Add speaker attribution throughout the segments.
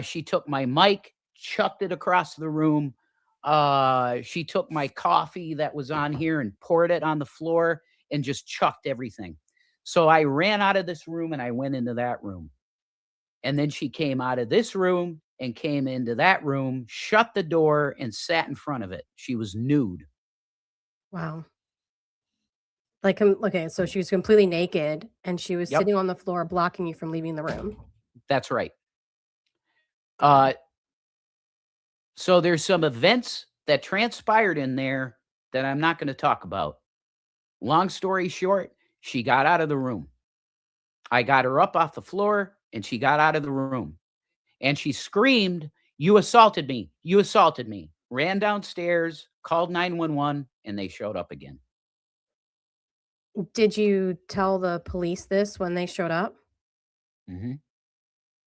Speaker 1: She took my mic, chucked it across the room. She took my coffee that was on here and poured it on the floor and just chucked everything. So I ran out of this room and I went into that room. And then she came out of this room and came into that room, shut the door, and sat in front of it. She was nude.
Speaker 2: Wow. Like, okay, so she was completely naked and she was
Speaker 1: Yep,
Speaker 2: sitting on the floor blocking you from leaving the room.
Speaker 1: that's right.
Speaker 2: Wow.
Speaker 1: Uh, so there's some events that transpired in there that I'm not going to talk about. Long story short, she got out of the room. I got her up off the floor and she got out of the room. And she screamed, "You assaulted me. You assaulted me." Ran downstairs, called 911, and they showed up again.
Speaker 2: Did you tell the police this when they showed up?
Speaker 1: Mhm.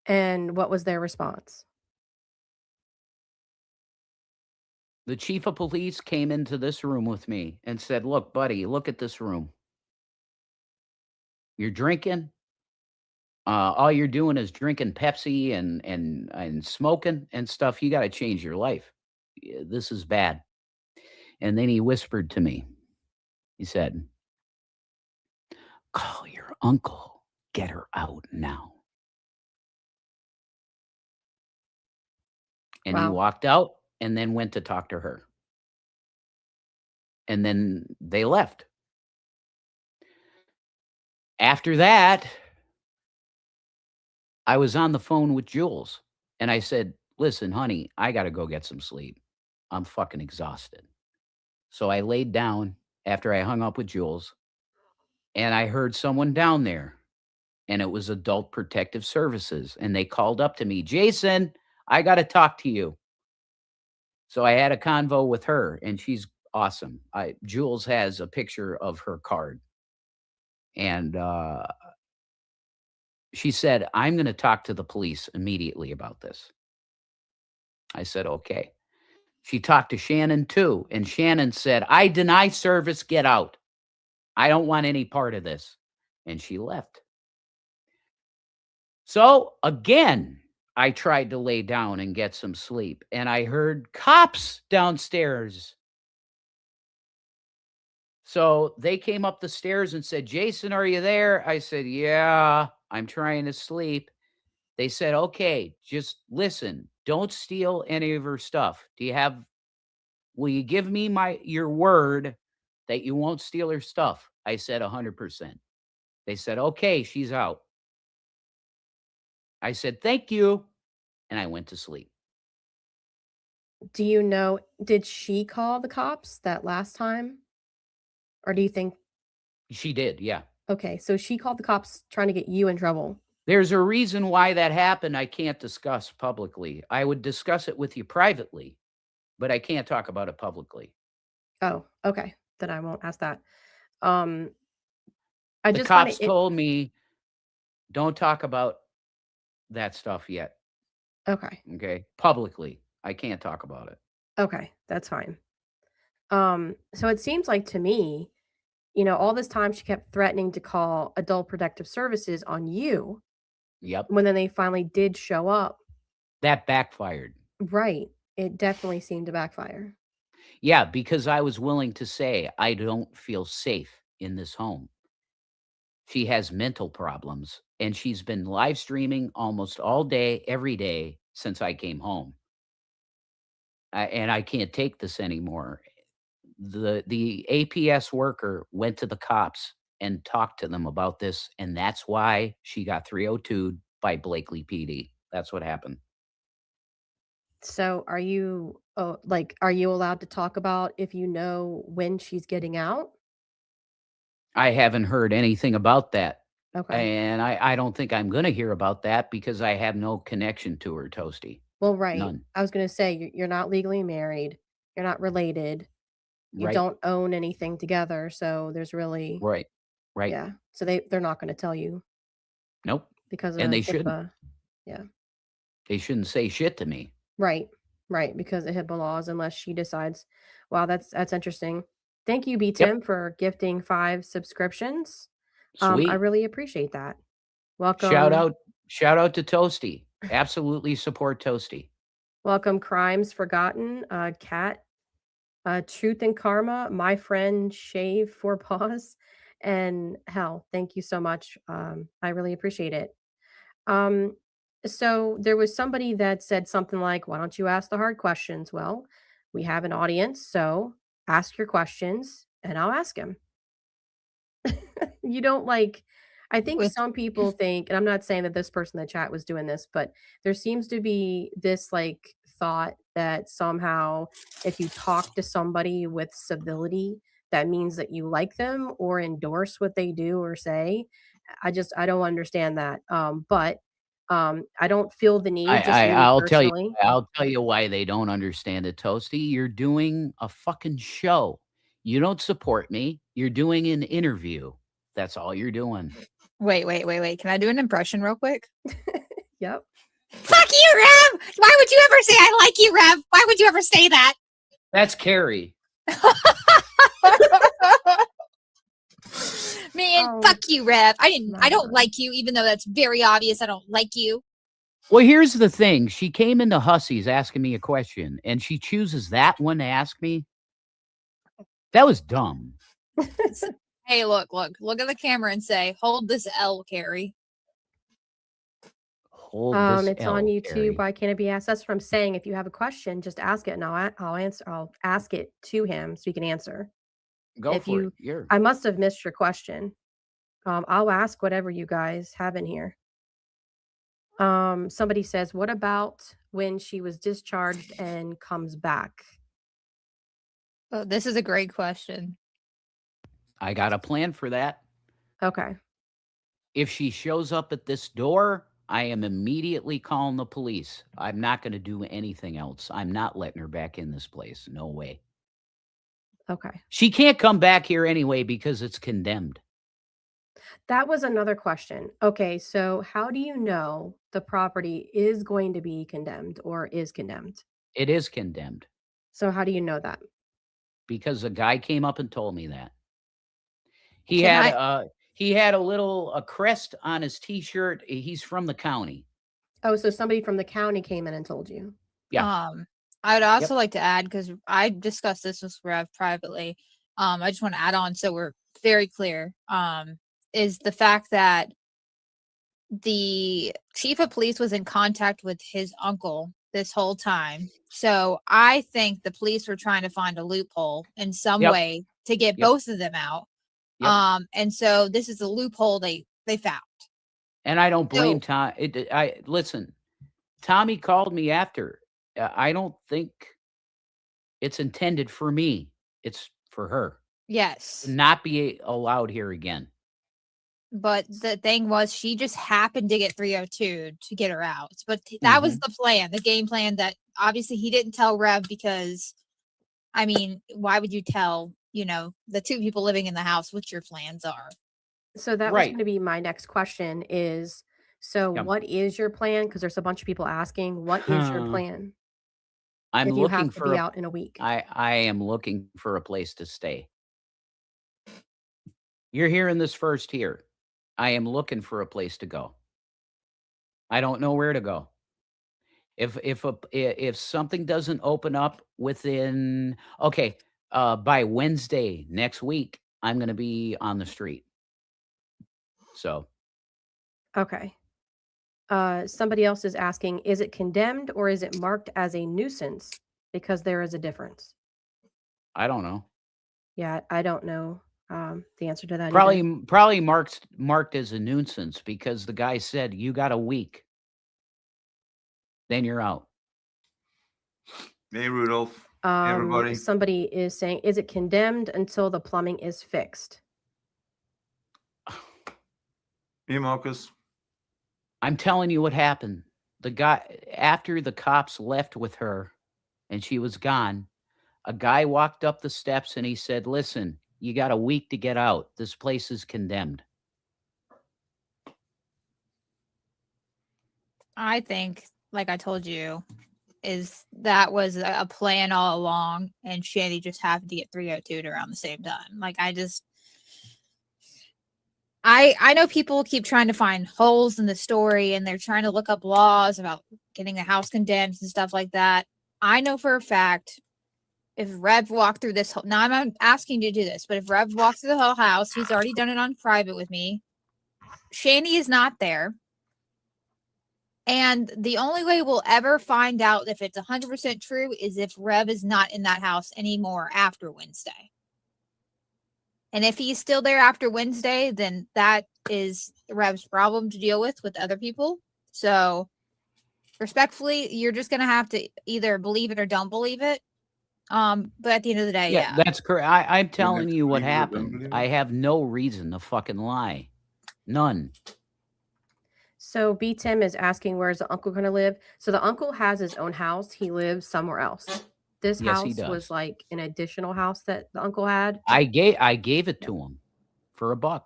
Speaker 2: And what was their response?
Speaker 1: The chief of police came into this room with me and said, "Look, buddy, look at this room. You're drinking. All you're doing is drinking Pepsi and smoking and stuff. You got to change your life. This is bad." And then he whispered to me. He said, "Call your uncle. Get her out now." And he
Speaker 2: Wow.
Speaker 1: walked out and then went to talk to her. And then they left. After that, I was on the phone with Jules and I said, "Listen, honey, I got to go get some sleep. I'm fucking exhausted." So I laid down after I hung up with Jules and I heard someone down there and it was Adult Protective Services. And they called up to me, "Jason, I got to talk to you." So I had a convo with her and she's awesome. Jules has a picture of her card. And she said, "I'm going to talk to the police immediately about this." I said, "Okay." She talked to Shannon too. And Shannon said, "I deny service. Get out. I don't want any part of this." And she left. So again, I tried to lay down and get some sleep. And I heard cops downstairs. So they came up the stairs and said, "Jason, are you there?" I said, "Yeah, I'm trying to sleep." They said, "Okay, just listen. Don't steal any of her stuff. Will you give me your word that you won't steal her stuff?" I said, 100%. They said, "Okay, she's out." I said, "Thank you." And I went to sleep.
Speaker 2: Do you know, did she call the cops that last time? Or do you think,
Speaker 1: She did, yeah.
Speaker 2: okay, so she called the cops trying to get you in trouble.
Speaker 1: There's a reason why that happened I can't discuss publicly. I would discuss it with you privately, but I can't talk about it publicly.
Speaker 2: Oh, okay. Then I won't ask that. Um, I
Speaker 1: The
Speaker 2: just find
Speaker 1: cops
Speaker 2: it
Speaker 1: told me, "Don't talk about that stuff yet."
Speaker 2: okay.
Speaker 1: Okay? Publicly. I can't talk about it.
Speaker 2: Okay, that's fine. So it seems like to me, all this time she kept threatening to call Adult Protective Services on you
Speaker 1: Yep.
Speaker 2: when then they finally did show up.
Speaker 1: That backfired.
Speaker 2: Right. It definitely seemed to backfire.
Speaker 1: Yeah, because I was willing to say, "I don't feel safe in this home." She has mental problems, and she's been live streaming almost all day, every day since I came home. And I can't take this anymore. The APS worker went to the cops and talked to them about this, and that's why she got 302'd by Blakely PD. That's what happened.
Speaker 2: So are you allowed to talk about if you know when she's getting out?
Speaker 1: I haven't heard anything about that,
Speaker 2: Okay.
Speaker 1: and I don't think I'm gonna hear about that because I have no connection to her, Toasty.
Speaker 2: Well, right.
Speaker 1: None.
Speaker 2: I was gonna say you're not legally married. You're not related. You
Speaker 1: Right?
Speaker 2: don't own anything together. So there's really,
Speaker 1: Right. Right.
Speaker 2: yeah. So they're not going to tell you
Speaker 1: Nope.
Speaker 2: because
Speaker 1: And
Speaker 2: of
Speaker 1: they shouldn't.
Speaker 2: HIPAA. Yeah.
Speaker 1: They shouldn't say shit to me.
Speaker 2: Right. Right. Because of HIPAA laws, unless she decides. Wow, that's interesting. Thank you, B
Speaker 1: Yep.
Speaker 2: Tim, for gifting 5 subscriptions. I
Speaker 1: Sweet.
Speaker 2: really appreciate that.
Speaker 1: Shout
Speaker 2: Welcome.
Speaker 1: out shout out to Toasty. Absolutely support Toasty.
Speaker 2: Welcome, Crimes Forgotten, Cat, Truth and Karma, my friend Shave for Paws, and Hell. Thank you so much. I really appreciate it. Um, so there was somebody that said something like, "Why don't you ask the hard questions?" Well, we have an audience, so ask your questions, and I'll ask him. You don't like I think
Speaker 3: With
Speaker 2: some people think, and I'm not saying that this person in the chat was doing this, but there seems to be this like thought that somehow if you talk to somebody with civility, that means that you like them or endorse what they do or say. I don't understand that. But I don't feel the need, just me
Speaker 1: I'll tell you
Speaker 2: personally.
Speaker 1: I'll tell you why they don't understand it, Toasty. You're doing a fucking show. You don't support me. You're doing an interview. That's all you're doing.
Speaker 3: wait. Can I do an impression real quick?
Speaker 2: Yep.
Speaker 3: Fuck you, Rev! Why would you ever say I like you, Rev? Why would you ever say that?
Speaker 1: That's Carrie.
Speaker 3: Man,
Speaker 2: Oh,
Speaker 3: fuck you, Rev. I
Speaker 2: my
Speaker 3: don't
Speaker 2: word.
Speaker 3: like you, even though that's very obvious. I don't like you.
Speaker 1: Well, here's the thing. She came into Hussey's asking me a question, and she chooses that one to ask me. That was dumb.
Speaker 3: Hey, look at the camera and say, hold this L, Carrie.
Speaker 1: Hold this
Speaker 2: It's on
Speaker 1: L,
Speaker 2: YouTube.
Speaker 1: Carrie.
Speaker 2: Why can't it be asked? That's what I'm saying. If you have a question, just ask it, and I'll answer. I'll ask it to him so he can answer.
Speaker 1: Go
Speaker 2: If
Speaker 1: for it.
Speaker 2: you,
Speaker 1: You're
Speaker 2: I must have missed your question. I'll ask whatever you guys have in here. Somebody says, "What about when she was discharged and comes back?"
Speaker 3: Oh, this is a great question.
Speaker 1: I got a plan for that.
Speaker 2: Okay.
Speaker 1: If she shows up at this door, I am immediately calling the police. I'm not going to do anything else. I'm not letting her back in this place. No way.
Speaker 2: Okay.
Speaker 1: She can't come back here anyway because it's condemned.
Speaker 2: That was another question. Okay, so how do you know the property is going to be condemned or is condemned?
Speaker 1: It is condemned
Speaker 2: So how do you know that?
Speaker 1: because a guy came up and told me that. He
Speaker 3: Can
Speaker 1: had
Speaker 3: I?
Speaker 1: a crest on his t-shirt. He's from the county.
Speaker 2: Oh, so somebody from the county came in and told you.
Speaker 1: Yeah.
Speaker 3: I would
Speaker 1: Yep.
Speaker 3: also like to add, because I discussed this with Rev privately. I just want to add on so we're very clear. Is the fact that the chief of police was in contact with his uncle this whole time. So I think the police were trying to find a loophole in some
Speaker 1: Yep.
Speaker 3: way to get
Speaker 1: Yep.
Speaker 3: both of them out.
Speaker 1: Yep.
Speaker 3: And so this is a loophole they found.
Speaker 1: And I don't blame
Speaker 3: So
Speaker 1: Tom. I listen. Tommy called me after. I don't think it's intended for me. It's for her.
Speaker 3: yes,
Speaker 1: Not be allowed here again.
Speaker 3: but the thing was she just happened to get 302 to get her out. But that was the plan, the game plan that obviously he didn't tell Rev because, I mean, why would you tell, the two people living in the house what your plans are?
Speaker 2: So that was
Speaker 1: Right.
Speaker 2: gonna be my next question is, so
Speaker 1: Yeah.
Speaker 2: what is your plan? Because there's a bunch of people asking, what is your plan
Speaker 1: I'm
Speaker 2: if you
Speaker 1: looking
Speaker 2: have to
Speaker 1: for
Speaker 2: be
Speaker 1: a
Speaker 2: out in a week?
Speaker 1: I am looking for a place to stay. You're hearing this first here. I am looking for a place to go. I don't know where to go. If something doesn't open up within okay, by Wednesday next week, I'm gonna be on the street. So,
Speaker 2: Okay. Somebody else is asking, is it condemned or is it marked as a nuisance? Because there is a difference.
Speaker 1: I don't know.
Speaker 2: Yeah, I don't know the answer to that either.
Speaker 1: Probably marked as a nuisance because the guy said, "You got a week, then you're out."
Speaker 4: Hey, Rudolph. Hey, everybody.
Speaker 2: Somebody is saying, is it condemned until the plumbing is fixed?
Speaker 4: Hey, Marcus.
Speaker 1: I'm telling you what happened. The guy after the cops left with her and she was gone, a guy walked up the steps and he said, "Listen, you got a week to get out. This place is condemned."
Speaker 3: I think, like I told you, is that was a plan all along, and Shanny just happened to get 302'd around the same time. Like, I just, I know people keep trying to find holes in the story and they're trying to look up laws about getting a house condemned and stuff like that. I know for a fact if Rev walked through this whole, now I'm not asking you to do this, but if Rev walks through the whole house, he's already done it on private with me. Shanny is not there. And the only way we'll ever find out if it's 100% true is if Rev is not in that house anymore after Wednesday. And if he's still there after Wednesday, then that is Rev's problem to deal with other people. So respectfully, you're just going to have to either believe it or don't believe it. But at the end of the day, yeah.
Speaker 1: That's correct. I'm telling
Speaker 4: to
Speaker 1: you what
Speaker 4: believe it or don't
Speaker 1: happened.
Speaker 4: believe it?
Speaker 1: I have no reason to fucking lie. None.
Speaker 2: So B Tim is asking where's the uncle going to live. So the uncle has his own house. He lives somewhere else. This
Speaker 1: Yes, he
Speaker 2: house
Speaker 1: does.
Speaker 2: was like an additional house that the uncle had.
Speaker 1: I gave it to him for $1.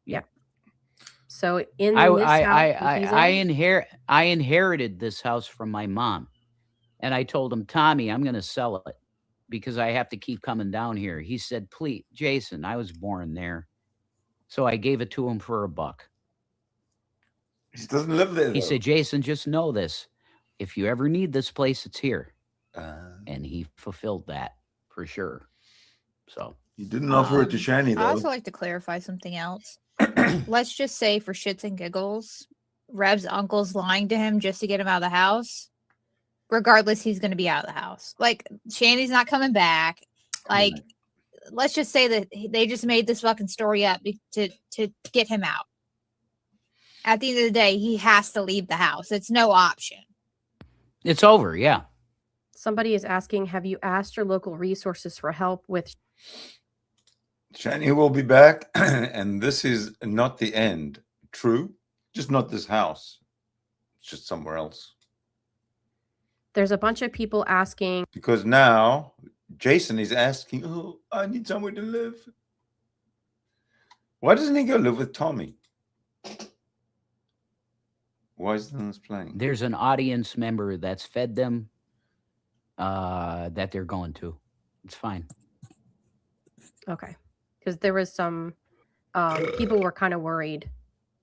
Speaker 2: Yeah. So in
Speaker 1: I
Speaker 2: this house,
Speaker 1: I inherited this house from my mom, and I told him, Tommy, I'm going to sell it because I have to keep coming down here. He said, please, Jason, I was born there, so I gave it to him for $1.
Speaker 4: He doesn't live there.
Speaker 1: He
Speaker 4: though.
Speaker 1: said, Jason, just know this: if you ever need this place, it's here. And he fulfilled that for sure. So
Speaker 4: He didn't offer it to Shanny,
Speaker 3: I
Speaker 4: though.
Speaker 3: also like to clarify something else. Let's just say, for shits and giggles, Rev's uncle's lying to him just to get him out of the house. Regardless, he's going to be out of the house. Like, Shanny's not coming back. Like, let's just say that they just made this fucking story up to get him out. At the end of the day, he has to leave the house. It's no option.
Speaker 1: it's over. Yeah.
Speaker 2: somebody is asking, have you asked your local resources for help with
Speaker 4: Shanny will be back, and this is not the end. True, just not this house. It's just somewhere else.
Speaker 2: There's a bunch of people asking.
Speaker 4: Because now Jason is asking, oh, I need somewhere to live. Why doesn't he go live with Tommy? Why isn't this playing?
Speaker 1: There's an audience member that's fed them that they're going to. It's fine.
Speaker 2: Okay. Because there was some people were kind of worried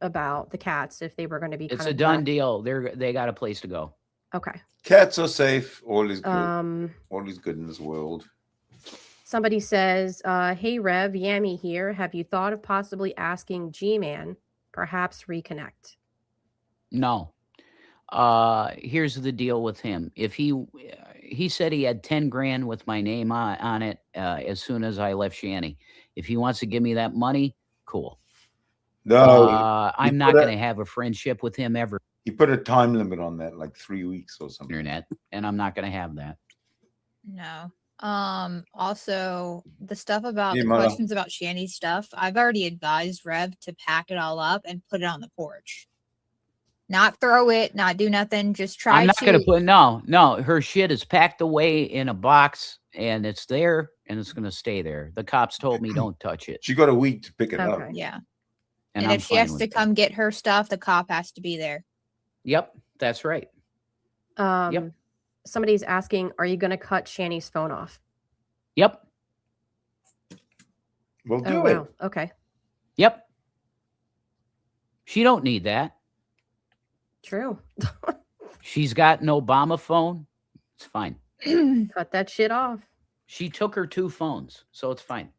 Speaker 2: about the cats if they were going to be.
Speaker 1: It's
Speaker 2: kind
Speaker 1: a
Speaker 2: of
Speaker 1: done
Speaker 2: left.
Speaker 1: deal. They got a place to go.
Speaker 2: Okay.
Speaker 4: Cats are safe. All is good. All is good in this world.
Speaker 2: Somebody says, hey, Rev, Yami here. Have you thought of possibly asking G-Man, perhaps reconnect?
Speaker 1: No. Here's the deal with him. If he said he had 10 grand with my name on it as soon as I left Shanny. If he wants to give me that money, cool.
Speaker 4: No,
Speaker 1: I'm not going to have a friendship with him ever.
Speaker 4: He put a time limit on that, like 3 weeks or something.
Speaker 1: Internet, and I'm not going to have that.
Speaker 3: No. Also, the stuff about
Speaker 4: Hey,
Speaker 3: the
Speaker 4: Mother.
Speaker 3: questions about Shanny's stuff, I've already advised Rev to pack it all up and put it on the porch. Not throw it, not do nothing. Just try
Speaker 1: I'm not
Speaker 3: to.
Speaker 1: going to put no. Her shit is packed away in a box, and it's there, and it's going to stay there. The cops told me don't touch it.
Speaker 4: She got a week to pick it up.
Speaker 2: Okay.
Speaker 3: Yeah.
Speaker 1: And
Speaker 3: And
Speaker 1: I'm
Speaker 3: if she
Speaker 1: fine
Speaker 3: has
Speaker 1: with
Speaker 3: to
Speaker 1: that.
Speaker 3: come get her stuff, the cop has to be there.
Speaker 1: Yep, that's right.
Speaker 2: Somebody's asking, are you going to cut Shanny's phone off?
Speaker 1: Yep.
Speaker 4: We'll do
Speaker 2: Oh,
Speaker 4: it.
Speaker 2: wow. Okay.
Speaker 1: Yep. She don't need that.
Speaker 2: True.
Speaker 1: She's got an Obama phone. It's fine.
Speaker 2: Cut that shit off.
Speaker 1: She took her 2 phones, so it's fine.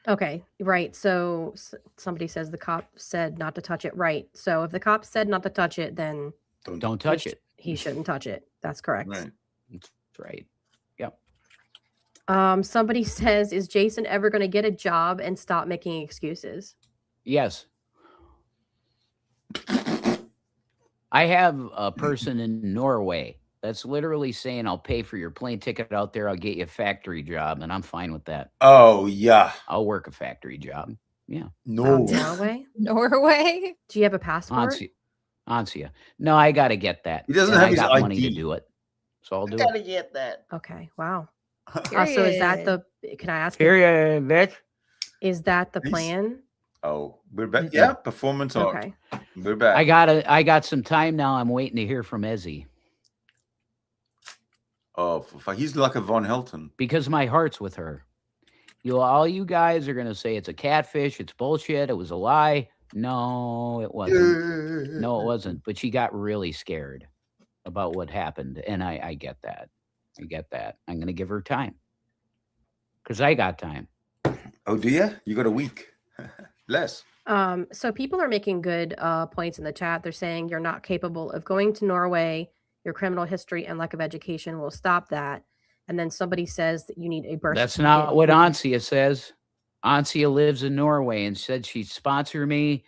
Speaker 2: Okay, right. So somebody says the cop said not to touch it. Right. So if the cop said not to touch it, then
Speaker 1: Don't touch it.
Speaker 2: he shouldn't touch it. That's correct.
Speaker 4: Right.
Speaker 1: That's right. Yep.
Speaker 2: Somebody says, is Jason ever going to get a job and stop making excuses?
Speaker 1: Yes. I have a person in Norway that's literally saying, I'll pay for your plane ticket out there. I'll get you a factory job. And I'm fine with that.
Speaker 4: Oh, yeah.
Speaker 1: I'll work a factory job. Yeah.
Speaker 4: No.
Speaker 2: Norway?
Speaker 3: Norway?
Speaker 2: Do you have a passport?
Speaker 1: Ansia. No, I got to get that.
Speaker 4: He doesn't
Speaker 1: And
Speaker 4: have
Speaker 1: I
Speaker 4: his
Speaker 1: got money to
Speaker 4: ID.
Speaker 1: do it. So I'll do it.
Speaker 5: Gotta get that.
Speaker 2: Okay. Wow. So is that
Speaker 3: Period.
Speaker 2: can I ask?
Speaker 1: Period, bitch.
Speaker 2: Is that the
Speaker 4: Please.
Speaker 2: plan?
Speaker 4: Oh, we're back.
Speaker 1: Mhm.
Speaker 4: Yeah, performance art.
Speaker 2: Okay.
Speaker 4: We're back.
Speaker 1: I got some time now. I'm waiting to hear from Ezzy
Speaker 4: Oh, he's like a Von Helton.
Speaker 1: because my heart's with her. all you guys are gonna say it's a catfish, it's bullshit, it was a lie. No, it wasn't. No, it wasn't. But she got really scared about what happened, and I get that. I get that. I'm gonna give her time because I got time.
Speaker 4: Oh, do you? You got a week. Less.
Speaker 2: So people are making good points in the chat. They're saying you're not capable of going to Norway. Your criminal history and lack of education will stop that. And then somebody says that you need a birth
Speaker 1: That's
Speaker 2: certificate.
Speaker 1: not what Ansia says. Ansia lives in Norway and said she'd sponsor me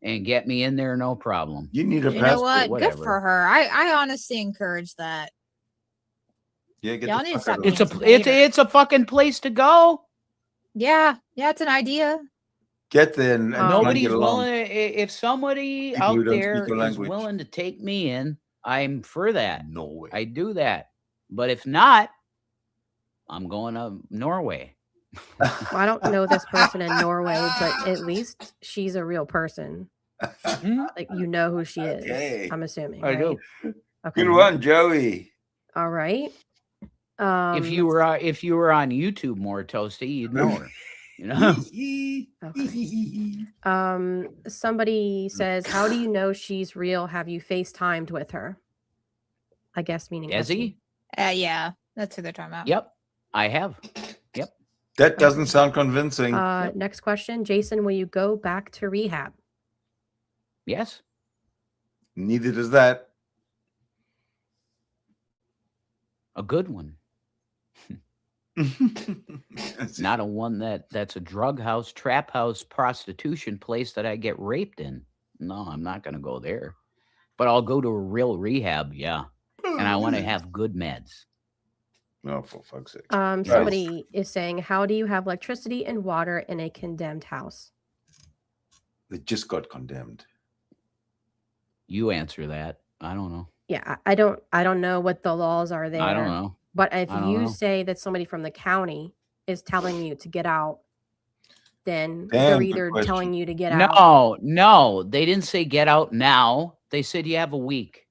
Speaker 1: and get me in there, no problem.
Speaker 4: You need a
Speaker 3: You know
Speaker 4: passport.
Speaker 3: what? Good for her. I honestly encourage that.
Speaker 4: Yeah, get
Speaker 3: Y'all
Speaker 4: the
Speaker 3: need to
Speaker 4: fuck out
Speaker 3: stop
Speaker 4: of
Speaker 1: It's
Speaker 3: being
Speaker 1: a
Speaker 3: some
Speaker 1: it's
Speaker 3: haters.
Speaker 1: it's a fucking place to go.
Speaker 3: Yeah, it's an idea.
Speaker 4: Get there and try and
Speaker 1: Nobody's
Speaker 4: get along.
Speaker 1: willing. If somebody
Speaker 4: People who
Speaker 1: out
Speaker 4: don't
Speaker 1: there
Speaker 4: speak your
Speaker 1: is
Speaker 4: language.
Speaker 1: willing to take me in, I'm for that.
Speaker 4: Norway.
Speaker 1: I do that. But if not, I'm going to Norway.
Speaker 2: Well, I don't know this person in Norway, but at least she's a real person. Like, you know who she is.
Speaker 4: Okay.
Speaker 2: I'm assuming.
Speaker 1: I
Speaker 2: Right?
Speaker 1: do.
Speaker 2: Okay.
Speaker 4: Good one, Joey.
Speaker 2: All right.
Speaker 1: If you were on YouTube more, Toasty, you'd know her. You know.
Speaker 2: Somebody says, "How do you know she's real? Have you FaceTimed with her?" I guess meaning
Speaker 1: Desi?
Speaker 3: Yeah, that's who they're talking about.
Speaker 1: Yep, I have. Yep.
Speaker 4: That doesn't sound convincing.
Speaker 2: Next question, Jason. Will you go back to rehab?
Speaker 1: Yes.
Speaker 4: Neither does that.
Speaker 1: A good one. Not a one that's a drug house, trap house, prostitution place that I get raped in. No, I'm not going to go there. But I'll go to a real rehab, yeah. And I want to have good meds.
Speaker 4: No, for fuck's sake.
Speaker 2: Somebody is saying, "How do you have electricity and water in a condemned house?"
Speaker 4: They just got condemned.
Speaker 1: You answer that. I don't know.
Speaker 2: Yeah, I don't know what the laws are there.
Speaker 1: I don't know.
Speaker 2: But if
Speaker 1: I don't
Speaker 2: you
Speaker 1: know.
Speaker 2: say that somebody from the county is telling you to get out, then
Speaker 4: Damn,
Speaker 2: they're
Speaker 4: good
Speaker 2: either
Speaker 4: question.
Speaker 2: telling you to get out.
Speaker 1: No. They didn't say get out now. They said you have a week.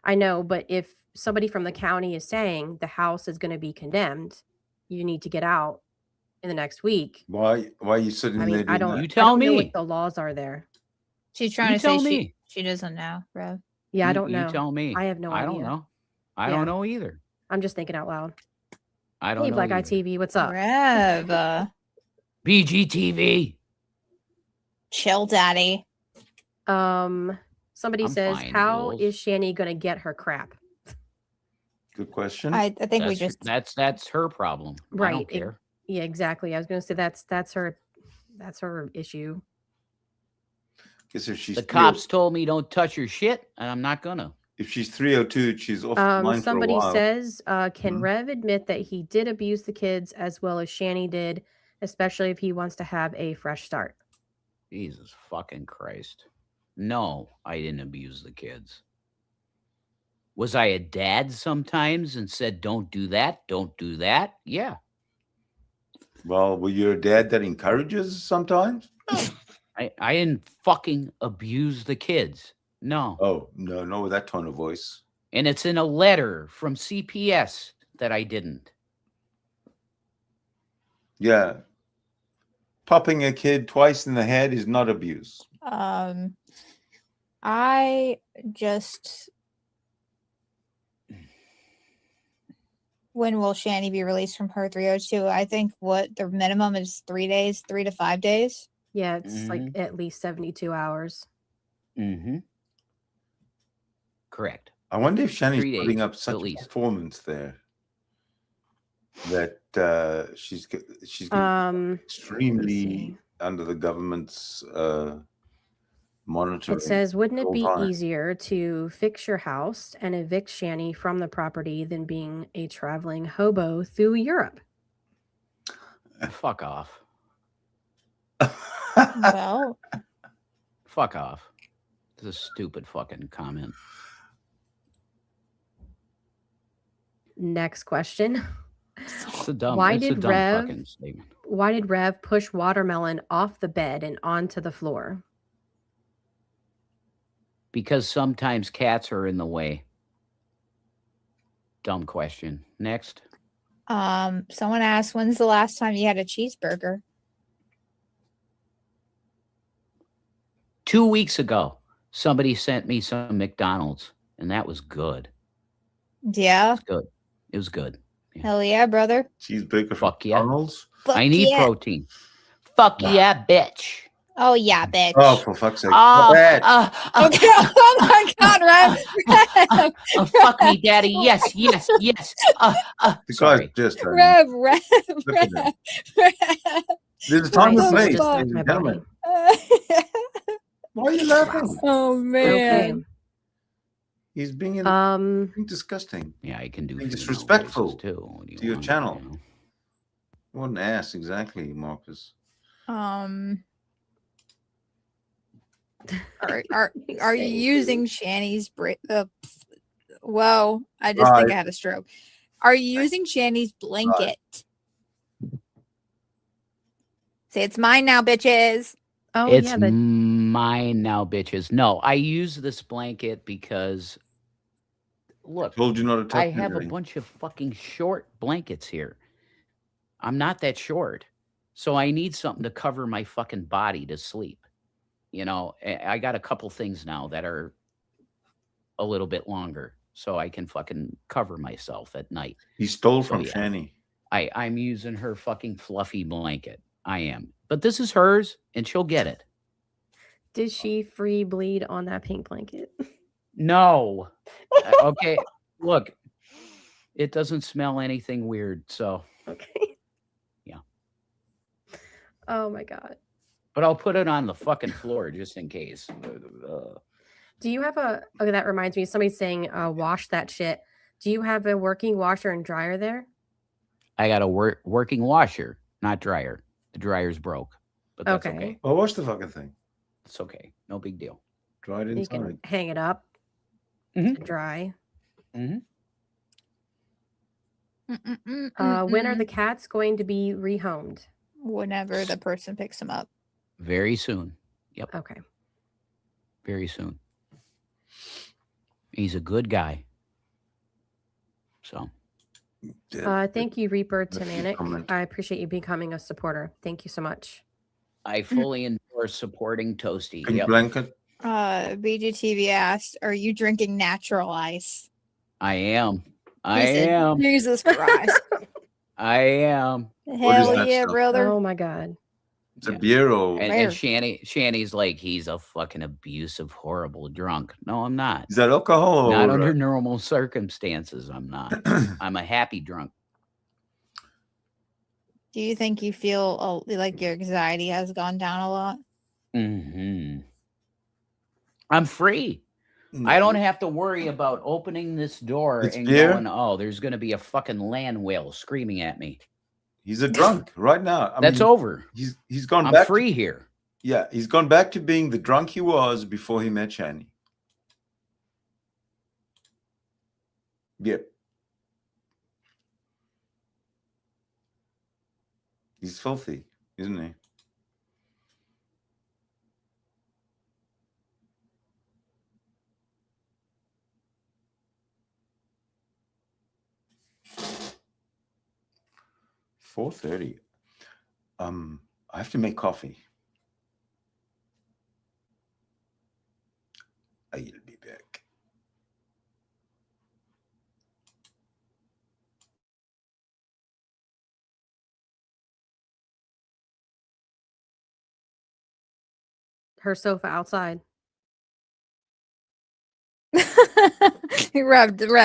Speaker 2: I know, but if somebody from the county is saying the house is going to be condemned, you need to get out in the next week.
Speaker 4: Why are you sitting
Speaker 2: I mean,
Speaker 4: there?
Speaker 2: I don't.
Speaker 1: You
Speaker 2: I
Speaker 1: tell
Speaker 2: don't know
Speaker 1: me.
Speaker 2: what the laws are there.
Speaker 3: She's trying
Speaker 1: You
Speaker 3: to say
Speaker 1: tell me.
Speaker 3: she doesn't know, Rev.
Speaker 2: Yeah, I don't know.
Speaker 1: You tell me.
Speaker 2: I have no idea.
Speaker 1: I don't know. I
Speaker 2: Yeah.
Speaker 1: don't know either.
Speaker 2: I'm just thinking out loud.
Speaker 1: I don't
Speaker 2: Hey,
Speaker 1: know.
Speaker 2: Black Eye
Speaker 1: either.
Speaker 2: TV, what's up?
Speaker 3: Rev,
Speaker 1: BGTV.
Speaker 3: chill, daddy.
Speaker 2: Somebody
Speaker 1: I'm
Speaker 2: says,
Speaker 1: fine,
Speaker 2: "How
Speaker 1: Jules.
Speaker 2: is Shanny going to get her crap?"
Speaker 4: Good question.
Speaker 3: I think we just
Speaker 1: That's her problem. I
Speaker 2: Right.
Speaker 1: don't care.
Speaker 2: Yeah, exactly. I was going to say that's her issue.
Speaker 4: Guess if she's
Speaker 1: The cops told me don't touch your shit, and I'm not gonna.
Speaker 4: if she's 302, she's off the line
Speaker 2: Somebody
Speaker 4: for a while.
Speaker 2: says, "Can
Speaker 4: Mhm.
Speaker 2: Rev admit that he did abuse the kids as well as Shanny did, especially if he wants to have a fresh start?"
Speaker 1: Jesus fucking Christ. No, I didn't abuse the kids. Was I a dad sometimes and said, don't do that, don't do that? Yeah.
Speaker 4: Well, were you a dad that encourages sometimes?
Speaker 1: I didn't fucking abuse the kids. No.
Speaker 4: Oh, no, not with that tone of voice.
Speaker 1: And it's in a letter from CPS that I didn't.
Speaker 4: Yeah. Popping a kid twice in the head is not abuse.
Speaker 3: I just when will Shanny be released from her 302? I think what the minimum is 3 days, 3 to 5 days.
Speaker 2: Yeah, it's like at least 72 hours.
Speaker 1: Mm-hmm. Correct.
Speaker 4: I wonder if Shanny's
Speaker 1: 3
Speaker 4: putting
Speaker 1: days,
Speaker 4: up
Speaker 1: at
Speaker 4: such a
Speaker 1: least.
Speaker 4: performance there that she's extremely
Speaker 2: see.
Speaker 4: under the government's monitoring.
Speaker 2: It says, "Wouldn't it
Speaker 4: all
Speaker 2: be
Speaker 4: time.
Speaker 2: easier to fix your house and evict Shanny from the property than being a traveling hobo through Europe?"
Speaker 1: Fuck off.
Speaker 3: Well,
Speaker 1: Fuck off. This is a stupid fucking comment.
Speaker 2: Next question.
Speaker 1: It's a dumb,
Speaker 2: Why
Speaker 1: it's a
Speaker 2: did
Speaker 1: dumb
Speaker 2: Rev-
Speaker 1: fucking statement.
Speaker 2: Why did Rev push Watermelon off the bed and onto the floor?
Speaker 1: Because sometimes cats are in the way. Dumb question. Next.
Speaker 3: Someone asked, when's the last time you had a cheeseburger?
Speaker 1: 2 weeks ago, somebody sent me some McDonald's, and that was good.
Speaker 3: Yeah.
Speaker 1: It's good. It was good. Yeah.
Speaker 3: Hell yeah, brother.
Speaker 4: Cheeseburger from
Speaker 1: Fuck yeah.
Speaker 4: McDonald's.
Speaker 3: Fuck
Speaker 1: I need
Speaker 3: yeah.
Speaker 1: protein. Fuck
Speaker 4: Nah.
Speaker 1: yeah, bitch.
Speaker 3: Oh yeah, bitch.
Speaker 4: Oh, for fuck's sake.
Speaker 3: Okay. Oh my God, Rev.
Speaker 1: fuck me, daddy. Yes, yes, yes.
Speaker 4: The guy's
Speaker 1: Sorry.
Speaker 4: just
Speaker 3: Rev.
Speaker 4: Look at him. There's a time
Speaker 2: Guys,
Speaker 4: and
Speaker 2: someone
Speaker 4: place,
Speaker 2: just
Speaker 4: ladies
Speaker 2: my
Speaker 4: and
Speaker 2: body.
Speaker 4: gentlemen. Why are you laughing?
Speaker 3: Oh man.
Speaker 2: Okay.
Speaker 4: He's being being disgusting
Speaker 1: Yeah, I can do
Speaker 4: Being
Speaker 1: female
Speaker 4: disrespectful
Speaker 1: voices too. What do you
Speaker 4: to your
Speaker 1: want,
Speaker 4: channel.
Speaker 1: you know?
Speaker 4: What an ass, exactly, Marcus.
Speaker 3: Are you using Shanny's whoa, I just think I had a stroke. Are you using Shanny's blanket? Say it's mine now, bitches.
Speaker 2: Oh
Speaker 1: It's
Speaker 2: yeah, but
Speaker 1: mine now, bitches. No, I use this blanket because look,
Speaker 4: Told you not to touch
Speaker 1: I have a
Speaker 4: anything.
Speaker 1: bunch of fucking short blankets here. I'm not that short. So I need something to cover my fucking body to sleep. You know, I got a couple things now that are a little bit longer so I can fucking cover myself at night.
Speaker 4: He stole
Speaker 1: So,
Speaker 4: from
Speaker 1: yeah.
Speaker 4: Shanny.
Speaker 1: I'm using her fucking fluffy blanket. I am. But this is hers and she'll get it.
Speaker 2: did she free bleed on that pink blanket?
Speaker 1: No. Okay. Look, it doesn't smell anything weird. So,
Speaker 2: Okay.
Speaker 1: Yeah.
Speaker 2: Oh my God.
Speaker 1: but I'll put it on the fucking floor just in case.
Speaker 2: Do you have a? Okay, that reminds me. Somebody's saying, "Wash that shit." Do you have a working washer and dryer there?
Speaker 1: I got a working washer, not dryer. The dryer's broke, but that's okay.
Speaker 2: Okay.
Speaker 4: Well, watch the fucking thing.
Speaker 1: It's okay. No big deal.
Speaker 4: Dry it
Speaker 2: You can
Speaker 4: inside.
Speaker 2: hang it up
Speaker 1: Mhm.
Speaker 2: to dry.
Speaker 1: Mm-hmm.
Speaker 2: When are the cats going to be rehomed?
Speaker 3: Whenever the person picks them up.
Speaker 1: Very soon. Yep.
Speaker 2: Okay.
Speaker 1: Very soon. He's a good guy. So.
Speaker 2: Thank you, Reaper
Speaker 4: That's your
Speaker 2: Tamanik.
Speaker 4: comment.
Speaker 2: I appreciate you becoming a supporter. Thank you so much.
Speaker 1: I fully endorse supporting Toasty.
Speaker 4: Pink
Speaker 1: Yep.
Speaker 4: blanket.
Speaker 3: BGTV asked, are you drinking natural ice?
Speaker 1: I am. I
Speaker 3: He said,
Speaker 1: am.
Speaker 3: Jesus Christ.
Speaker 1: I am.
Speaker 3: Hell
Speaker 4: that
Speaker 3: yeah,
Speaker 4: stuff?
Speaker 3: brother.
Speaker 2: Oh my God.
Speaker 4: It's a
Speaker 1: Yeah.
Speaker 4: beer or
Speaker 1: And
Speaker 3: Rare.
Speaker 1: Shanny's like, he's a fucking abusive, horrible drunk. No, I'm not.
Speaker 4: is that alcohol
Speaker 1: Not
Speaker 4: or
Speaker 1: under normal circumstances. I'm not. I'm a happy drunk.
Speaker 3: Do you think you feel like your anxiety has gone down a lot?
Speaker 1: Mm-hmm. I'm free. I don't have to worry about opening this door
Speaker 4: It's
Speaker 1: and
Speaker 4: beer?
Speaker 1: going, oh, there's going to be a fucking land whale screaming at me.
Speaker 4: He's a drunk right now. I
Speaker 1: That's
Speaker 4: mean,
Speaker 1: over.
Speaker 4: he's gone
Speaker 1: I'm
Speaker 4: back.
Speaker 1: free here.
Speaker 4: Yeah, he's gone back to being the drunk he was before he met Shanny. Yep. He's filthy, isn't he? $4:30. I have to make coffee. I'll be back.
Speaker 2: Her sofa outside.
Speaker 3: Rev.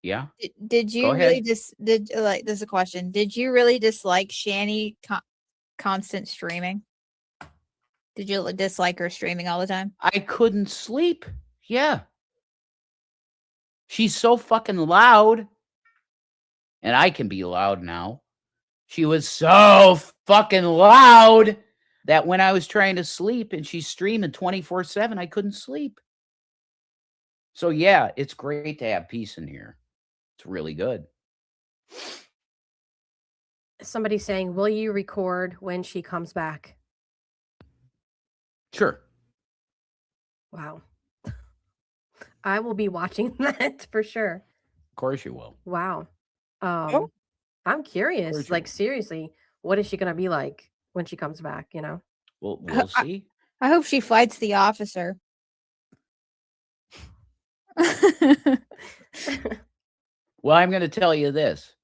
Speaker 1: Yeah.
Speaker 3: Did you
Speaker 1: Go
Speaker 3: really
Speaker 1: ahead.
Speaker 3: there's a question. Did you really dislike Shanny constant streaming? Did you dislike her streaming all the time?
Speaker 1: I couldn't sleep. Yeah. She's so fucking loud. And I can be loud now. She was so fucking loud that when I was trying to sleep and she's streaming 24/7, I couldn't sleep. So yeah, it's great to have peace in here. It's really good.
Speaker 2: Somebody's saying, will you record when she comes back?
Speaker 1: Sure.
Speaker 2: Wow. I will be watching that for sure.
Speaker 1: Of course you will.
Speaker 2: Wow.
Speaker 3: Oh.
Speaker 2: I'm
Speaker 1: Of
Speaker 2: curious.
Speaker 1: course you
Speaker 2: Like
Speaker 1: will.
Speaker 2: seriously, what is she gonna be like when she comes back? You know.
Speaker 1: We'll see.
Speaker 3: I hope she fights the officer.
Speaker 1: Well, I'm going to tell you this.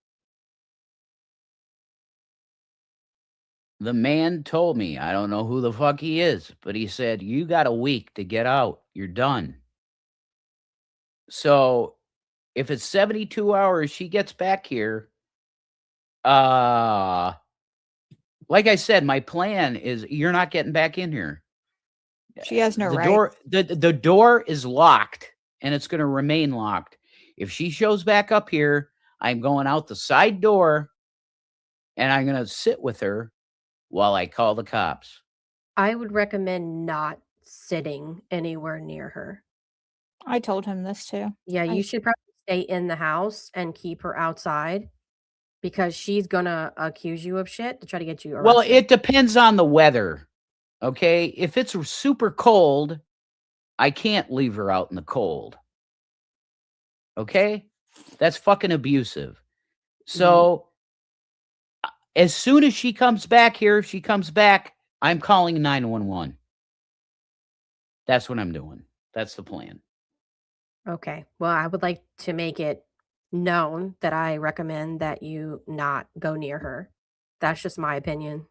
Speaker 1: The man told me, I don't know who the fuck he is, but he said, you got a week to get out. You're done. So if it's 72 hours, she gets back here. Like I said, my plan is you're not getting back in here.
Speaker 3: She has no
Speaker 1: The
Speaker 3: right.
Speaker 1: door, the door is locked, and it's going to remain locked. If she shows back up here, I'm going out the side door, and I'm going to sit with her while I call the cops.
Speaker 2: I would recommend not sitting anywhere near her.
Speaker 3: I told him this too.
Speaker 2: Yeah, you should probably stay in the house and keep her outside because she's gonna accuse you of shit to try to get you arrested.
Speaker 1: Well, it depends on the weather. Okay. If it's super cold, I can't leave her out in the cold. Okay. That's fucking abusive. So as soon as she comes back here, if she comes back, I'm calling 911. That's what I'm doing. That's the plan.
Speaker 2: Okay. Well, I would like to make it known that I recommend that you not go near her. That's just my opinion.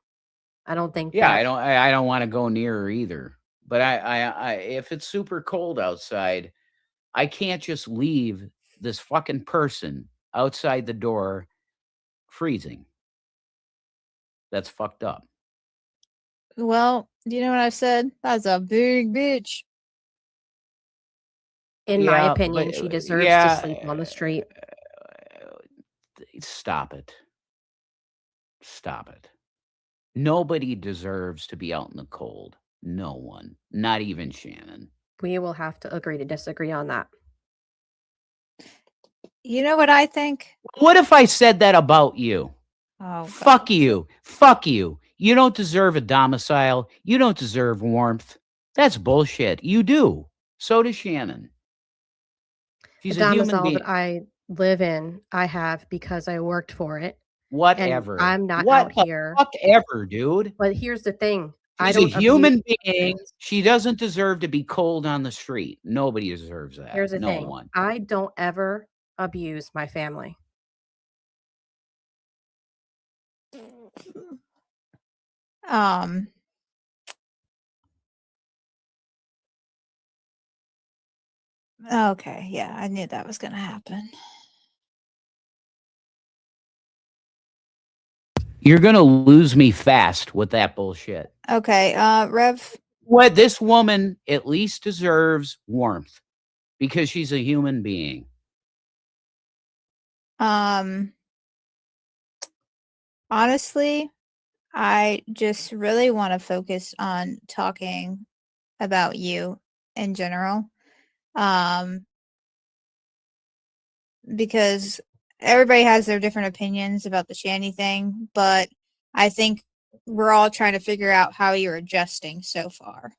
Speaker 2: I don't think
Speaker 1: Yeah,
Speaker 2: that
Speaker 1: I don't want to go near her either. But I if it's super cold outside, I can't just leave this fucking person outside the door freezing. That's fucked up.
Speaker 3: Well, do you know what I said? That's a big bitch.
Speaker 2: in my
Speaker 1: Yeah,
Speaker 2: opinion,
Speaker 1: but
Speaker 2: she deserves to
Speaker 1: yeah,
Speaker 2: sleep on the street.
Speaker 1: stop it. Stop it. Nobody deserves to be out in the cold. No one. Not even Shannon.
Speaker 2: We will have to agree to disagree on that.
Speaker 3: You know what I think?
Speaker 1: What if I said that about you?
Speaker 3: Oh,
Speaker 1: Fuck you. Fuck you. You don't deserve a domicile. You don't deserve warmth. That's bullshit. You do. So does Shannon. She's
Speaker 2: The
Speaker 1: a human
Speaker 2: domicile
Speaker 1: being.
Speaker 2: that I live in, I have because I worked for it. And
Speaker 1: Whatever.
Speaker 2: I'm not
Speaker 1: What
Speaker 2: out
Speaker 1: the
Speaker 2: here.
Speaker 1: fuck ever, dude?
Speaker 2: But here's the thing. I
Speaker 1: She's a
Speaker 2: don't abuse.
Speaker 1: human being. She doesn't deserve to be cold on the street. Nobody deserves that.
Speaker 2: Here's the
Speaker 1: No
Speaker 2: thing.
Speaker 1: one.
Speaker 2: I don't ever abuse my family.
Speaker 3: Okay, yeah, I knew that was gonna happen.
Speaker 1: You're gonna lose me fast with that bullshit.
Speaker 3: Okay, Rev.
Speaker 1: What this woman at least deserves warmth because she's a human being.
Speaker 3: Honestly, I just really want to focus on talking about you in general. Because everybody has their different opinions about the Shanny thing, but I think we're all trying to figure out how you're adjusting so far.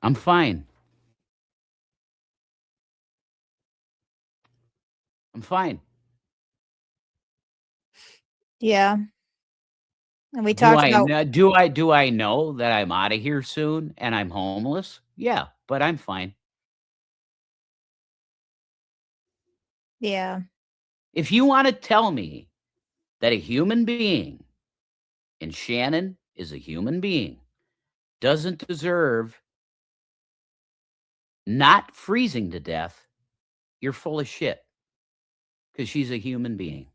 Speaker 1: I'm fine. I'm fine.
Speaker 3: Yeah. And we
Speaker 1: Do
Speaker 3: talked
Speaker 1: I
Speaker 3: about
Speaker 1: do I know that I'm out of here soon and I'm homeless? Yeah, but I'm fine.
Speaker 3: yeah.
Speaker 1: If you want to tell me that a human being, and Shannon is a human being, doesn't deserve not freezing to death, you're full of shit. Because she's a human being.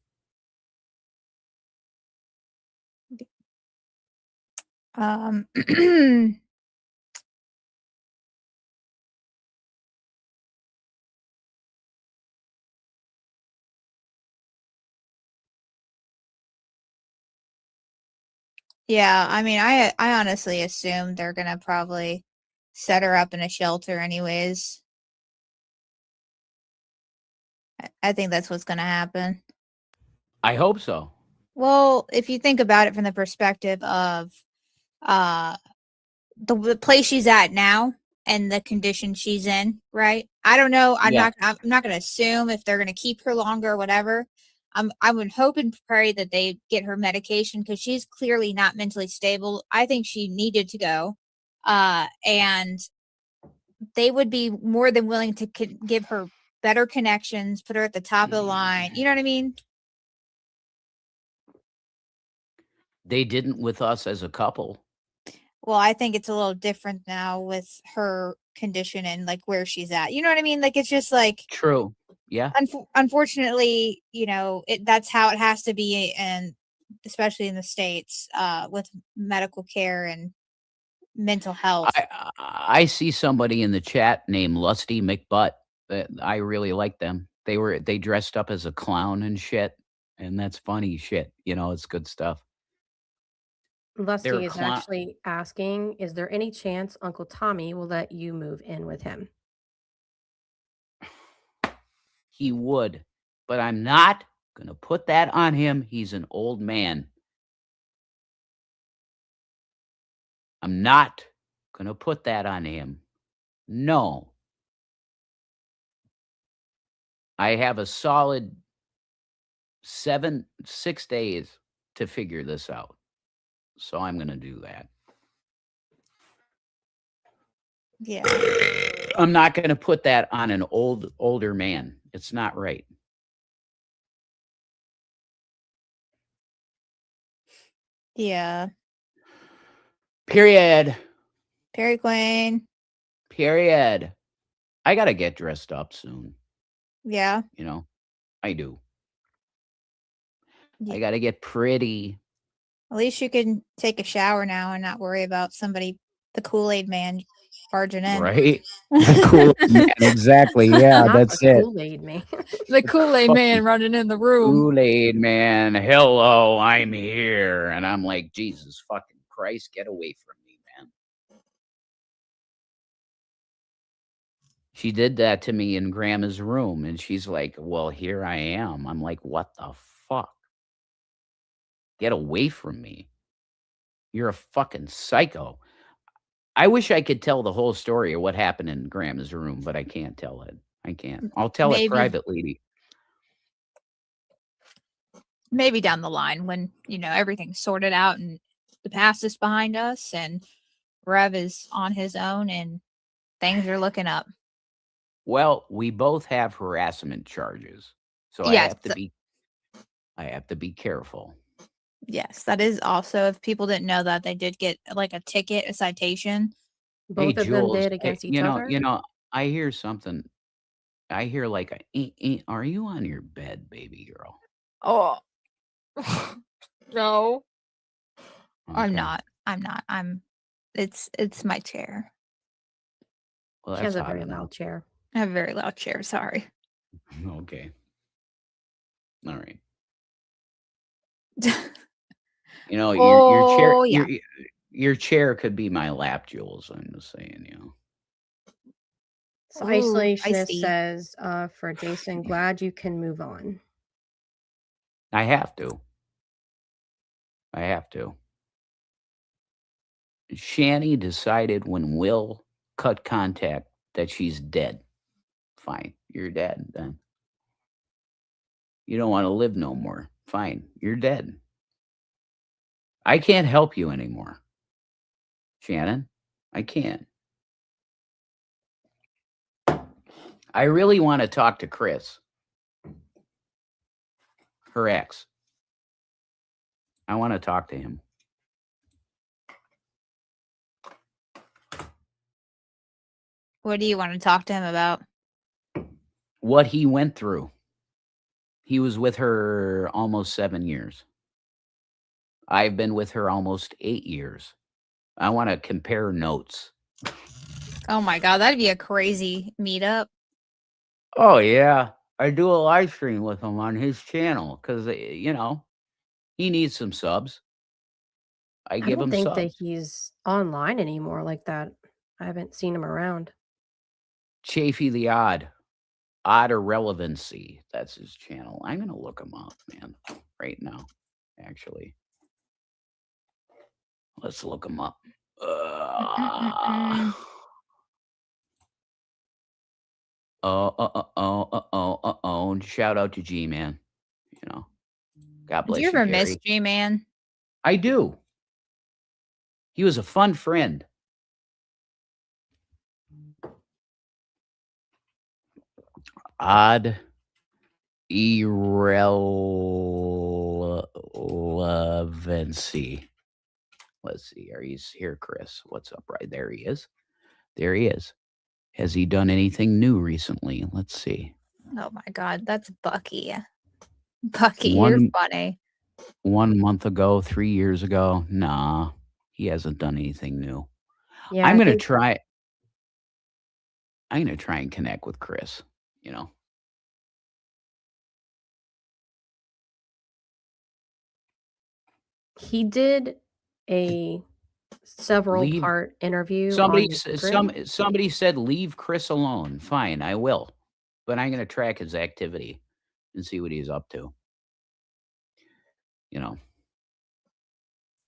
Speaker 3: Yeah, I mean, I honestly assume they're gonna probably set her up in a shelter anyways. I think that's what's gonna happen.
Speaker 1: I hope so.
Speaker 3: Well, if you think about it from the perspective of the place she's at now and the condition she's in, right? I don't know. I'm
Speaker 1: Yeah.
Speaker 3: not going to assume if they're going to keep her longer or whatever. I would hope and pray that they get her medication because she's clearly not mentally stable. I think she needed to go, and they would be more than willing to give her better connections, put her at the top of the line. You know what I mean?
Speaker 1: They didn't with us as a couple.
Speaker 3: Well, I think it's a little different now with her condition and like where she's at. You know what I mean? Like it's just like
Speaker 1: True. Yeah.
Speaker 3: unfortunately, that's how it has to be, and especially in the States, with medical care and mental health.
Speaker 1: I see somebody in the chat named Lusty McButt. I really like them. They dressed up as a clown and shit, and that's funny shit. It's good stuff. They're
Speaker 2: Lusty is actually asking, is there any chance Uncle Tommy will let you move in with him?
Speaker 1: He would, but I'm not gonna put that on him. He's an old man. I'm not gonna put that on him. No. I have a solid 6 days to figure this out. So I'm gonna do that.
Speaker 3: Yeah.
Speaker 1: I'm not gonna put that on an older man. It's not right.
Speaker 3: Yeah.
Speaker 1: Period.
Speaker 3: Perry Queen.
Speaker 1: Period. I gotta get dressed up soon.
Speaker 3: Yeah.
Speaker 1: I do.
Speaker 3: Yeah.
Speaker 1: I gotta get pretty.
Speaker 3: At least you can take a shower now and not worry about the Kool-Aid man, barging in.
Speaker 1: Right? The Kool-Aid man, exactly. Yeah,
Speaker 2: Not
Speaker 1: that's
Speaker 2: the
Speaker 1: it.
Speaker 2: Kool-Aid man.
Speaker 3: The Kool-Aid man running in the room.
Speaker 1: Kool-Aid man, hello, I'm here. And I'm like, Jesus fucking Christ, get away from me, man. She did that to me in Grandma's room, and she's like, well, here I am. I'm like, what the fuck? Get away from me. You're a fucking psycho. I wish I could tell the whole story of what happened in Grandma's room, but I can't tell it. I can't. I'll tell it
Speaker 3: Maybe.
Speaker 1: privately.
Speaker 3: Maybe down the line when, everything's sorted out and the past is behind us and Rev is on his own and things are looking up.
Speaker 1: Well, we both have harassment charges, so
Speaker 3: Yes.
Speaker 1: I have to be careful.
Speaker 3: Yes, that is also, if people didn't know that, they did get like a ticket, a citation.
Speaker 2: Both of them did against each other?
Speaker 1: I hear something. I hear like are you on your bed, baby girl?
Speaker 3: Oh. No. I'm
Speaker 1: Okay.
Speaker 3: not. It's my chair.
Speaker 1: Well,
Speaker 2: She has
Speaker 1: that's
Speaker 2: a
Speaker 1: hot
Speaker 2: very
Speaker 1: enough.
Speaker 2: loud chair.
Speaker 3: I have a very loud chair, sorry.
Speaker 1: Okay. All right.
Speaker 3: Oh, yeah.
Speaker 1: Your chair could be my lap, Jules. I'm just saying,
Speaker 2: So
Speaker 3: Ooh,
Speaker 2: Isolationist
Speaker 3: feisty.
Speaker 2: says, for Jason, glad you can move on.
Speaker 1: I have to. Shanny decided when Will cut contact that she's dead. Fine, you're dead then. You don't want to live no more. Fine, you're dead. I can't help you anymore. Shannon, I can't. I really want to talk to Chris, her ex. I want to talk to him.
Speaker 3: What do you want to talk to him about?
Speaker 1: What he went through. He was with her almost 7 years. I've been with her almost 8 years. I want to compare notes.
Speaker 3: Oh my God, that'd be a crazy meetup.
Speaker 1: Oh, yeah. I do a live stream with him on his channel because, he needs some subs. I give
Speaker 2: don't
Speaker 1: him
Speaker 2: think that
Speaker 1: subs.
Speaker 2: he's online anymore like that. I haven't seen him around.
Speaker 1: Chafee the Odd. Odd Irrelevancy. That's his channel. I'm going to look him up, man, right now, actually. Let's look him up. Uh, oh. Shout out to G Man. You know, God
Speaker 3: Do you
Speaker 1: bless you,
Speaker 3: ever miss
Speaker 1: Carrie.
Speaker 3: G-Man?
Speaker 1: I do. He was a fun friend. Odd irrelevancy. Let's see. Are you here, Chris? What's up? Right there, he is. There he is. Has he done anything new recently? Let's see.
Speaker 3: Oh my god, that's Bucky. Bucky, you're
Speaker 1: One
Speaker 3: funny.
Speaker 1: 1 month ago, 3 years ago. Nah, he hasn't done anything new.
Speaker 2: Yeah,
Speaker 1: I'm
Speaker 2: I
Speaker 1: gonna
Speaker 2: think
Speaker 1: try. I'm gonna try and connect with Chris. You know,
Speaker 2: he did a several
Speaker 1: leave.
Speaker 2: part interview on the Grid.
Speaker 1: Somebody said leave Chris alone. Fine, I will, but I'm gonna track his activity and see what he's up to. You know,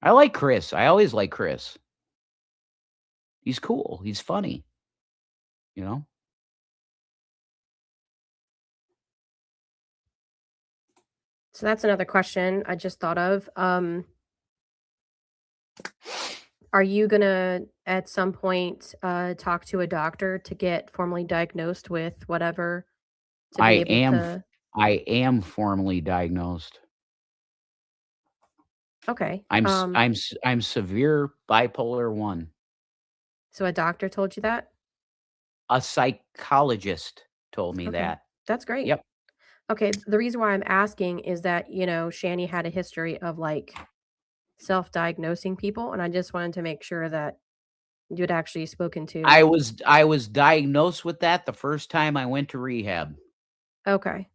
Speaker 1: I like Chris. I always like Chris. He's cool. He's funny. You know.
Speaker 2: So that's another question I just thought of. Are you gonna at some point talk to a doctor to get formally diagnosed with whatever to
Speaker 1: I
Speaker 2: be able
Speaker 1: am.
Speaker 2: to?
Speaker 1: I am formally diagnosed.
Speaker 2: Okay.
Speaker 1: I'm severe bipolar 1.
Speaker 2: So a doctor told you that?
Speaker 1: A psychologist told me
Speaker 2: Okay,
Speaker 1: that.
Speaker 2: that's great.
Speaker 1: Yep.
Speaker 2: Okay, the reason why I'm asking is that, Shanny had a history of, like, self-diagnosing people, and I just wanted to make sure that you'd actually spoken to.
Speaker 1: I was diagnosed with that the first time I went to rehab.
Speaker 2: Okay.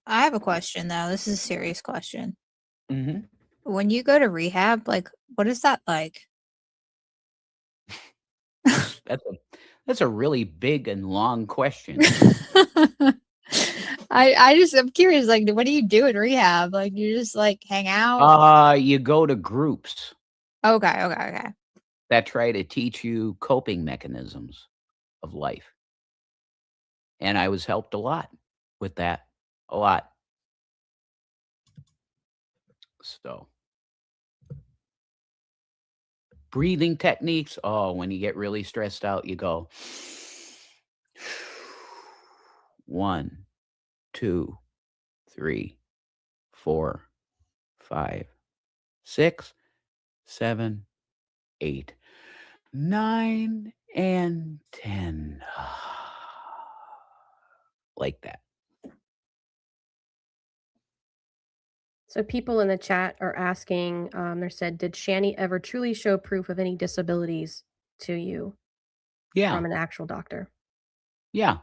Speaker 3: I have a question though. This is a serious question.
Speaker 1: Mhm.
Speaker 3: When you go to rehab, like, what is that like?
Speaker 1: That's a really big and long question.
Speaker 3: I'm curious, like, what do you do in rehab? Like, you just like hang out?
Speaker 1: You go to groups
Speaker 3: Okay.
Speaker 1: that try to teach you coping mechanisms of life, and I was helped a lot with that, a lot. So, breathing techniques, oh, when you get really stressed out, you go 1, 2, 3, 4, 5, 6, 7, 8, 9, and 10. Like that.
Speaker 2: So people in the chat are asking, they said, "Did Shanny ever truly show proof of any disabilities to you
Speaker 1: Yeah.
Speaker 2: from an actual doctor?"
Speaker 1: Yeah.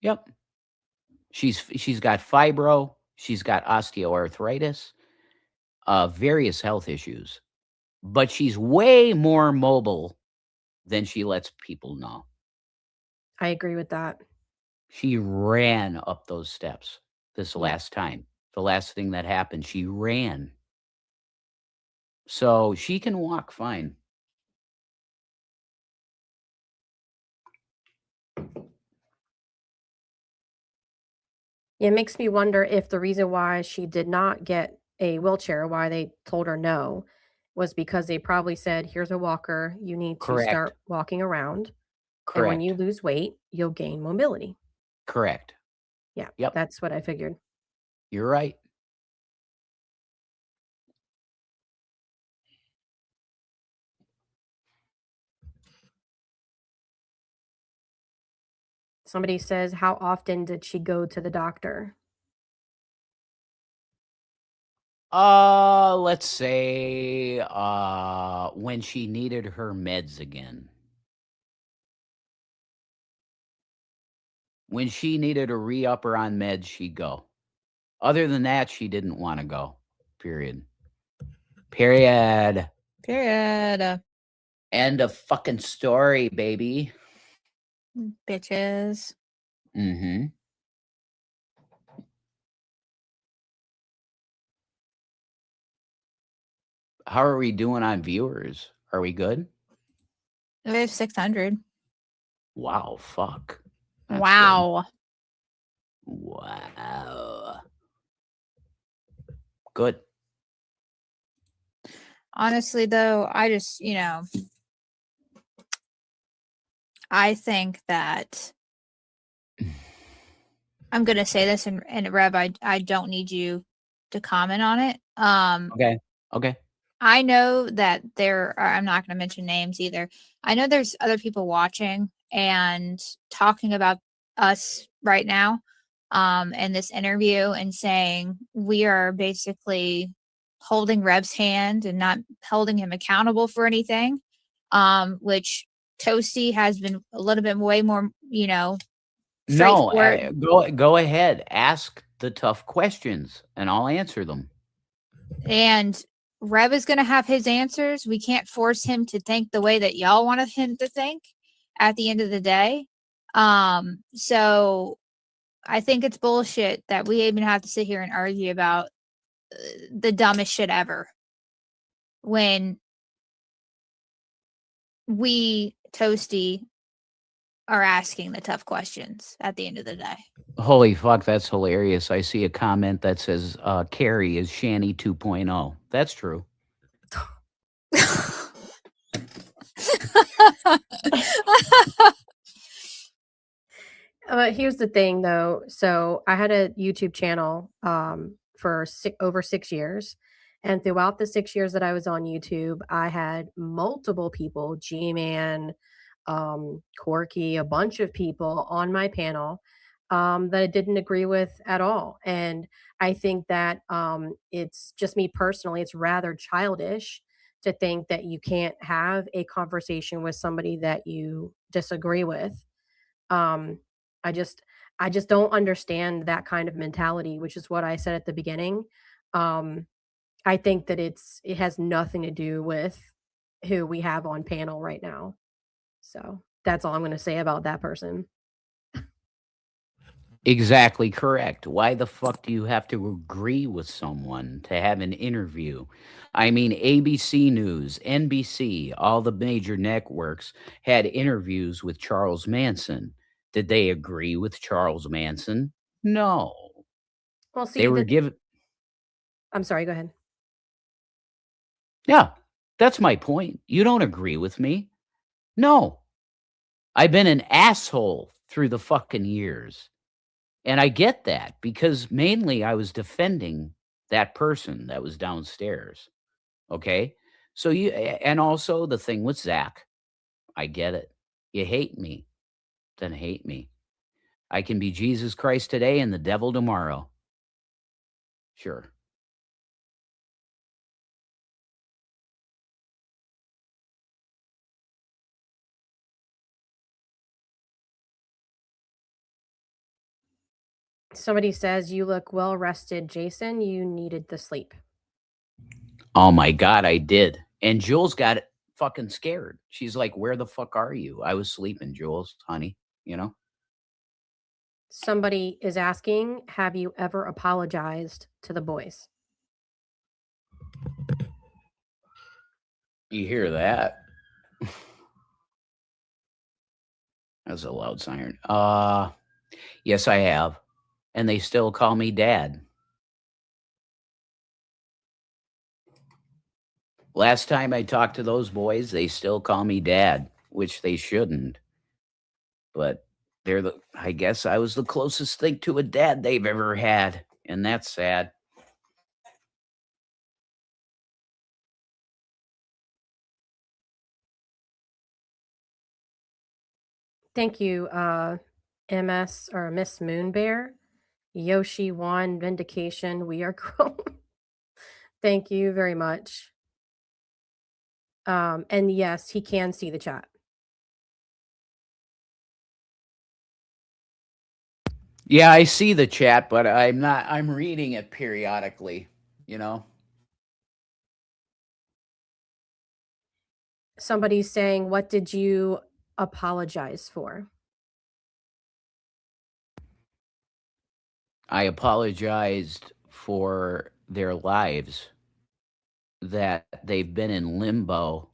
Speaker 1: Yep. She's got fibro, she's got osteoarthritis, various health issues, but she's way more mobile than she lets people know.
Speaker 2: I agree with that.
Speaker 1: She ran up those steps this
Speaker 2: Yeah.
Speaker 1: last time. The last thing that happened, she ran. So she can walk fine.
Speaker 2: It makes me wonder if the reason why she did not get a wheelchair, why they told her no, was because they probably said, "Here's a walker, you need to
Speaker 1: Correct.
Speaker 2: start walking around, and when you
Speaker 1: Correct.
Speaker 2: lose weight, you'll gain mobility."
Speaker 1: Correct.
Speaker 2: Yeah,
Speaker 1: Yep.
Speaker 2: that's what I figured.
Speaker 1: You're right.
Speaker 2: Somebody says, "How often did she go to the doctor?"
Speaker 1: Let's say when she needed her meds again. When she needed a re-upper on meds, she'd go. Other than that, she didn't want to go. Period. Period.
Speaker 3: Period.
Speaker 1: End of fucking story, baby.
Speaker 3: Bitches.
Speaker 1: Mm-hmm. How are we doing on viewers? Are we good?
Speaker 3: We have 600.
Speaker 1: Wow, fuck. That's
Speaker 3: Wow.
Speaker 1: good. Wow. Good.
Speaker 3: Honestly, though, I just, I think that I'm going to say this, and Rev, I don't need you to comment on it.
Speaker 1: Okay. Okay.
Speaker 3: I know that there are, I'm not going to mention names either. I know there's other people watching and talking about us right now in this interview and saying we are basically holding Rev's hand and not holding him accountable for anything, which Toasty has been a little bit way more,
Speaker 1: No,
Speaker 3: straightforward.
Speaker 1: go ahead. Ask the tough questions and I'll answer them.
Speaker 3: And Rev is going to have his answers. We can't force him to think the way that y'all wanted him to think at the end of the day. So I think it's bullshit that we even have to sit here and argue about the dumbest shit ever when we, Toasty, are asking the tough questions at the end of the day.
Speaker 1: Holy fuck, that's hilarious. I see a comment that says Carrie is Shanny 2.0. That's true.
Speaker 2: Here's the thing, though. So I had a YouTube channel for over 6 years. And throughout the 6 years that I was on YouTube, I had multiple people, G-Man, Corky, a bunch of people on my panel that I didn't agree with at all. And I think that it's just me personally, it's rather childish to think that you can't have a conversation with somebody that you disagree with. um i just I just don't understand that kind of mentality, which is what I said at the beginning. um I think that it has nothing to do with who we have on panel right now. So that's all I'm going to say about that person.
Speaker 1: Exactly correct. Why the fuck do you have to agree with someone to have an interview? I mean, ABC News, NBC, all the major networks had interviews with Charles Manson. Did they agree with Charles Manson? No.
Speaker 2: Well,
Speaker 1: They
Speaker 2: see,
Speaker 1: were
Speaker 2: that
Speaker 1: given,
Speaker 2: I'm sorry, go ahead.
Speaker 1: yeah, that's my point. You don't agree with me. No. I've been an asshole through the fucking years. And I get that because mainly I was defending that person that was downstairs. Okay. So and also the thing with Zach, I get it. You hate me, then hate me. I can be Jesus Christ today and the devil tomorrow. Sure.
Speaker 2: Somebody says you look well rested, Jason. You needed the sleep.
Speaker 1: Oh my God, I did. And Jules got fucking scared. She's like, where the fuck are you? I was sleeping, Jules, honey, you know?
Speaker 2: Somebody is asking, have you ever apologized to the boys?
Speaker 1: You hear that? That's a loud siren. Yes, I have. And they still call me dad. Last time I talked to those boys, they still call me dad, which they shouldn't. But I guess I was the closest thing to a dad they've ever had. And that's sad.
Speaker 2: Thank you, MS or Miss Moonbear. Yoshi won vindication. We are grown. Thank you very much. And yes, he can see the chat.
Speaker 1: Yeah, I see the chat, but I'm reading it periodically, you know?
Speaker 2: Somebody's saying, what did you apologize for?
Speaker 1: I apologized for their lives that they've been in limbo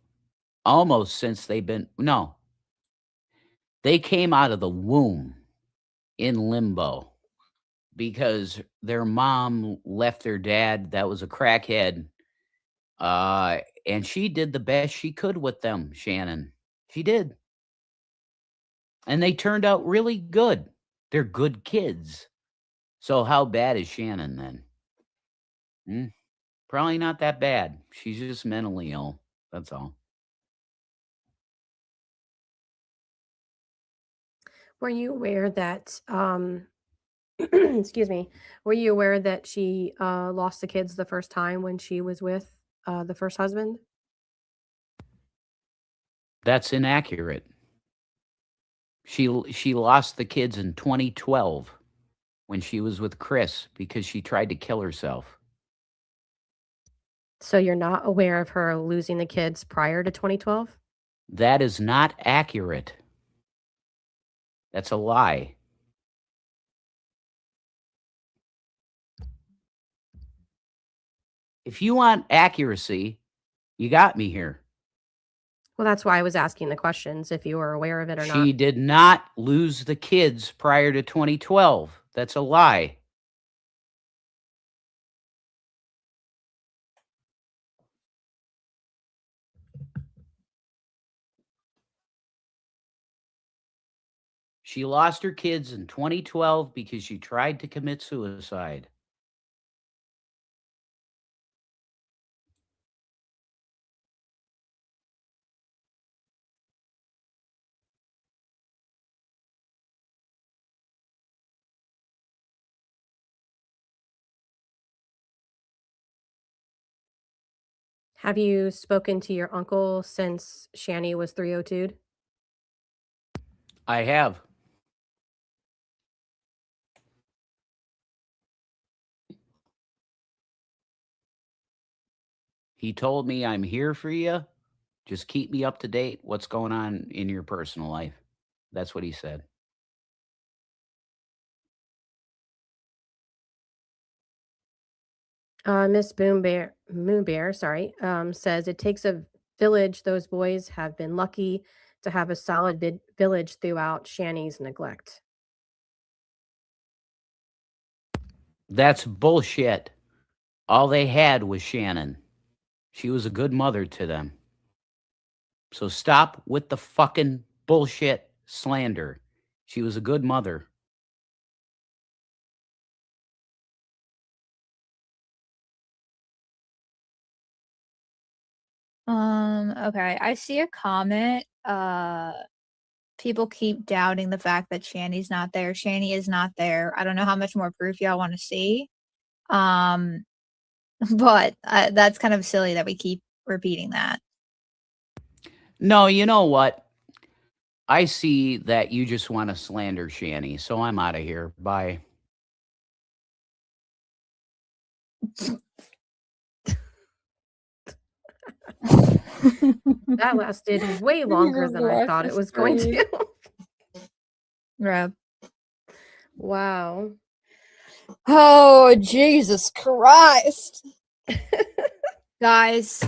Speaker 1: almost since they've been no, they came out of the womb in limbo because their mom left their dad that was a crackhead, and she did the best she could with them, Shannon. She did, and they turned out really good. They're good kids. So how bad is Shannon then? Hmm, probably not that bad. She's just mentally ill, that's all.
Speaker 2: Were you aware that, excuse me, were you aware that she lost the kids the first time when she was with the first husband?
Speaker 1: That's inaccurate. She lost the kids in 2012 when she was with Chris because she tried to kill herself.
Speaker 2: So you're not aware of her losing the kids prior to 2012?
Speaker 1: That is not accurate. That's a lie. If you want accuracy, you got me here.
Speaker 2: Well, that's why I was asking the questions, if you were aware of it or not.
Speaker 1: She did not lose the kids prior to 2012. That's a lie. She lost her kids in 2012 because she tried to commit suicide.
Speaker 2: Have you spoken to your uncle since Shanny was 302'd?
Speaker 1: I have. He told me I'm here for you. Just keep me up to date. What's going on in your personal life? That's what he said.
Speaker 2: Miss Moonbear, sorry, says it takes a village. Those boys have been lucky to have a solid village throughout Shanny's neglect.
Speaker 1: That's bullshit. All they had was Shannon. She was a good mother to them. So stop with the fucking bullshit slander. She was a good mother.
Speaker 3: Okay. I see a comment. People keep doubting the fact that Shanny's not there. Shanny is not there. I don't know how much more proof y'all want to see. Um, but that's kind of silly that we keep repeating that.
Speaker 1: No, you know what? I see that you just want to slander Shanny, so I'm out of here. Bye.
Speaker 2: That lasted way longer than I thought it was going to.
Speaker 3: Yeah.
Speaker 2: Wow.
Speaker 3: Oh, Jesus Christ. Guys,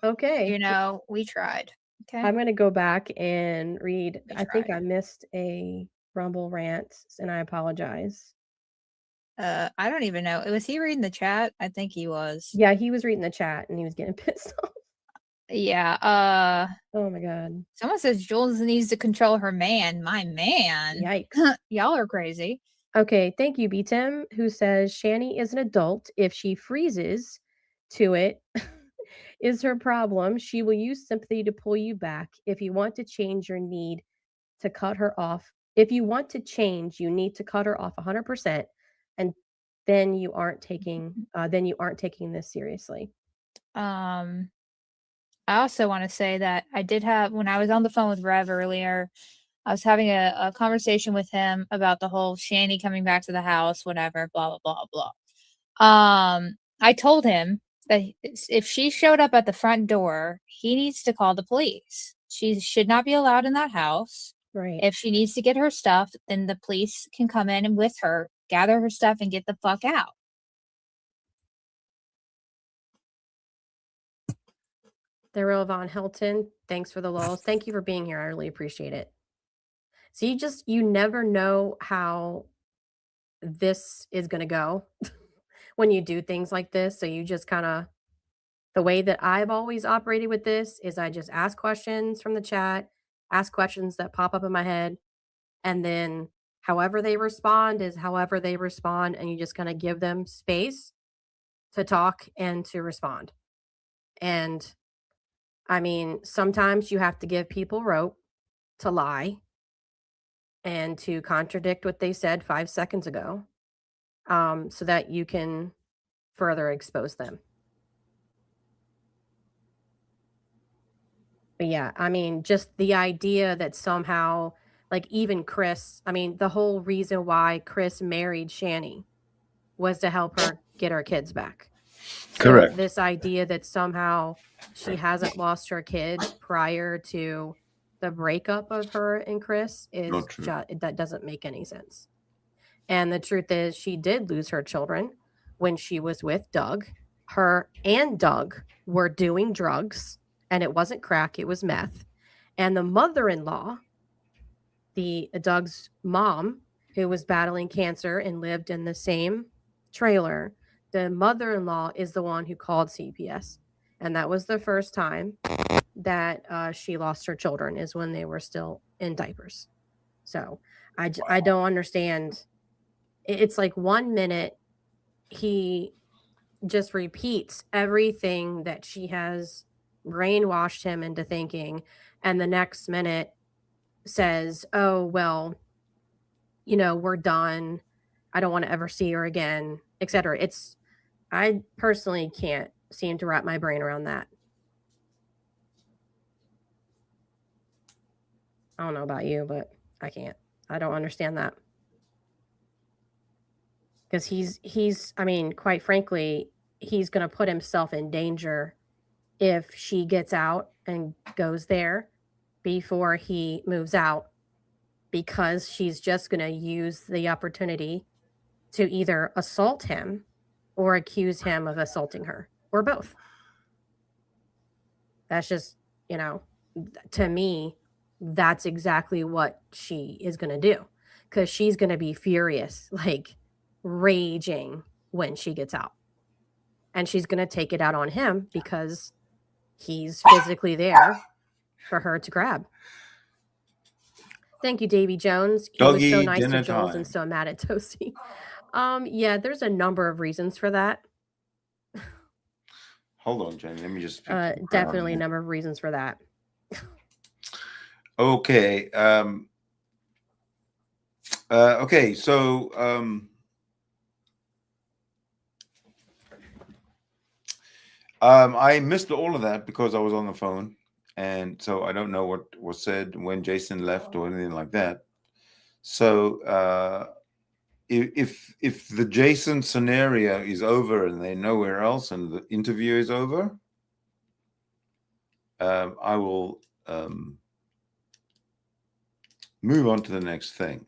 Speaker 2: Okay.
Speaker 3: you know, we tried. Okay.
Speaker 2: I'm gonna go back and read.
Speaker 3: We
Speaker 2: I think
Speaker 3: tried.
Speaker 2: I missed a Rumble rant, and I apologize.
Speaker 3: I don't even know. Was he reading the chat? I think he was.
Speaker 2: Yeah, he was reading the chat and he was getting pissed off.
Speaker 3: Yeah.
Speaker 2: Oh my god.
Speaker 3: Someone says Jules needs to control her man. My man.
Speaker 2: Yikes.
Speaker 3: Y'all are crazy.
Speaker 2: Okay, thank you, B Tim, who says Shanny is an adult. If she freezes to it, is her problem. She will use sympathy to pull you back. If you want to change your need to cut her off, if you want to change, you need to cut her off 100%, and then you aren't taking this seriously.
Speaker 3: I also want to say that I did have, when I was on the phone with Rev earlier, I was having a conversation with him about the whole Shanny coming back to the house, whatever, blah, blah, blah, blah. I told him that if she showed up at the front door, he needs to call the police. She should not be allowed in that house.
Speaker 2: Right.
Speaker 3: If she needs to get her stuff, then the police can come in and with her, gather her stuff, and get the fuck out.
Speaker 2: The real Von Helton, thanks for the lulls. Thank you for being here. I really appreciate it. So you never know how this is going to go when you do things like this. So you just kind of, the way that I've always operated with this is I just ask questions from the chat, ask questions that pop up in my head, and then however they respond is however they respond. And you just kind of give them space to talk and to respond. And I mean, sometimes you have to give people rope to lie and to contradict what they said 5 seconds ago, so that you can further expose them. But yeah, I mean, just the idea that somehow, like even Chris, I mean, the whole reason why Chris married Shanny was to help her get her kids back. So
Speaker 4: Correct.
Speaker 2: this idea that somehow she hasn't lost her kids prior to the breakup of her and Chris is
Speaker 4: Not true.
Speaker 2: that doesn't make any sense. And the truth is, she did lose her children when she was with Doug. Her and Doug were doing drugs, and it wasn't crack, it was meth. And the mother-in-law, Doug's mom, who was battling cancer and lived in the same trailer, the mother-in-law is the one who called CPS. And that was the first time that she lost her children, is when they were still in diapers. So I don't understand. It's like 1 minute he just repeats everything that she has brainwashed him into thinking, and the next minute says, oh, well, we're done, I don't want to ever see her again, etc. I personally can't seem to wrap my brain around that. I don't know about you, but I can't. I don't understand that. Because he's I mean, quite frankly, he's going to put himself in danger if she gets out and goes there before he moves out, because she's just going to use the opportunity to either assault him or accuse him of assaulting her, or both. That's just, to me, that's exactly what she is going to do, because she's going to be furious, like raging when she gets out. And she's going to take it out on him because he's physically there for her to grab. Thank you, Davy Jones. He was so nice to Jules and so mad at Toasty. Yeah, there's a number of reasons for that.
Speaker 4: Hold on, Jenny. Let me just
Speaker 2: definitely a number of reasons for that.
Speaker 4: Okay. Okay, so I missed all of that because I was on the phone, and so I don't know what was said when Jason left or anything like that. So if the Jason scenario is over and they're nowhere else and the interview is over, I will move on to the next thing.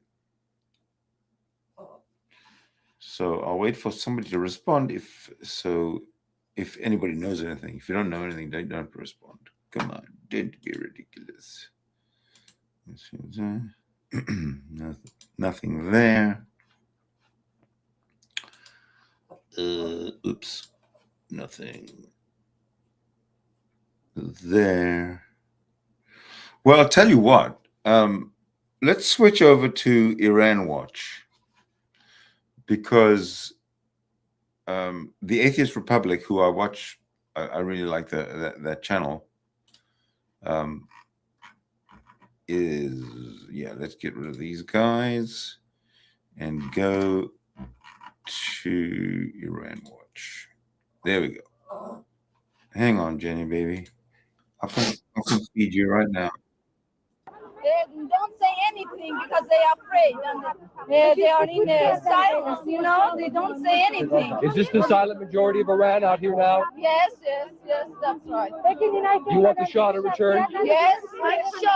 Speaker 4: So I'll wait for somebody to respond. If anybody knows anything, if you don't know anything, don't respond. Come on, don't be ridiculous. Nothing there. Oops, nothing there. Well, I'll tell you what. Let's switch over to Iran Watch, because the Atheist Republic, who I watch, I really like that channel. Let's get rid of these guys and go to Iran Watch. There we go. Hang on, Jenny, baby. I can feed you right now.
Speaker 5: They don't say anything because they are afraid. And they are in silence, they don't say anything.
Speaker 6: Is this the silent majority of Iran out here now?
Speaker 5: Yes, that's right.
Speaker 6: You want the Shah to return?
Speaker 5: Yes, show.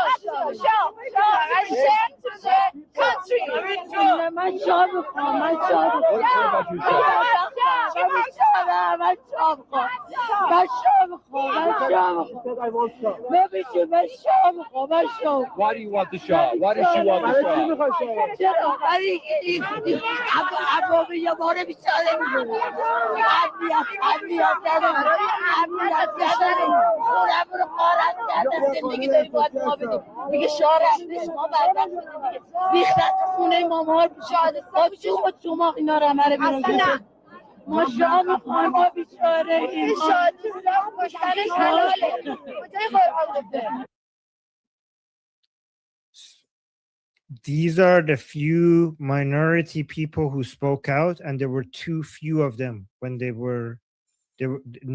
Speaker 5: I send to the country.
Speaker 6: What about you, Shah?
Speaker 5: من شام خور من شام خور من شام خور ببیشون من شام خور من شام.
Speaker 6: Why do you want the Shah? Why does she want the Shah?
Speaker 5: چرا؟ برای اینکه عوامی یا ما رو بیچاره می‌کنه. امنیت نداره. امنیت نداره. خونم رو غارت کرده. زندگی داریم باید ما بدیم. دیگه شاه رفتش ما بربخت شدیم دیگه. ریختن تو خونه ما ما رو شاهد خودشون خود شما اینا رو همه رو بیرون. ما شاه می‌خوایم ما بیچاره این شادی سلام کشتنش حلاله. کجای قرآن گفته؟
Speaker 7: These are the few minority people who spoke out, and there were too few of them when there were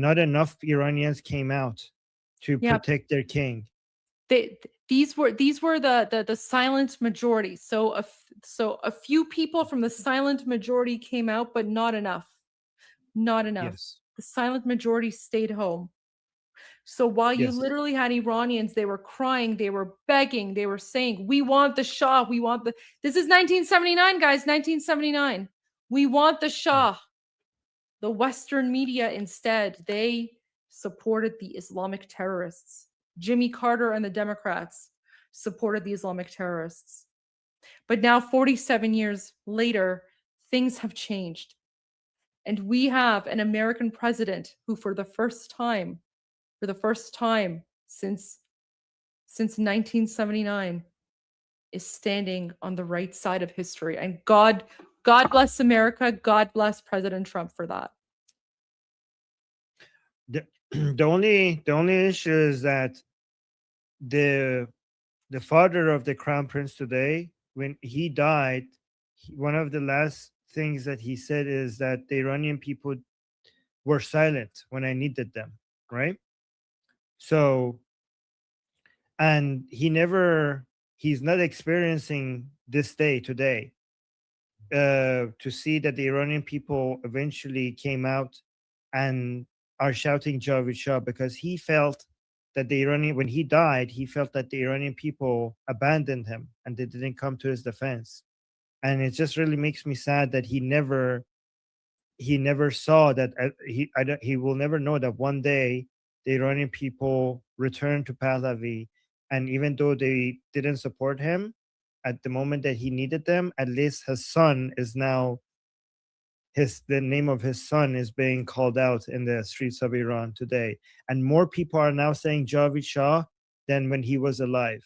Speaker 7: not enough Iranians came out to
Speaker 8: Yeah.
Speaker 7: protect their king.
Speaker 8: These were the silent majority. So a few people from the silent majority came out, but not enough. Not enough.
Speaker 7: Yes.
Speaker 8: The silent majority stayed home. So while you
Speaker 7: Yes.
Speaker 8: literally had Iranians, they were crying, they were begging, they were saying, "We want the Shah. We want the." This is 1979, guys. 1979. We want the Shah. The Western media instead, they supported the Islamic terrorists. Jimmy Carter and the Democrats supported the Islamic terrorists. But now, 47 years later, things have changed. And we have an American president who, for the first time since 1979, is standing on the right side of history. And God bless America. God bless President Trump for that.
Speaker 7: The only issue is that the father of the crown prince today, when he died, one of the last things that he said is that the Iranian people were silent when I needed them, right? So, and he's not experiencing this day today to see that the Iranian people eventually came out and are shouting Javid Shah, because he felt that when he died, he felt that the Iranian people abandoned him and they didn't come to his defense. And it just really makes me sad that he never saw that. He will never know that one day the Iranian people returned to Pahlavi, and even though they didn't support him at the moment that he needed them, at least his son is now the name of his son is being called out in the streets of Iran today. And more people are now saying Javid Shah than when he was alive.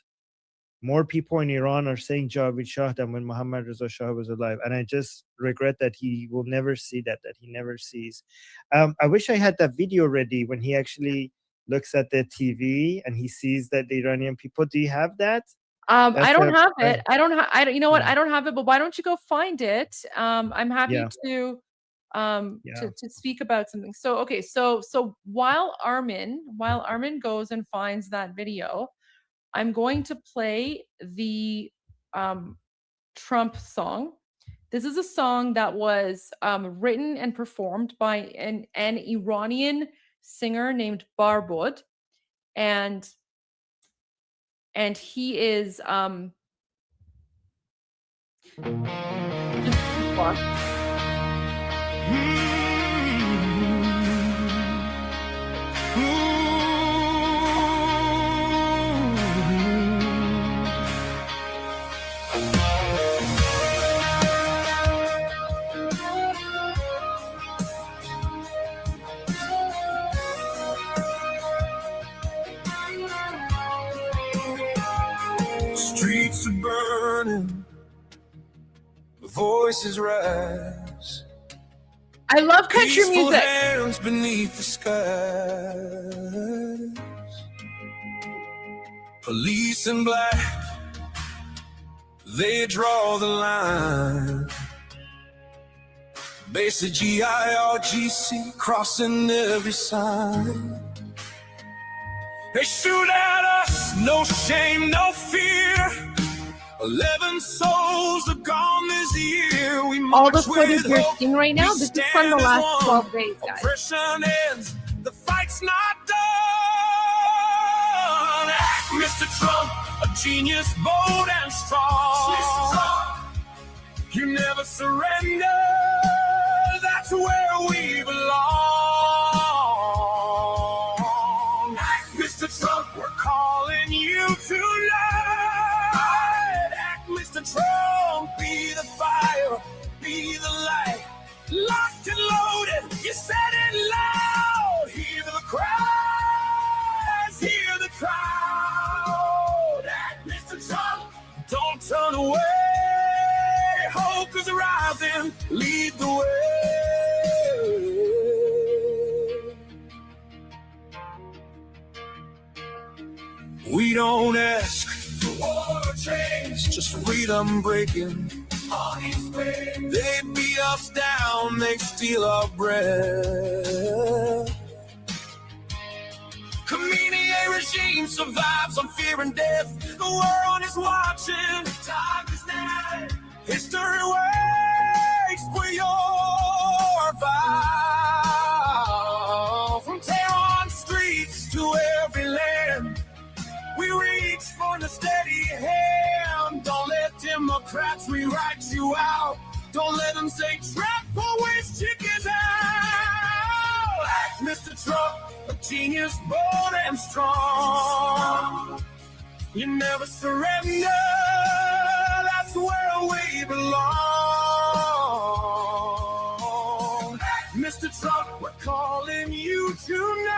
Speaker 7: More people in Iran are saying Javid Shah than when Mohammad Reza Shah was alive. And I just regret that he will never see that he never sees. I wish I had that video ready when he actually looks at the TV and he sees that the Iranian people. Do you have that?
Speaker 8: I don't have it. You know what? I don't have it, but why don't you go find it? I'm happy to speak about something. So, okay. So while Armin goes and finds that video, I'm going to play the Trump song. This is a song that was written and performed by an Iranian singer named Barbod, and he is
Speaker 9: Streets are burning, voices rise.
Speaker 8: I love country
Speaker 9: Peaceful
Speaker 8: music.
Speaker 9: hands beneath the skies. Police in black, they draw the line. Basic GIRGC crossing every sign. They shoot at us, no shame, no fear. 11 souls are gone this year. We
Speaker 8: All the
Speaker 9: march
Speaker 8: footage
Speaker 9: with
Speaker 8: you're
Speaker 9: hope.
Speaker 8: seeing right now,
Speaker 9: We
Speaker 8: this is from the
Speaker 9: stand as
Speaker 8: last
Speaker 9: one.
Speaker 8: 12 days, guys.
Speaker 9: Oppression ends, the fight's not done. Act, Mr. Trump, a genius, bold and strong. You never surrender, that's where we belong. it loaded, you said it loud. Hear the cries, hear the crowd. Mr. Trump, don't turn away. Hope is rising, lead the way. We don't ask for war or change, just freedom breaking. They beat us down, they steal our breath. Khamenei regime survives on fear and death. The world is watching, time is now. History waits for your vow. From Tehran streets to every land, we reach for the steady hand. Don't let Democrats rewrite you out. Don't let them say trap always chickens out. Mr. Trump, a genius, bold and strong. You never surrender, that's where we belong. Mr. Trump, we're calling you tonight.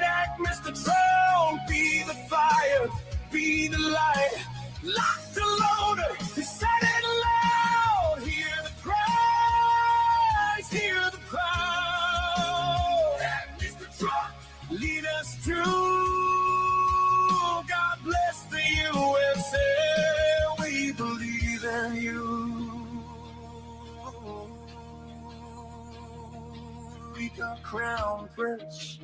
Speaker 9: Act, Mr. Trump, be the fire, be the light. Lock the loader, he said it loud. Hear the cries, hear the crowd. Act, Mr. Trump, lead us to God bless the USA. We believe in you. We got Crown Prince.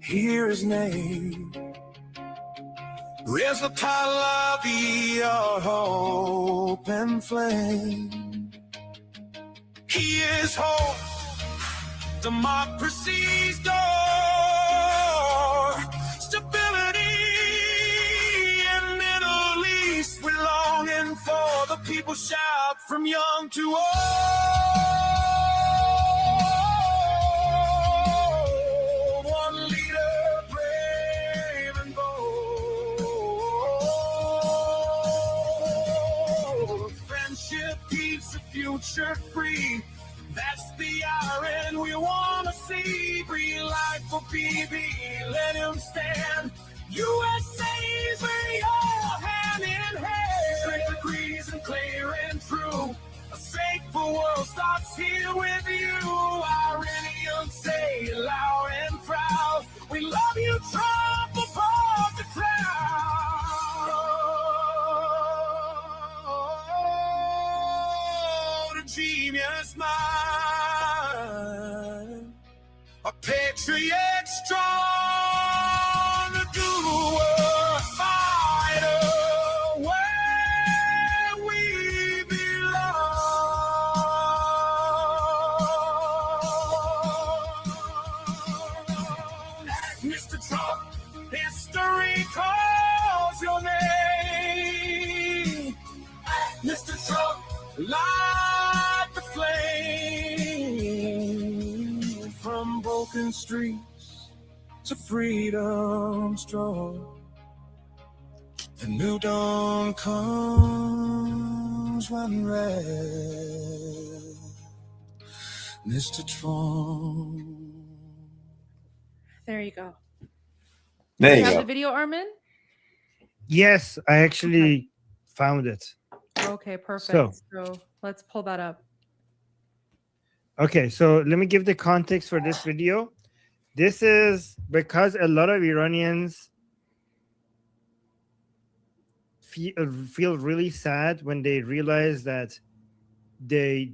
Speaker 9: Hear his name. Reza Pahlavi, our hope and flame. He is hope, democracy's door. Stability in Middle East, we're longing for. The people shout from young to old. One leader, brave and bold. Friendship keeps the future free. That's the iron we want to see. Free life for BB, let him stand. USA's we all hand in hand. Strength agrees and clear and true. A safer world starts here with you. Iranian say it loud and proud. We love you, Trump, above the crowd. A genius mind, a patriot strong, a doer, fighter, where we belong. Mr. Trump, history calls your name. Mr. Trump, light the flame from broken streets to freedom strong. The new dawn comes when red, Mr. Trump.
Speaker 8: There you go.
Speaker 4: There
Speaker 8: You
Speaker 4: you
Speaker 8: have
Speaker 4: go.
Speaker 8: the video, Armin?
Speaker 7: Yes, I actually found it.
Speaker 8: Okay, perfect.
Speaker 7: So-
Speaker 8: So let's pull that up.
Speaker 7: Okay, so let me give the context for this video. This is because a lot of Iranians feel really sad when they realize that the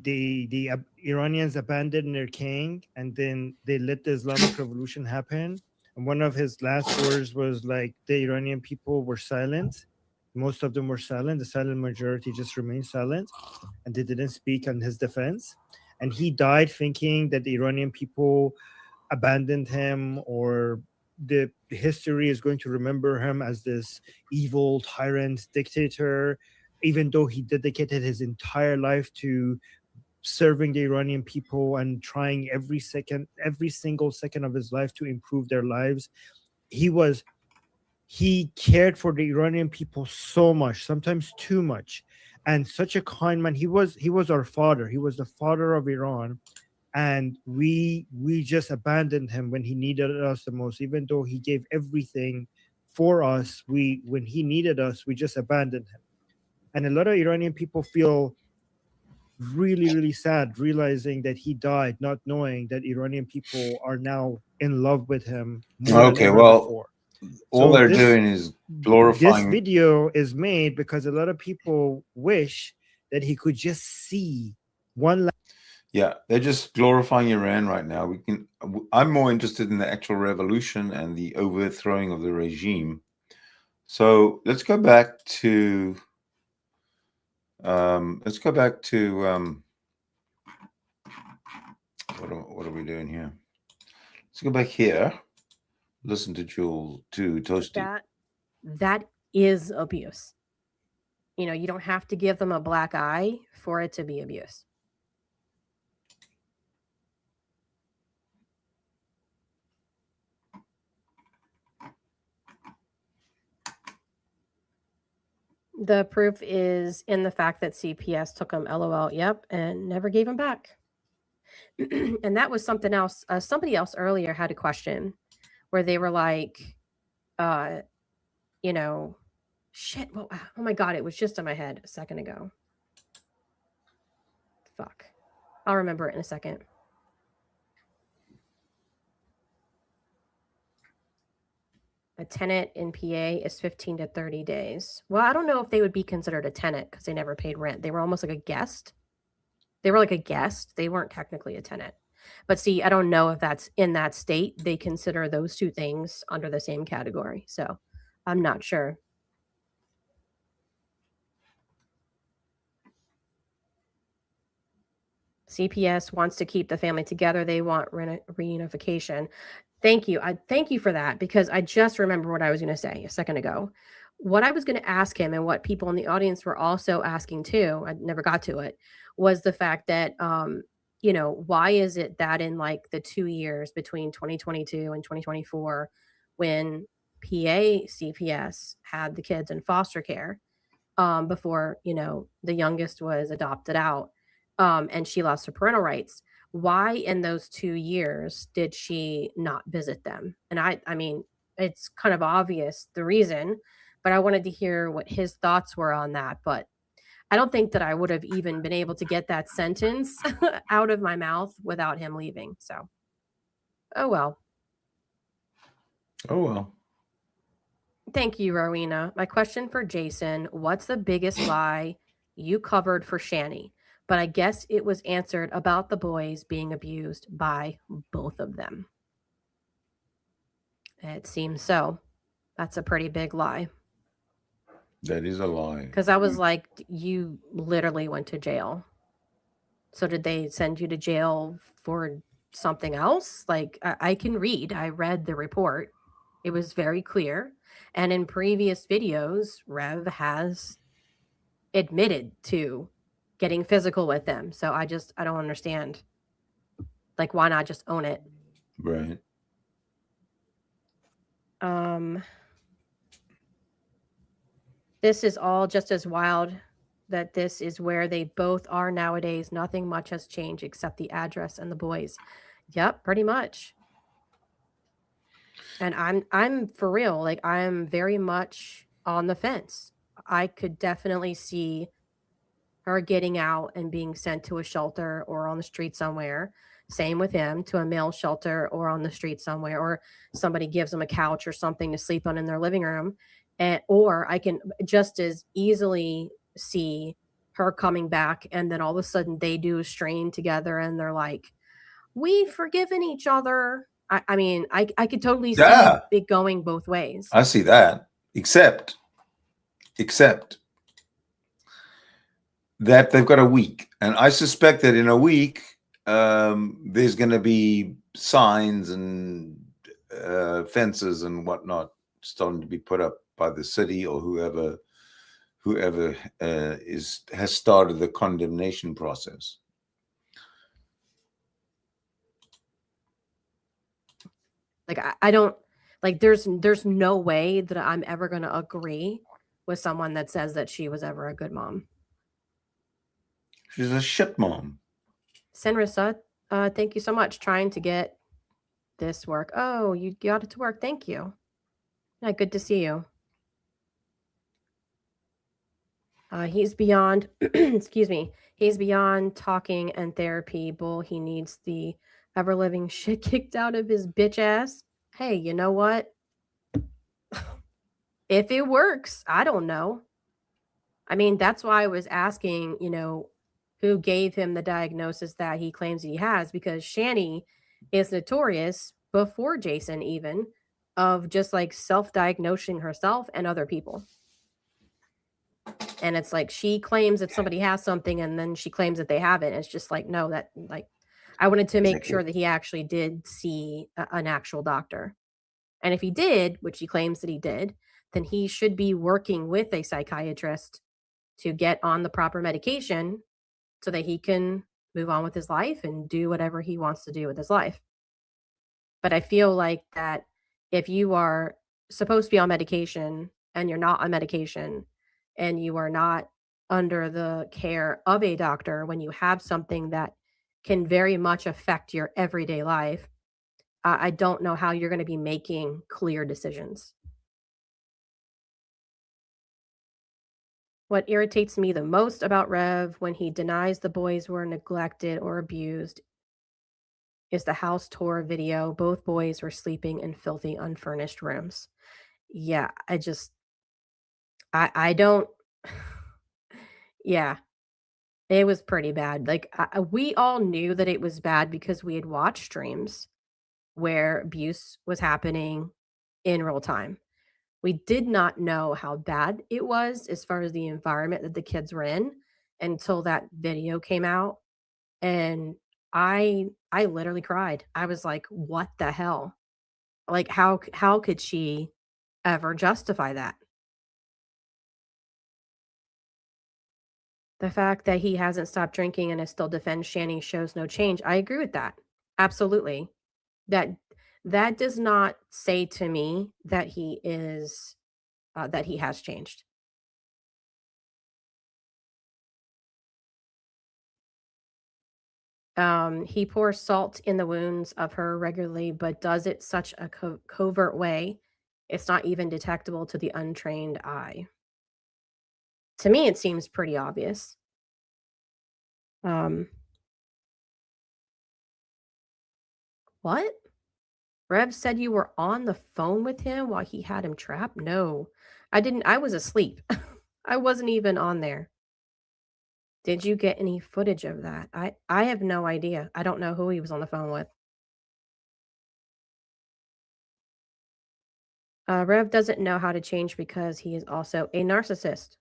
Speaker 7: Iranians abandoned their king and then they let the Islamic Revolution happen. And one of his last words was like, the Iranian people were silent. Most of them were silent. The silent majority just remained silent and they didn't speak on his defense. And he died thinking that the Iranian people abandoned him, or the history is going to remember him as this evil tyrant dictator, even though he dedicated his entire life to serving the Iranian people and trying every single second of his life to improve their lives. He cared for the Iranian people so much, sometimes too much. and such a kind man. He was our father. He was the father of Iran, and we just abandoned him when he needed us the most. Even though he gave everything for us, we when he needed us, we just abandoned him. And a lot of Iranian people feel really, really sad realizing that he died, not knowing that Iranian people are now in love with him more than
Speaker 4: Okay,
Speaker 7: ever
Speaker 4: well,
Speaker 7: before.
Speaker 4: all
Speaker 7: So
Speaker 4: they're
Speaker 7: this
Speaker 4: doing is
Speaker 7: this
Speaker 4: glorifying.
Speaker 7: video is made because a lot of people wish that he could just see one
Speaker 4: Yeah, they're just glorifying Iran right now. I'm more interested in the actual revolution and the overthrowing of the regime. So let's go back to what are we doing here? Let's go back here. Listen to Toasty.
Speaker 2: That is abuse. You don't have to give them a black eye for it to be abuse. The proof is in the fact that CPS took him LOL, yep, and never gave him back. And that was something else. Somebody else earlier had a question where they were like, shit. Well, oh my God, it was just in my head a second ago. Fuck. I'll remember it in a second. A tenant in PA is 15 to 30 days. Well, I don't know if they would be considered a tenant because they never paid rent. They were almost like a guest. They were like a guest. They weren't technically a tenant. But see, I don't know if that's in that state. They consider those two things under the same category. So I'm not sure. CPS wants to keep the family together. They want reunification. Thank you. I thank you for that because I just remember what I was going to say a second ago. What I was going to ask him and what people in the audience were also asking too, I never got to it, was the fact that why is it that in like the 2 years between 2022 and 2024 when PA CPS had the kids in foster care before, the youngest was adopted out and she lost her parental rights, why in those 2 years did she not visit them? And I mean, it's kind of obvious the reason, but I wanted to hear what his thoughts were on that. But I don't think that I would have even been able to get that sentence out of my mouth without him leaving. So, oh well.
Speaker 4: Oh well.
Speaker 2: Thank you, Rowena. My question for Jason: what's the biggest lie you covered for Shanny? But I guess it was answered about the boys being abused by both of them. It seems so. That's a pretty big lie.
Speaker 4: That is a lie.
Speaker 2: Because I was like, you literally went to jail. So did they send you to jail for something else? Like, I can read. I read the report. It was very clear. And in previous videos, Rev has admitted to getting physical with them. So I don't understand. Like, why not just own it?
Speaker 4: Right.
Speaker 2: This is all just as wild that this is where they both are nowadays. Nothing much has changed except the address and the boys. Yep, pretty much. And I'm for real. Like, I'm very much on the fence. I could definitely see her getting out and being sent to a shelter or on the street somewhere. Same with him, to a male shelter or on the street somewhere, or somebody gives them a couch or something to sleep on in their living room. Or I can just as easily see her coming back and then all of a sudden they do a strain together and they're like, we've forgiven each other. I mean, I could totally see it going both ways.
Speaker 4: I see that. Except that they've got a week. And I suspect that in a week, there's going to be signs and fences and whatnot starting to be put up by the city or whoever has started the condemnation process.
Speaker 2: Like, I don't like there's no way that I'm ever going to agree with someone that says that she was ever a good mom.
Speaker 4: She's a shit mom.
Speaker 2: Senrisa, thank you so much. Trying to get this work. Oh, you got it to work. Thank you. Yeah, good to see you. He's beyond, excuse me, he's beyond talking and therapy. Bull, he needs the ever living shit kicked out of his bitch ass. Hey, you know what? If it works, I don't know. I mean, that's why I was asking, who gave him the diagnosis that he claims he has, because Shanny is notorious before Jason, even of just like self diagnosing herself and other people. And it's like she claims that somebody has something and then she claims that they haven't. It's just like, no, that like I wanted to make sure that he actually did see an actual doctor. And if he did, which he claims that he did, then he should be working with a psychiatrist to get on the proper medication so that he can move on with his life and do whatever he wants to do with his life. But I feel like that if you are supposed to be on medication and you're not on medication and you are not under the care of a doctor when you have something that can very much affect your everyday life, I don't know how you're going to be making clear decisions. What irritates me the most about Rev when he denies the boys were neglected or abused is the house tour video. Both boys were sleeping in filthy, unfurnished rooms. Yeah, I don't, yeah, it was pretty bad. Like, we all knew that it was bad because we had watched streams where abuse was happening in real time. We did not know how bad it was as far as the environment that the kids were in until that video came out, and I literally cried. I was like, "What the hell?" Like, how could she ever justify that? The fact that he hasn't stopped drinking and is still defends Shanny shows no change. I agree with that. Absolutely. That that does not say to me that he is that he has changed. He pours salt in the wounds of her regularly, but does it such a covert way. It's not even detectable to the untrained eye. To me, it seems pretty obvious. Um, what? Rev said you were on the phone with him while he had him trapped? No, I didn't. I was asleep. I wasn't even on there. Did you get any footage of that? I have no idea. I don't know who he was on the phone with. Rev doesn't know how to change because he is also a narcissist.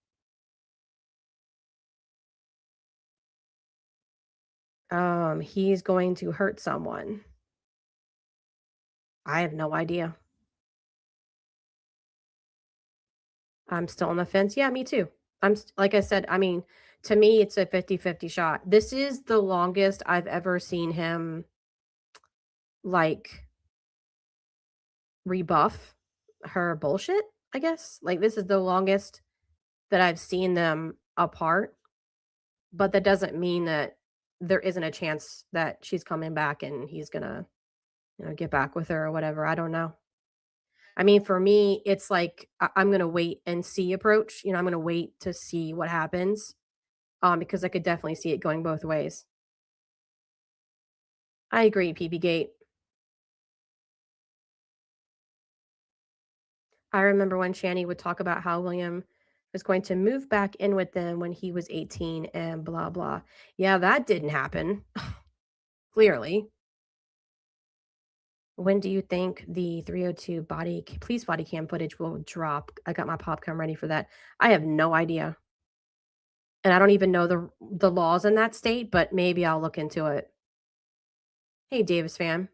Speaker 2: He's going to hurt someone. I have no idea. I'm still on the fence. Yeah, me too. Like I said, I mean, to me, it's a 50-50 shot. This is the longest I've ever seen him like rebuff her bullshit, I guess. Like, this is the longest that I've seen them apart, but that doesn't mean that there isn't a chance that she's coming back and he's gonna, get back with her or whatever. I don't know. I mean, for me, it's like I'm gonna wait and see approach. I'm gonna wait to see what happens, because I could definitely see it going both ways. I agree, PB Gate. I remember when Shanny would talk about how William was going to move back in with them when he was 18 and blah blah. Yeah, that didn't happen. Clearly. When do you think the 302 police body cam footage will drop? I got my popcorn ready for that. I have no idea. And I don't even know the laws in that state, but maybe I'll look into it. Hey, Davis fam.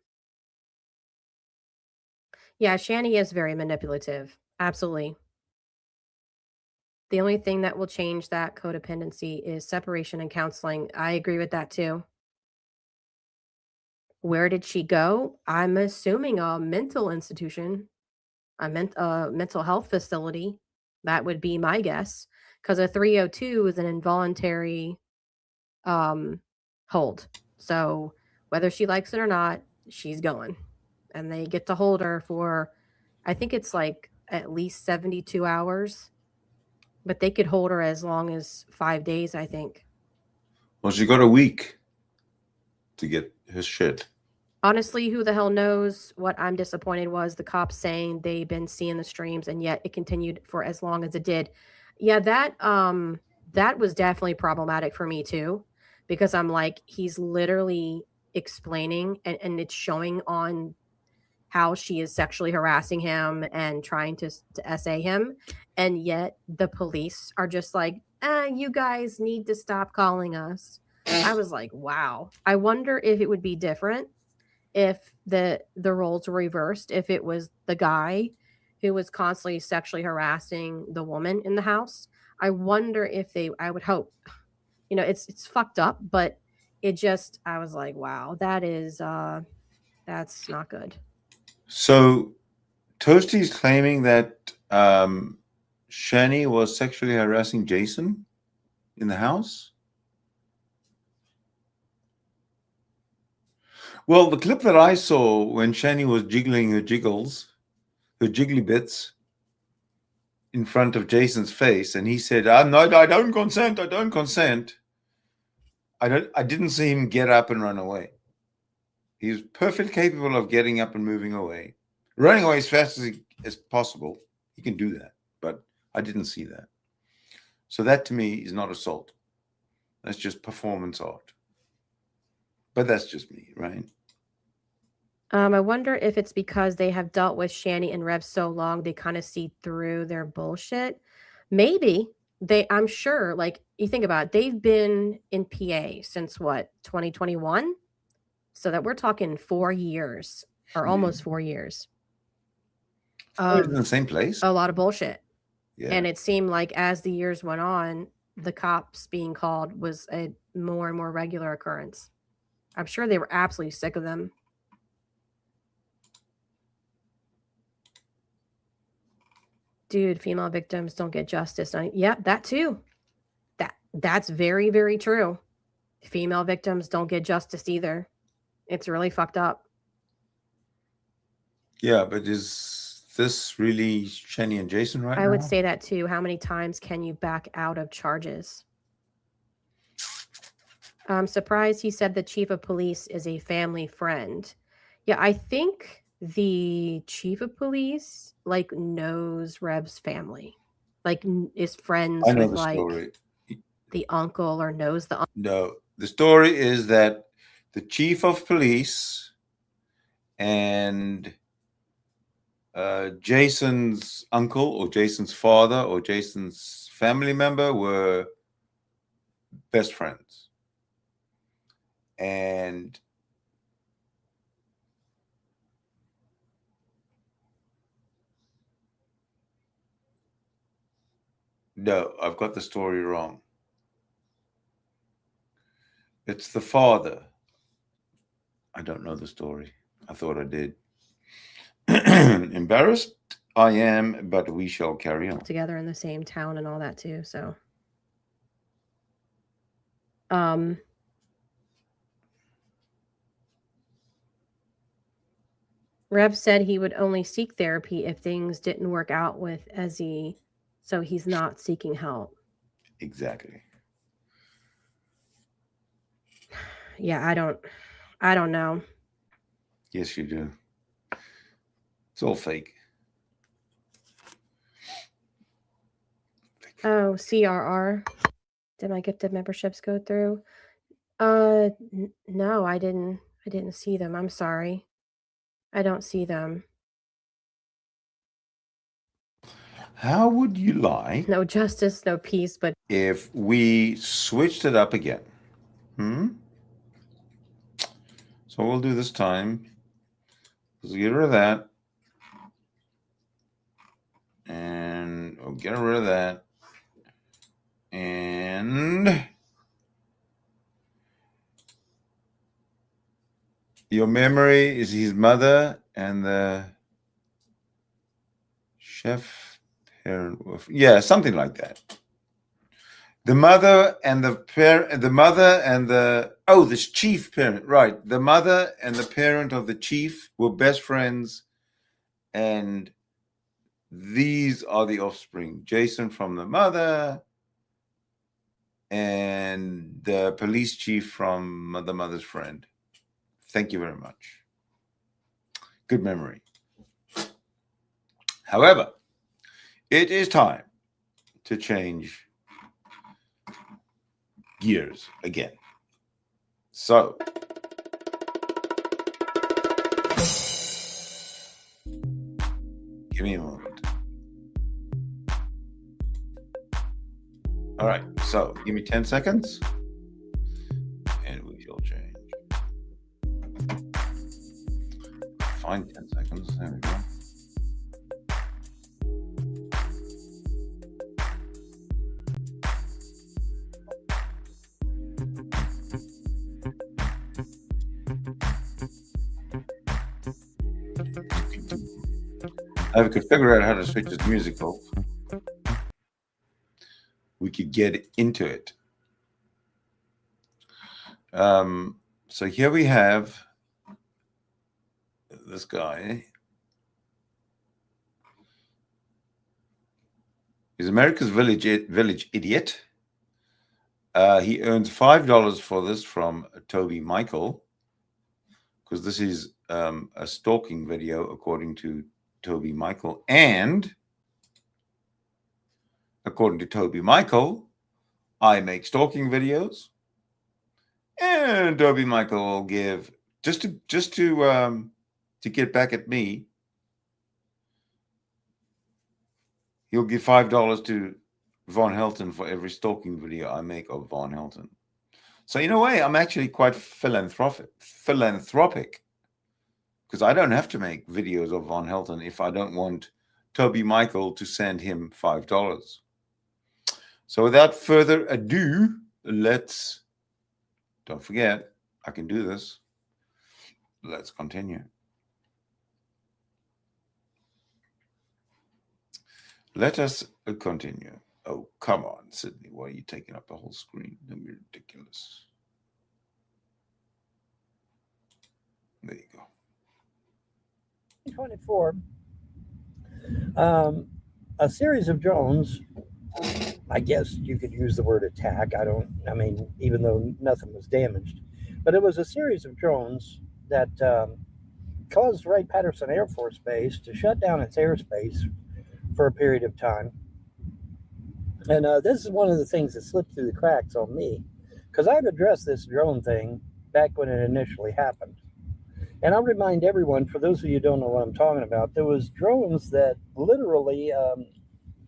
Speaker 2: Yeah, Shanny is very manipulative. Absolutely. The only thing that will change that codependency is separation and counseling. I agree with that too. Where did she go? I'm assuming a mental institution, a mental health facility. That would be my guess. Because a 302 is an involuntary hold. So whether she likes it or not, she's going. And they get to hold her for, I think it's like at least 72 hours, but they could hold her as long as 5 days, I think.
Speaker 4: Well, she got a week to get his shit.
Speaker 2: Honestly, who the hell knows? What I'm disappointed was the cops saying they've been seeing the streams and yet it continued for as long as it did. Yeah, that was definitely problematic for me too, because I'm like, he's literally explaining and it's showing on how she is sexually harassing him and trying to SA him, and yet the police are just like, you guys need to stop calling us. I was like, wow. I wonder if it would be different if the roles were reversed, if it was the guy who was constantly sexually harassing the woman in the house. I wonder if I would hope, it's fucked up, but it just, I was like, wow, that's not good.
Speaker 4: So Toasty's claiming that Shanny was sexually harassing Jason in the house. Well, the clip that I saw when Shanny was jiggling her jiggly bits in front of Jason's face, and he said, no, I don't consent. I don't consent. I didn't see him get up and run away. He's perfectly capable of getting up and moving away. Running away as fast as possible. He can do that, but I didn't see that. So that to me is not assault. That's just performance art. But that's just me, right?
Speaker 2: I wonder if it's because they have dealt with Shanny and Rev so long, they kind of see through their bullshit. Maybe I'm sure, like, you think about it, they've been in PA since what, 2021? So that we're talking 4 years or almost 4 years.
Speaker 4: In the same place?
Speaker 2: A lot of bullshit.
Speaker 4: Yeah.
Speaker 2: And it seemed like as the years went on, the cops being called was a more and more regular occurrence. I'm sure they were absolutely sick of them. Dude, female victims don't get justice. Yeah, that too. That's very, very true. Female victims don't get justice either. It's really fucked up.
Speaker 4: Yeah, but is this really Shanny and Jason right now?
Speaker 2: I would say that too. How many times can you back out of charges? I'm surprised he said the chief of police is a family friend. Yeah, I think the chief of police knows Rev's family, is friends
Speaker 4: I know
Speaker 2: with
Speaker 4: the story.
Speaker 2: the uncle or knows the uncle.
Speaker 4: No, the story is that the chief of police and Jason's uncle or Jason's father or Jason's family member were best friends. And no, I've got the story wrong. It's the father. I don't know the story. I thought I did. Embarrassed I am, but we shall carry on.
Speaker 2: Together in the same town and all that too. So, Rev said he would only seek therapy if things didn't work out with Ezzy, so he's not seeking help.
Speaker 4: Exactly.
Speaker 2: Yeah, I don't know.
Speaker 4: Yes, you do. It's all fake.
Speaker 2: Oh, CRR. Did my gifted memberships go through? No, I didn't see them. I'm sorry. I don't see them.
Speaker 4: How would you like?
Speaker 2: No justice, no peace, but
Speaker 4: if we switched it up again? So we'll do this time. Let's get rid of that. And we'll get rid of that. And your memory is his mother and the chef parent. Yeah, something like that. The mother and the parent, this chief parent, right? The mother and the parent of the chief were best friends, and these are the offspring. Jason from the mother, and the police chief from the mother's friend. Thank you very much. Good memory. However, it is time to change gears again. So, give me a moment. All right, so give me 10 seconds and we shall change. Find 10 seconds. There we go. If we could figure out how to switch this music off, we could get into it. So here we have this guy. He's America's village idiot. He earns $5 for this from Toby Michael, because this is a stalking video according to Toby Michael, and according to Toby Michael, I make stalking videos, and Toby Michael will give just to get back at me. He'll give $5 to Von Helton for every stalking video I make of Von Helton. So in a way, I'm actually quite philanthropic, because I don't have to make videos of Von Helton if I don't want Toby Michael to send him $5. So without further ado, don't forget, I can do this. Let's continue. Let us continue. Oh, come on, Sydney. Why are you taking up the whole screen? Don't be ridiculous. There you go.
Speaker 10: 24, a series of drones, I guess you could use the word attack. Even though nothing was damaged, but it was a series of drones that caused Wright-Patterson Air Force Base to shut down its airspace for a period of time. And this is one of the things that slipped through the cracks on me, because I've addressed this drone thing back when it initially happened. And I'll remind everyone, for those of you who don't know what I'm talking about, there was drones that literally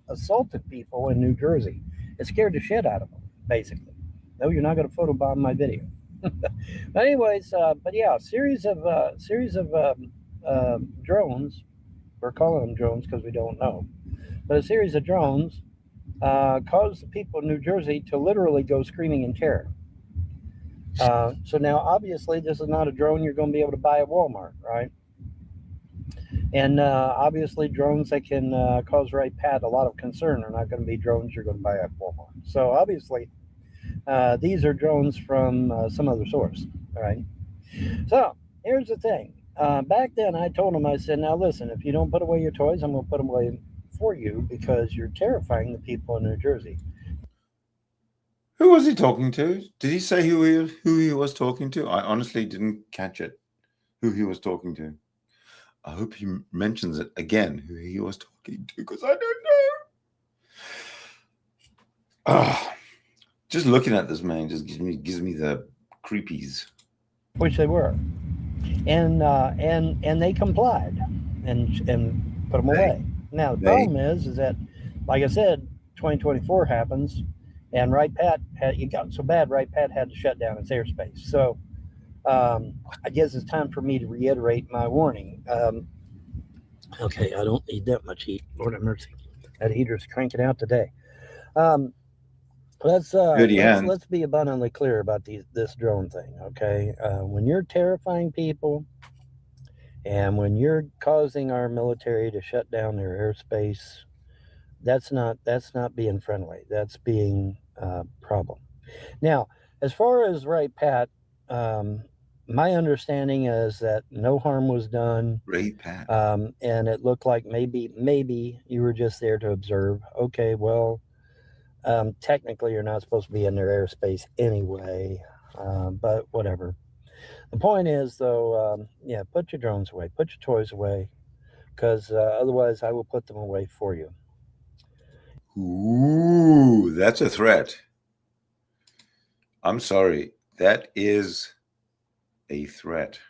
Speaker 10: assaulted people in New Jersey. It scared the shit out of them, basically. No, you're not going to photobomb my video. But anyways, series of drones. We're calling them drones because we don't know. But a series of drones caused the people in New Jersey to literally go screaming in terror. So now, obviously, this is not a drone you're going to be able to buy at Walmart, right? And obviously, drones that can cause Wright-Pat a lot of concern are not going to be drones you're going to buy at Walmart. So obviously, these are drones from some other source, all right? So here's the thing. Back then, I told him, I said, now listen, if you don't put away your toys, I'm going to put them away for you because you're terrifying the people in New Jersey.
Speaker 4: Who was he talking to? Did he say who he was talking to? I honestly didn't catch it, who he was talking to. I hope he mentions it again, who he was talking to, because I don't know. Just looking at this man just gives me the creepies.
Speaker 10: Which they were. And they complied and put them away. Now, the problem is that, like I said, 2024 happens, and Wright-Pat, it got so bad, Wright-Pat had to shut down its airspace. So I guess it's time for me to reiterate my warning. Okay, I don't need that much heat. Lord have mercy. That heater's cranking out today. Let's be abundantly clear about this drone thing, okay? When you're terrifying people and when you're causing our military to shut down their airspace, that's not being friendly. That's being problem. Now, as far as Ray Pat, my understanding is that no harm was done.
Speaker 4: Ray Pat.
Speaker 10: And it looked like maybe you were just there to observe. Okay, well, technically you're not supposed to be in their airspace anyway, but whatever. The point is, though, yeah, put your drones away, put your toys away, because otherwise I will put them away for you.
Speaker 4: Ooh, that's a threat. I'm sorry. That is a threat.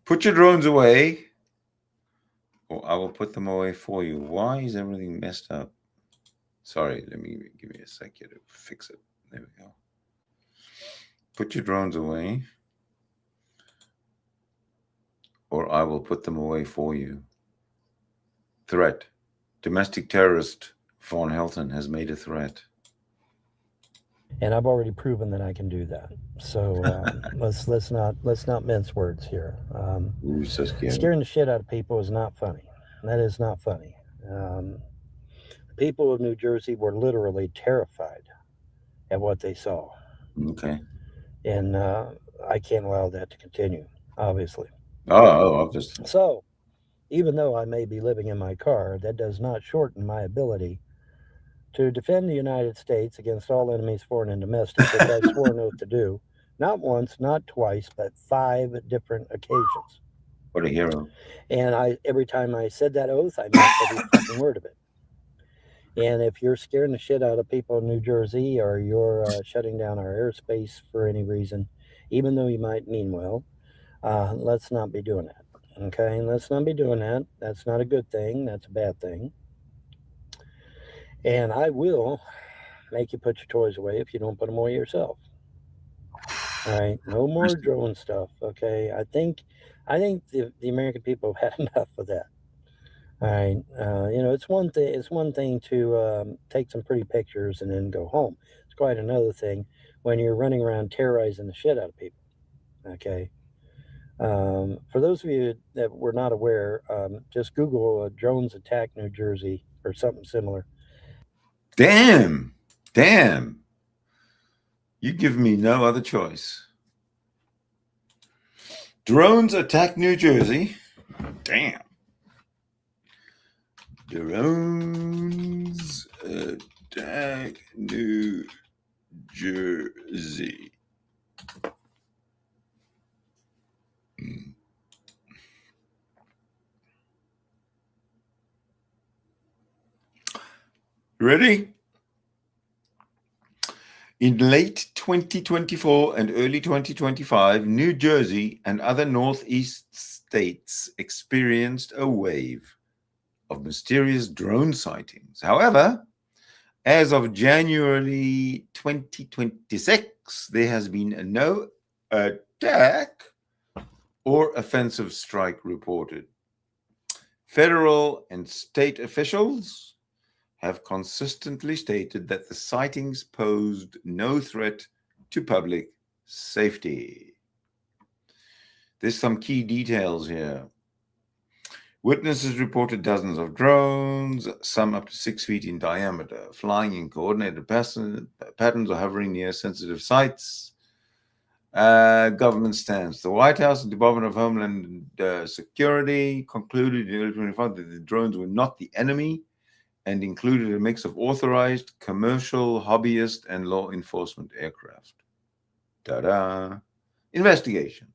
Speaker 4: Put your drones away, or I will put them away for you. Why is everything messed up? Sorry, give me a sec here to fix it. There we go. Put your drones away, or I will put them away for you. Threat. Domestic terrorist von Helton has made a threat.
Speaker 10: And I've already proven that I can do that. So let's not mince words here.
Speaker 4: Ooh, so scary.
Speaker 10: Scaring the shit out of people is not funny. That is not funny. People of New Jersey were literally terrified at what they saw.
Speaker 4: Okay.
Speaker 10: And I can't allow that to continue, obviously.
Speaker 4: Oh, obviously.
Speaker 10: So, even though I may be living in my car, that does not shorten my ability to defend the United States against all enemies, foreign and domestic, which I swore an oath to do, not once, not twice, but 5 different occasions.
Speaker 4: What a hero.
Speaker 10: And every time I said that oath, I meant every fucking word of it. And if you're scaring the shit out of people in New Jersey, or you're shutting down our airspace for any reason, even though you might mean well, let's not be doing that. Okay, let's not be doing that. That's not a good thing. That's a bad thing. And I will make you put your toys away if you don't put them away yourself. All right, no more drone stuff. Okay, I think the American people have had enough of that. All right, it's one thing. It's one thing to take some pretty pictures and then go home. It's quite another thing when you're running around terrorizing the shit out of people. Okay. For those of you that were not aware, just Google drones attack New Jersey or something similar.
Speaker 4: Damn. You give me no other choice. Drones attack New Jersey. Damn. Drones attack New Jersey. Ready? In late 2024 and early 2025, New Jersey and other Northeast states experienced a wave of mysterious drone sightings. However, as of January 2026, there has been no attack or offensive strike reported. Federal and state officials have consistently stated that the sightings posed no threat to public safety. There's some key details here. Witnesses reported dozens of drones, some up to 6 feet in diameter, flying in coordinated patterns or hovering near sensitive sites. Government stance. The White House and Department of Homeland Security concluded in early 2025 that the drones were not the enemy and included a mix of authorized, commercial, hobbyist, and law enforcement aircraft. Ta-da! Investigation.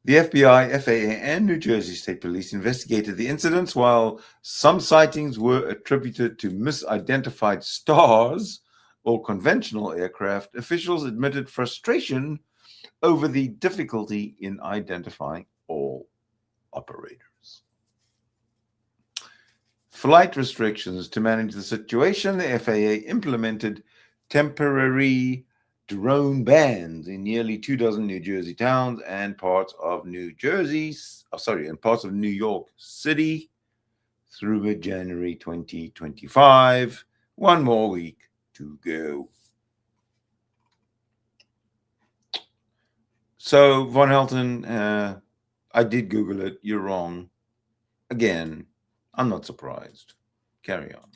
Speaker 4: The FBI, FAA, and New Jersey State Police investigated the incidents. While some sightings were attributed to misidentified stars or conventional aircraft, officials admitted frustration over the difficulty in identifying all operators. Flight restrictions. To manage the situation, the FAA implemented temporary drone bans in nearly 24 New Jersey towns and parts of New York City through mid-January 2025. 1 more week to go. So, Von Helton, I did Google it. You're wrong. Again, I'm not surprised. Carry on.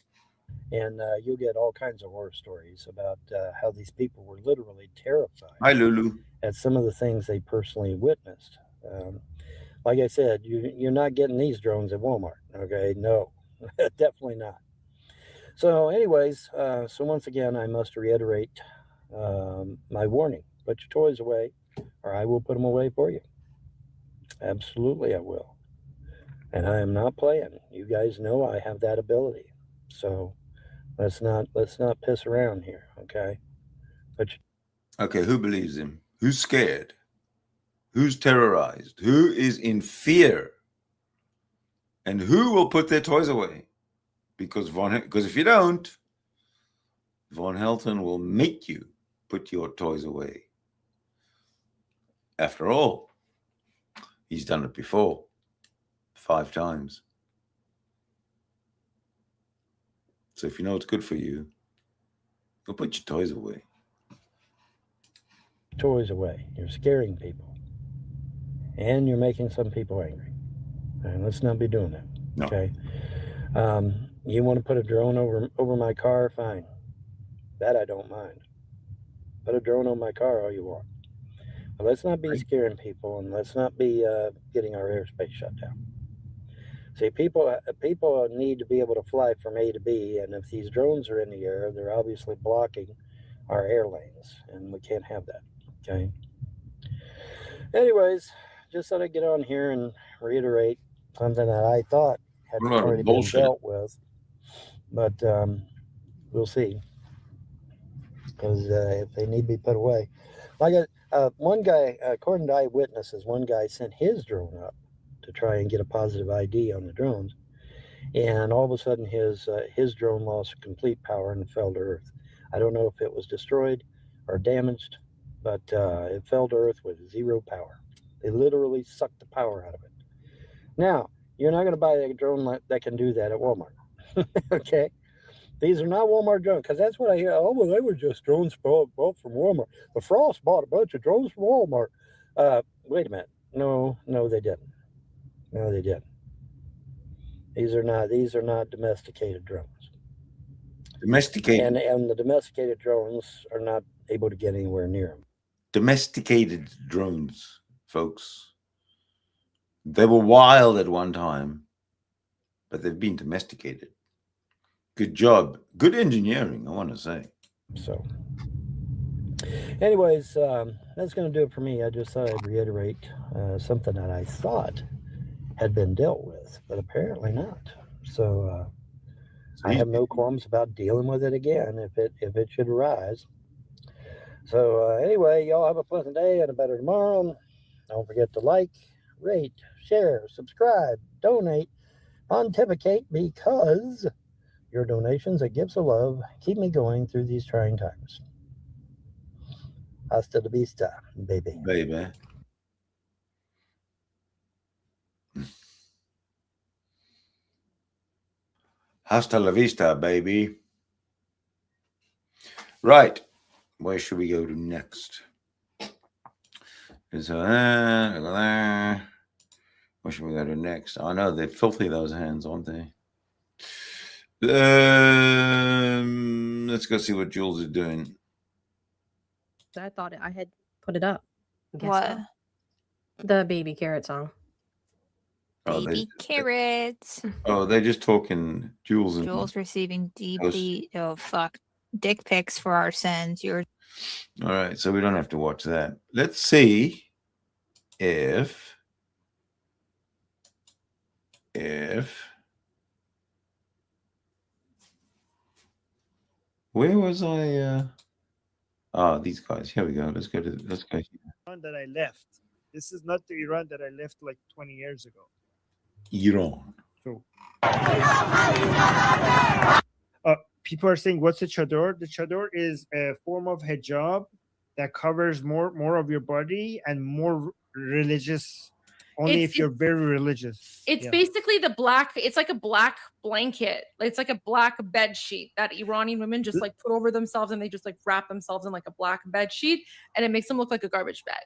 Speaker 10: And you'll get all kinds of horror stories about how these people were literally terrified
Speaker 4: Hi, Lulu.
Speaker 10: at some of the things they personally witnessed. Like I said, you're not getting these drones at Walmart. Okay, no, definitely not. So, anyways, so once again, I must reiterate my warning: put your toys away, or I will put them away for you. Absolutely, I will. And I am not playing. You guys know I have that ability. So let's not piss around here, okay? But
Speaker 4: Okay, who believes him? Who's scared? Who's terrorized? Who is in fear? And who will put their toys away? Because if you don't, Von Helton will make you put your toys away. After all, he's done it before, 5 times. So if you know it's good for you, go put your toys away.
Speaker 10: toys away. You're scaring people. And you're making some people angry. And let's not be doing that.
Speaker 4: No.
Speaker 10: Okay. You want to put a drone over my car? Fine. That I don't mind. Put a drone on my car all you want. But let's not be scaring people, and let's not be getting our airspace shut down. See, people need to be able to fly from A to B, and if these drones are in the air, they're obviously blocking our air lanes, and we can't have that. Okay. Anyways, just thought I'd get on here and reiterate something that I thought had already been dealt with, but we'll see, because if they need to be put away, like one guy, according to eyewitnesses, one guy sent his drone up to try and get a positive ID on the drones, and all of a sudden his drone lost complete power and fell to earth. I don't know if it was destroyed or damaged, but it fell to earth with zero power. They literally sucked the power out of it. Now, you're not going to buy a drone that can do that at Walmart. Okay? These are not Walmart drones, because that's what I hear. Oh, well, they were just drones bought from Walmart. The Frost bought a bunch of drones from Walmart. Wait a minute. No, they didn't. No, they didn't. These are not domesticated drones.
Speaker 4: Domesticated.
Speaker 10: And the domesticated drones are not able to get anywhere near them.
Speaker 4: Domesticated drones, folks. They were wild at one time, but they've been domesticated. Good job. Good engineering, I want to say.
Speaker 10: So, anyways, that's going to do it for me. I just thought I'd reiterate something that I thought had been dealt with, but apparently not. So I have no qualms about dealing with it again if it should arise. So anyway, y'all have a pleasant day and a better tomorrow. Don't forget to like, rate, share, subscribe, donate, pontificate, because your donations and gifts of love keep me going through these trying times. Hasta la vista, baby.
Speaker 4: Baby. Hasta la vista, baby. Right. Where should we go to next? So where should we go to next? I know they're filthy, those hands, aren't they? Let's go see what Jules is doing.
Speaker 2: I thought I had put it up.
Speaker 3: What?
Speaker 2: The baby carrot song.
Speaker 3: Baby carrots.
Speaker 4: Oh, they're just talking. Jules
Speaker 3: receiving dick pics for our sins.
Speaker 4: All right, so we don't have to watch that. Let's see if where was I? These guys. Here we go. Let's go here.
Speaker 7: Iran that I left. This is not the Iran that I left like 20 years ago.
Speaker 4: Iran.
Speaker 7: So people are saying, what's the chador? The chador is a form of hijab that covers more of your body and more religious, only if you're very religious.
Speaker 8: It's basically it's like a black blanket. It's like a black bed sheet that Iranian women just like put over themselves, and they just like wrap themselves in like a black bed sheet, and it makes them look like a garbage bag.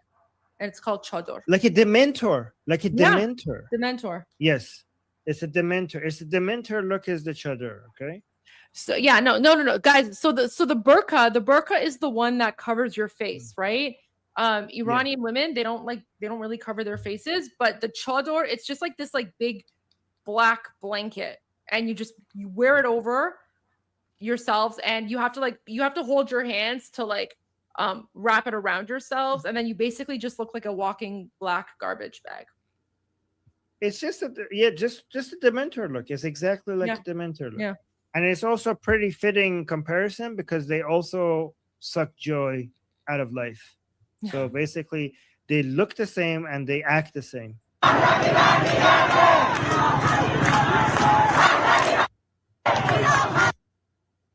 Speaker 8: And it's called chador.
Speaker 7: Like a dementor.
Speaker 8: Dementor.
Speaker 7: Yes. It's a Dementor. It's a Dementor look as the chador. Okay.
Speaker 8: So yeah, no, guys. So the burqa is the one that covers your face, right? Iranian women, they don't really cover their faces, but the chador, it's just like this like big black blanket, and you wear it over yourselves, and you have to hold your hands to like wrap it around yourselves, and then you basically just look like a walking black garbage bag.
Speaker 7: It's just a just a Dementor look. It's exactly like the Dementor look.
Speaker 8: Yeah.
Speaker 7: And it's also a pretty fitting comparison because they also suck joy out of life. So basically, they look the same and they act the same.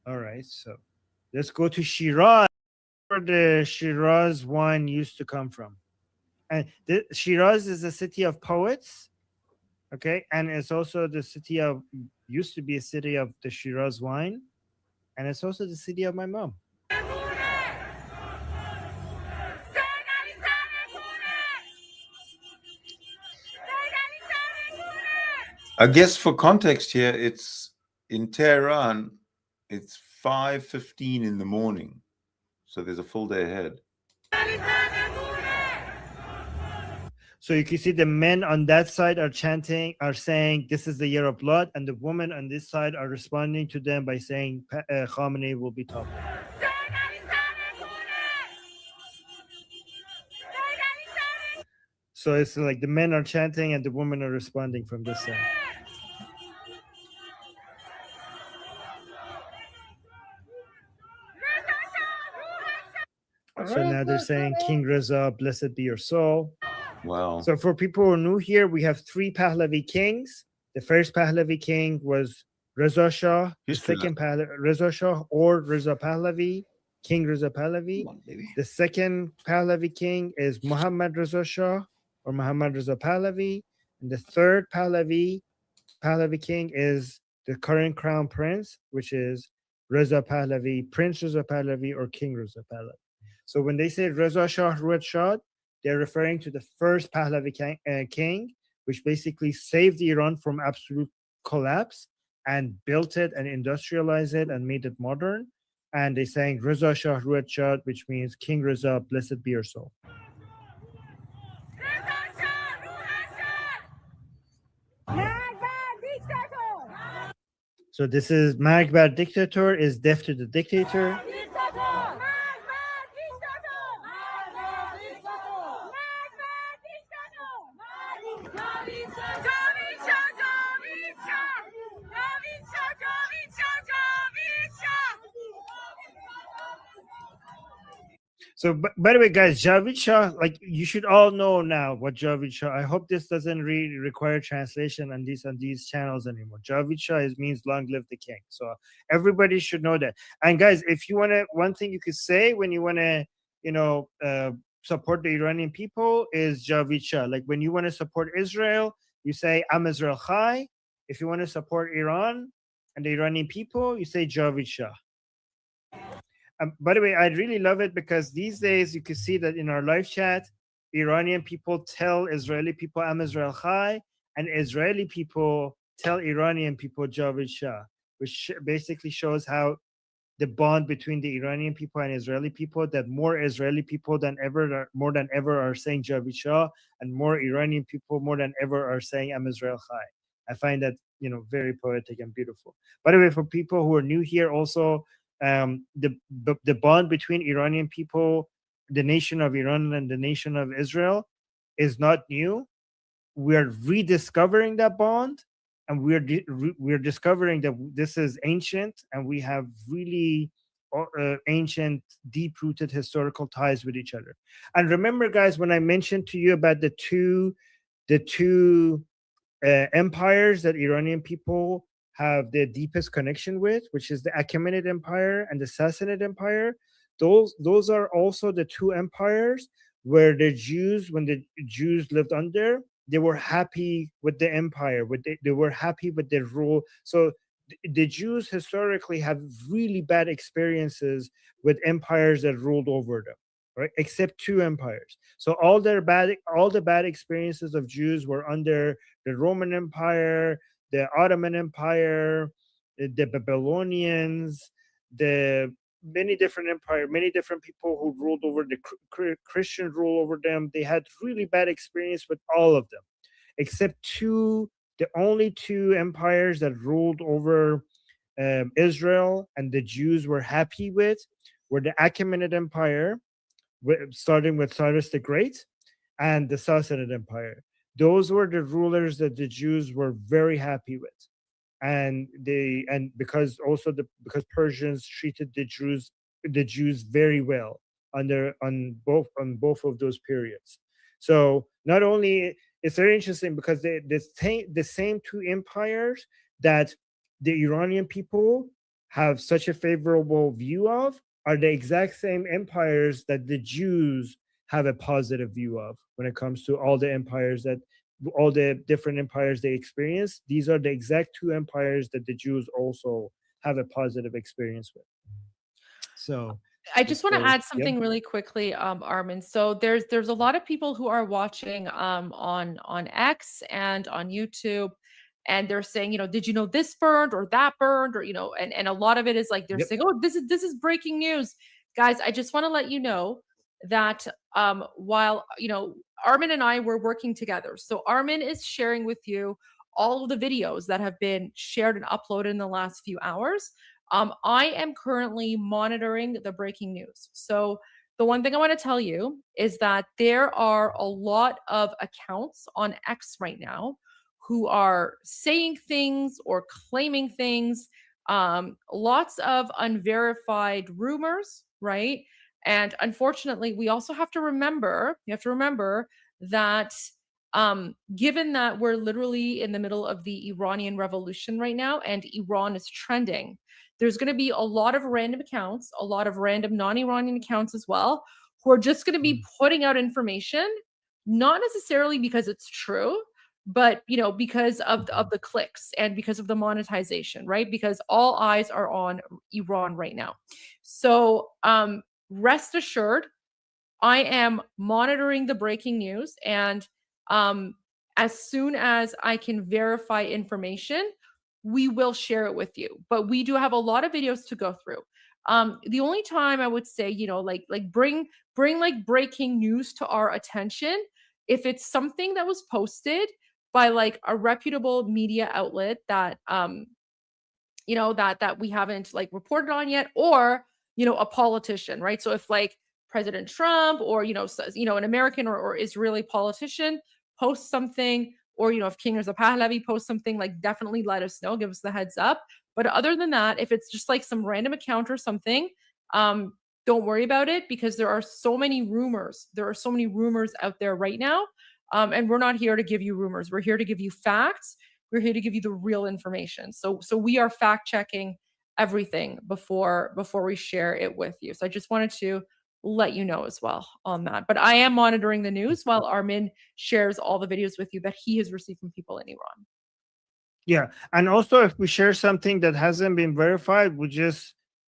Speaker 7: All right, so let's go to Shiraz, where the Shiraz wine used to come from. And Shiraz is a city of poets. Okay, and it's also the city of used to be a city of the Shiraz wine, and it's also the city of my mom.
Speaker 4: I guess for context here, it's in Tehran. It's 5:15 in the morning, so there's a full day ahead.
Speaker 7: So you can see the men on that side are saying, "This is the year of blood," and the women on this side are responding to them by saying, "Khamenei will be toppled." So it's like the men are chanting and the women are responding from this side. So now they're saying, "King Reza, blessed be your soul."
Speaker 4: Wow.
Speaker 7: So for people who are new here, we have 3 Pahlavi kings. The first Pahlavi king was Reza Shah. The second Reza Shah or Reza Pahlavi, King Reza Pahlavi. The second Pahlavi king is Muhammad Reza Shah or Muhammad Reza Pahlavi. And the third Pahlavi king is the current crown prince, which is Reza Pahlavi, Prince Reza Pahlavi or King Reza Pahlavi. So when they say Reza Shah Ruat Shah, they're referring to the first Pahlavi king, which basically saved Iran from absolute collapse and built it and industrialized it and made it modern. And they're saying Reza Shah Ruat Shah, which means King Reza, blessed be your soul. So this is Margbar dictator is death to the dictator. So, by the way, guys, Javid Shah, like you should all know now what Javid Shah. I hope this doesn't require translation on these channels anymore. Javid Shah means long live the king. So everybody should know that. And guys, if you want to, one thing you could say when you want to, support the Iranian people is Javid Shah. Like when you want to support Israel, you say Am Israel Chai. If you want to support Iran and the Iranian people, you say Javid Shah. By the way, I really love it because these days you can see that in our live chat, Iranian people tell Israeli people Am Israel Chai, and Israeli people tell Iranian people Javid Shah, which basically shows how the bond between the Iranian people and Israeli people, that more Israeli people more than ever are saying Javid Shah, and more Iranian people more than ever are saying Am Israel Chai. I find that very poetic and beautiful. By the way, for people who are new here, also the bond between Iranian people, the nation of Iran and the nation of Israel is not new. We are rediscovering that bond, and we're discovering that this is ancient, and we have really ancient, deep-rooted historical ties with each other. And remember, guys, when I mentioned to you about the two empires that Iranian people have the deepest connection with, which is the Achaemenid Empire and the Sassanid Empire. Those are also the 2 empires where the Jews, when the Jews lived under, they were happy with the empire. They were happy with their rule. So the Jews historically have really bad experiences with empires that ruled over them, right? Except 2 empires. So all the bad experiences of Jews were under the Roman Empire, the Ottoman Empire, the Babylonians, the many different empire, many different people who ruled over the Christian rule over them. They had really bad experience with all of them, except two. The only two empires that ruled over Israel and the Jews were happy with were the Achaemenid Empire, starting with Cyrus the Great, and the Sassanid Empire. Those were the rulers that the Jews were very happy with, and because Persians treated the Jews very well on both of those periods. So not only it's very interesting because the same two empires that the Iranian people have such a favorable view of are the exact same empires that the Jews have a positive view of when it comes to all the different empires they experience. These are the exact two empires that the Jews also have a positive experience with. So
Speaker 8: I just want to add
Speaker 7: Yep.
Speaker 8: something really quickly, Armin. So there's a lot of people who are watching on X and on YouTube, and they're saying, did you know this burned or that burned, or and a lot of it is like they're
Speaker 7: Yep.
Speaker 8: saying, oh, this is breaking news, guys. I just want to let you know that while Armin and I were working together, so Armin is sharing with you all of the videos that have been shared and uploaded in the last few hours. I am currently monitoring the breaking news. So the one thing I want to tell you is that there are a lot of accounts on X right now who are saying things or claiming things, lots of unverified rumors, right? And unfortunately, we also have to remember, that given that we're literally in the middle of the Iranian revolution right now and Iran is trending, there's going to be a lot of random accounts, a lot of random non-Iranian accounts as well, who are just going to be putting out information, not necessarily because it's true, but because of the clicks and because of the monetization, right? Because all eyes are on Iran right now. So rest assured, I am monitoring the breaking news, and as soon as I can verify information, we will share it with you. But we do have a lot of videos to go through. The only time I would say, bring like breaking news to our attention if it's something that was posted by like a reputable media outlet that that we haven't like reported on yet, or a politician, right? So if like President Trump or an American or Israeli politician posts something, or if King Reza Pahlavi posts something, like definitely let us know, give us the heads up. But other than that, if it's just like some random account or something, don't worry about it, because there are so many rumors. There are so many rumors out there right now, and we're not here to give you rumors. We're here to give you facts. We're here to give you the real information. So we are fact checking everything before we share it with you. So I just wanted to let you know as well on that. But I am monitoring the news while Armin shares all the videos with you that he has received from people in Iran.
Speaker 7: Yeah, and also if we share something that hasn't been verified,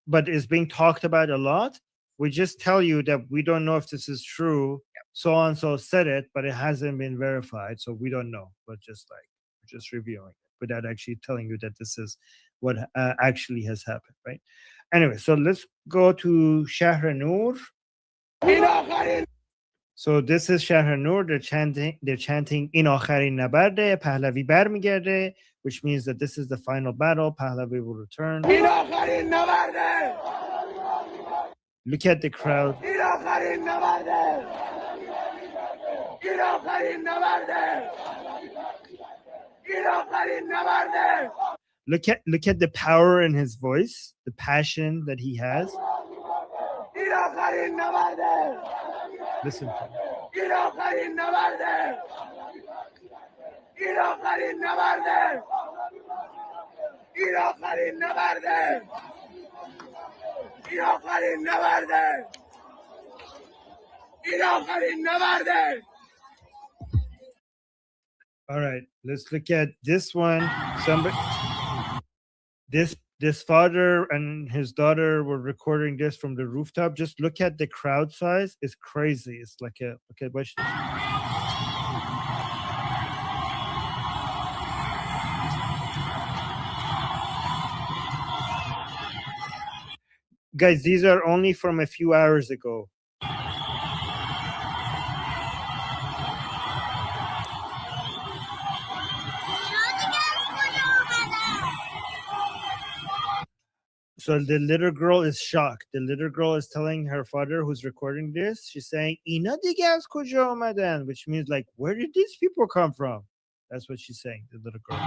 Speaker 7: but is being talked about a lot, we just tell you that we don't know if this is true. So and so said it, but it hasn't been verified, so we don't know. But just reviewing it without actually telling you that this is what actually has happened, right? Anyway, so let's go to Shahr Noor. So this is Shahr Noor. They're chanting in akharin nabarde Pahlavi barmigerde, which means that this is the final battle. Pahlavi will return. Look at the crowd. Look at the power in his voice, the passion that he has. Listen to him. All right, let's look at this one. This father and his daughter were recording this from the rooftop. Just look at the crowd size. It's crazy. It's like watch this. guys, these are only from a few hours ago. So the little girl is shocked. The little girl is telling her father, who's recording this, she's saying, "Ina diga az koja omadan," which means like, where did these people come from? That's what she's saying, the little girl.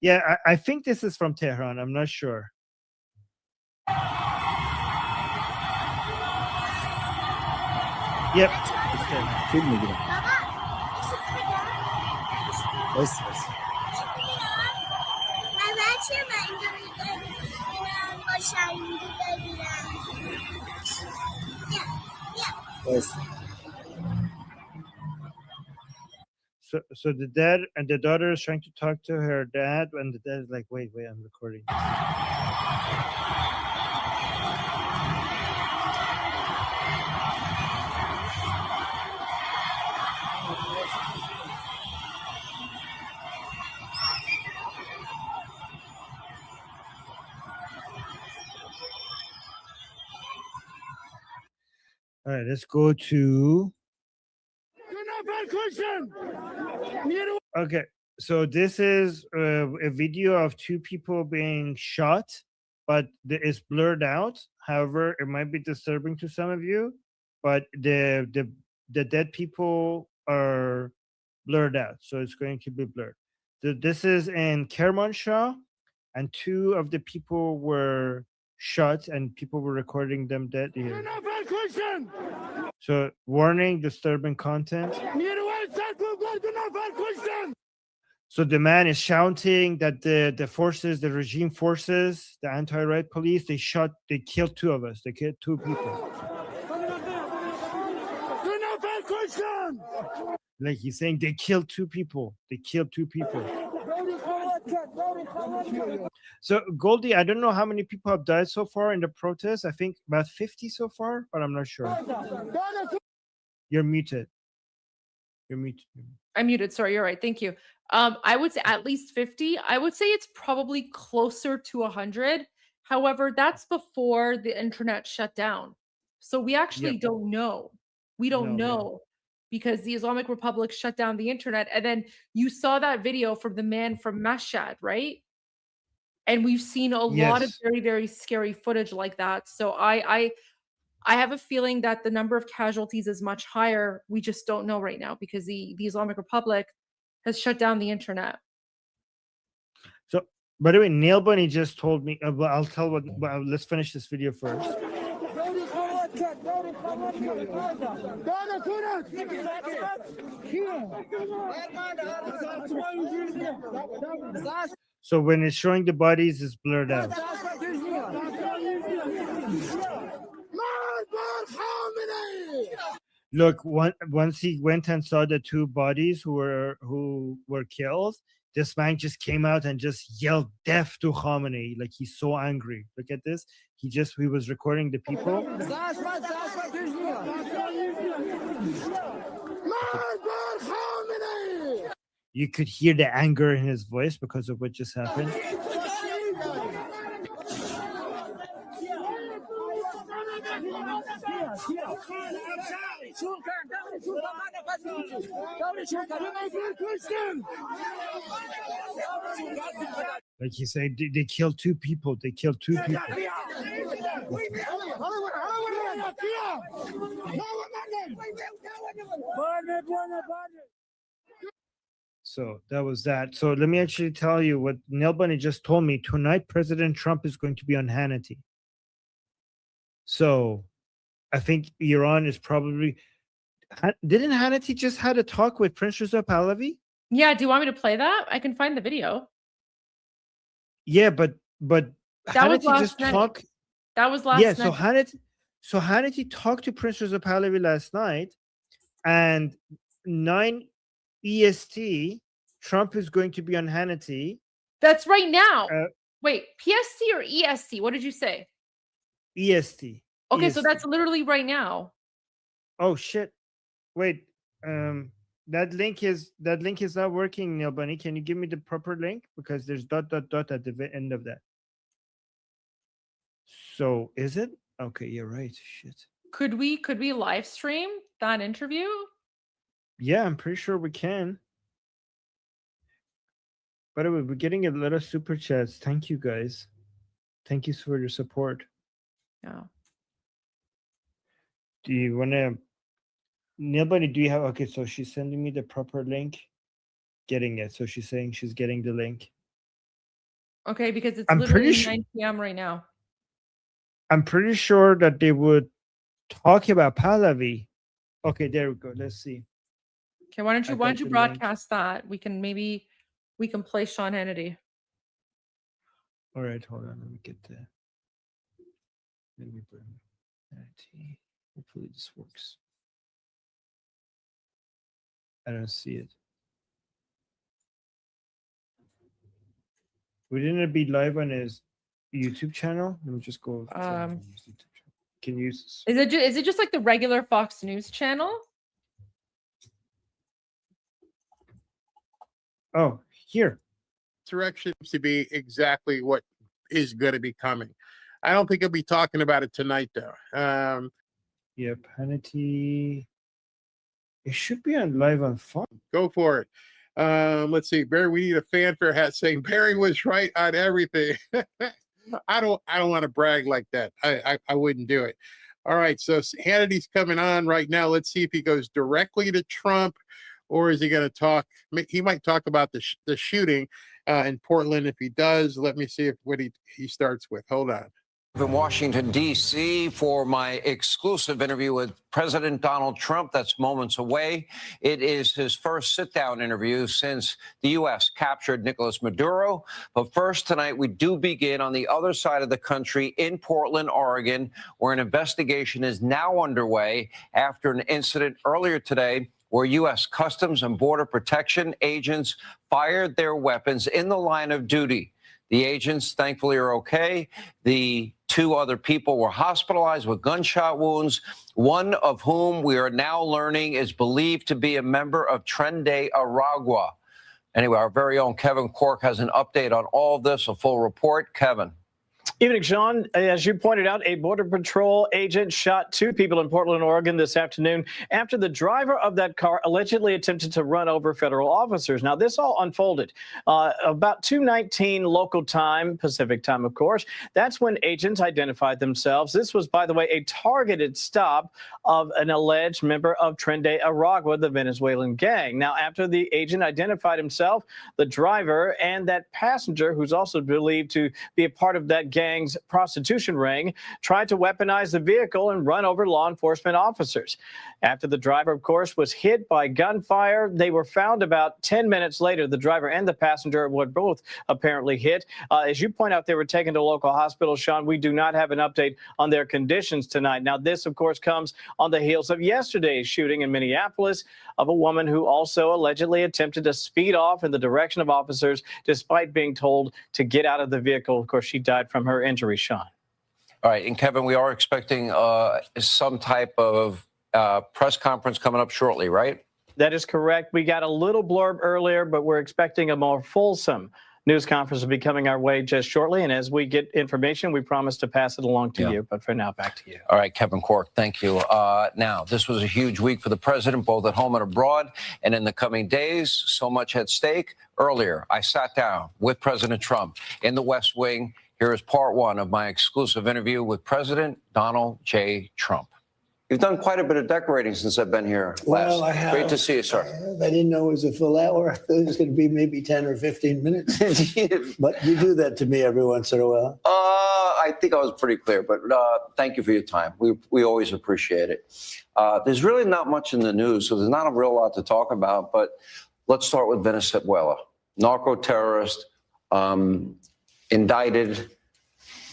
Speaker 7: Yeah, I think this is from Tehran. I'm not sure. Yep. It's Tehran.
Speaker 11: فیلم میگیرم بس بس
Speaker 7: So the dad and the daughter is trying to talk to her dad, and the dad is like, wait, I'm recording this. All right, let's go to. Okay, so this is a video of two people being shot, but it's blurred out. However, it might be disturbing to some of you, but the dead people are blurred out, so it's going to be blurred. This is in Kermanshah, and two of the people were shot, and people were recording them dead here. So, warning, disturbing content. So the man is shouting that the forces, the regime forces, the anti-right police, they killed two of us. They killed two people. Like he's saying, they killed two people. They killed two people. So Goldie, I don't know how many people have died so far in the protest. I think about 50 so far, but I'm not sure. You're muted. You're muted.
Speaker 8: I'm muted. Sorry, you're right. Thank you. I would say at least 50. I would say it's probably closer to 100. However, that's before the internet shut down. So we actually don't know. We don't know because the Islamic Republic shut down the internet. And then you saw that video from the man from Mashhad, right? And we've seen a lot of very, very scary footage like that. So I have a feeling that the number of casualties is much higher. We just don't know right now because the Islamic Republic has shut down the internet.
Speaker 7: So, by the way, Neil Bunny just told me. I'll tell what. Let's finish this video first. So when it's showing the bodies, it's blurred out. Look, once he went and saw the two bodies who were killed, this man just came out and just yelled death to Khamenei. Like he's so angry. Look at this. He was recording the people. You could hear the anger in his voice because of what just happened. Like he said, they killed two people. They killed two people. So that was that. So let me actually tell you what Neil Bunny just told me. Tonight, President Trump is going to be on Hannity. So I think Iran is probably... Didn't Hannity just had a talk with Prince Reza Pahlavi?
Speaker 8: Yeah, do you want me to play that? I can find the video.
Speaker 7: Yeah, but
Speaker 8: that
Speaker 7: Hannity
Speaker 8: was
Speaker 7: just
Speaker 8: last
Speaker 7: talked.
Speaker 8: night. That was last night.
Speaker 7: So Hannity talked to Prince Reza Pahlavi last night, and 9 EST, Trump is going to be on Hannity.
Speaker 8: That's right now. Wait, PST or EST? What did you say?
Speaker 7: EST.
Speaker 8: Okay,
Speaker 7: EST.
Speaker 8: so that's literally right now.
Speaker 7: Oh shit! Wait. That link is not working, Neil Bunny. Can you give me the proper link? Because there's ... at the end of that. So is it? Okay, you're right. Shit.
Speaker 8: Could we live stream that interview?
Speaker 7: Yeah, I'm pretty sure we can. By the way, we're getting a lot of super chats. Thank you guys. Thank you for your support.
Speaker 8: Yeah.
Speaker 7: Do you want to... Neil Bunny, do you have... Okay, so she's sending me the proper link. Getting it. So she's saying she's getting the link.
Speaker 8: Okay, because it's
Speaker 7: I'm
Speaker 8: literally
Speaker 7: pretty
Speaker 8: 9 p.m. right now.
Speaker 7: I'm pretty sure that they would talk about Pahlavi. Okay, there we go. Let's see.
Speaker 8: Okay, why don't
Speaker 7: I
Speaker 8: you
Speaker 7: got the link.
Speaker 8: broadcast that? We can play Sean Hannity.
Speaker 7: All right, hold on. Let me get the... Let me bring it. Hopefully this works. I don't see it. Wouldn't it be live on his YouTube channel? Let me just go. Can you...
Speaker 8: Is it just like the regular Fox News channel?
Speaker 7: Oh, here.
Speaker 12: Direction seems to be exactly what is going to be coming. I don't think he'll be talking about it tonight, though.
Speaker 7: Yep, Hannity. It should be on live on Fox.
Speaker 12: Go for it. Let's see, Barry. We need a fanfare hat saying Barry was right on everything. I don't want to brag like that. I wouldn't do it. All right, so Hannity's coming on right now. Let's see if he goes directly to Trump, or is he going to talk? He might talk about the shooting in Portland. If he does, let me see what he starts with. Hold on.
Speaker 13: In Washington, D.C. for my exclusive interview with President Donald Trump. That's moments away. It is his first sit-down interview since the U.S. captured Nicolas Maduro. But first, tonight, we do begin on the other side of the country in Portland, Oregon, where an investigation is now underway after an incident earlier today where U.S. Customs and Border Protection agents fired their weapons in the line of duty. The agents, thankfully, are okay. The 2 other people were hospitalized with gunshot wounds, one of whom we are now learning is believed to be a member of Tren de Aragua. Anyway, our very own Kevin Cork has an update on all of this, a full report. Kevin.
Speaker 14: Evening, Sean. As you pointed out, a Border Patrol agent shot 2 people in Portland, Oregon this afternoon after the driver of that car allegedly attempted to run over federal officers. Now, this all unfolded about 2:19 local time, Pacific time, of course. That's when agents identified themselves. This was, by the way, a targeted stop of an alleged member of Tren de Aragua, the Venezuelan gang. Now, after the agent identified himself, the driver and that passenger, who's also believed to be a part of that gang's prostitution ring, tried to weaponize the vehicle and run over law enforcement officers. After the driver, of course, was hit by gunfire, they were found about 10 minutes later. The driver and the passenger were both apparently hit. As you point out, they were taken to local hospitals. Sean, we do not have an update on their conditions tonight. Now, this, of course, comes on the heels of yesterday's shooting in Minneapolis of a woman who also allegedly attempted to speed off in the direction of officers despite being told to get out of the vehicle. Of course, she died from her injuries, Sean.
Speaker 13: All right. And Kevin, we are expecting some type of press conference coming up shortly, right?
Speaker 14: That is correct. We got a little blurb earlier, but we're expecting a more fulsome news conference will be coming our way just shortly. And as we get information, we promise to pass it along to you. But for now, back to you.
Speaker 13: All right, Kevin Cork, thank you. Now, this was a huge week for the president, both at home and abroad. And in the coming days, so much at stake. Earlier, I sat down with President Trump in the West Wing. Here is part 1 of my exclusive interview with President Donald J. Trump. You've done quite a bit of decorating since I've been here.
Speaker 11: Well, I have.
Speaker 13: Great to see you, sir.
Speaker 11: I didn't know it was a full hour. I thought it was going to be maybe 10 or 15 minutes. But you do that to me every once in a while.
Speaker 13: I think I was pretty clear, but thank you for your time. We always appreciate it. There's really not much in the news, so there's not a real lot to talk about. But let's start with Venezuela. Narco-terrorist, indicted,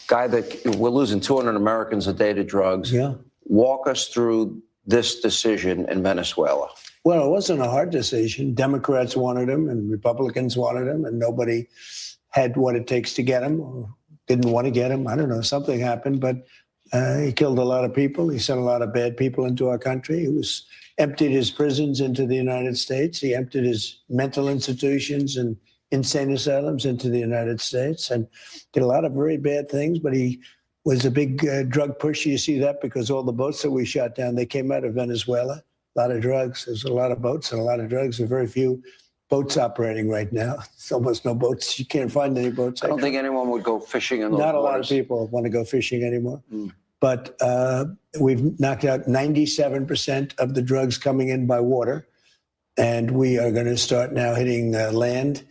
Speaker 13: guy that we're losing 200 Americans a day to drugs.
Speaker 11: Yeah.
Speaker 13: Walk us through this decision in Venezuela.
Speaker 11: Well, it wasn't a hard decision. Democrats wanted him and Republicans wanted him, and nobody had what it takes to get him or didn't want to get him. I don't know, something happened. But He killed a lot of people. He sent a lot of bad people into our country. He emptied his prisons into the United States. He emptied his mental institutions and insane asylums into the United States, and did a lot of very bad things. But he was a big drug pusher. You see that because all the boats that we shot down, they came out of Venezuela. A lot of drugs. There's a lot of boats and a lot of drugs. There are very few boats operating right now. There's almost no boats. You can't find any boats.
Speaker 13: I don't think anyone would go fishing in those
Speaker 11: Not a lot of
Speaker 13: waters.
Speaker 11: people want to go fishing anymore.
Speaker 13: Mm.
Speaker 11: But we've knocked out 97% of the drugs coming in by water. And we are going to start now hitting land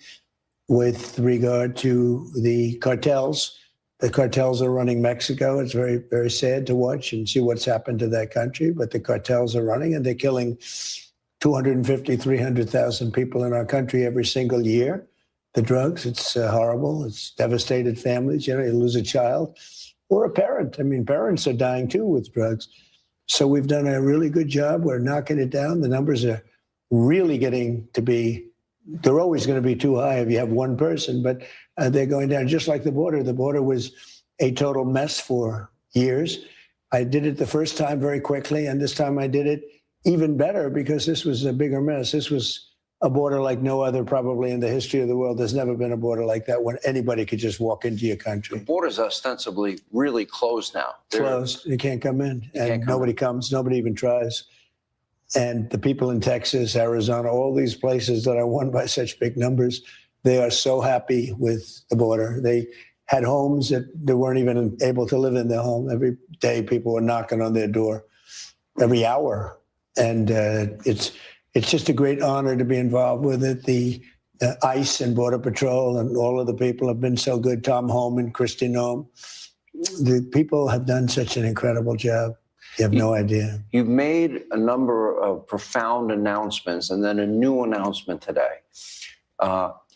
Speaker 11: with regard to the cartels. The cartels are running Mexico. It's very, very sad to watch and see what's happened to that country. But the cartels are running, and they're killing 250, 300,000 people in our country every single year. The drugs, it's horrible. It's devastated families. You know, you lose a child or a parent. I mean, parents are dying too with drugs. So we've done a really good job. We're knocking it down. The numbers are really getting to be, they're always going to be too high if you have one person, but they're going down just like the border. The border was a total mess for years. I did it the first time very quickly, and this time I did it even better because this was a bigger mess. This was a border like no other probably in the history of the world. There's never been a border like that when anybody could just walk into your country.
Speaker 13: The border's ostensibly really closed now.
Speaker 11: Closed. You can't come in. And nobody comes. Nobody even tries. And the people in Texas, Arizona, all these places that are won by such big numbers, they are so happy with the border. They had homes that they weren't even able to live in their home. Every day people were knocking on their door, every hour. And it's just a great honor to be involved with it. The ICE and Border Patrol and all of the people have been so good. Tom Homan, Christy Noem. The people have done such an incredible job. You have no idea.
Speaker 13: You've made a number of profound announcements and then a new announcement today.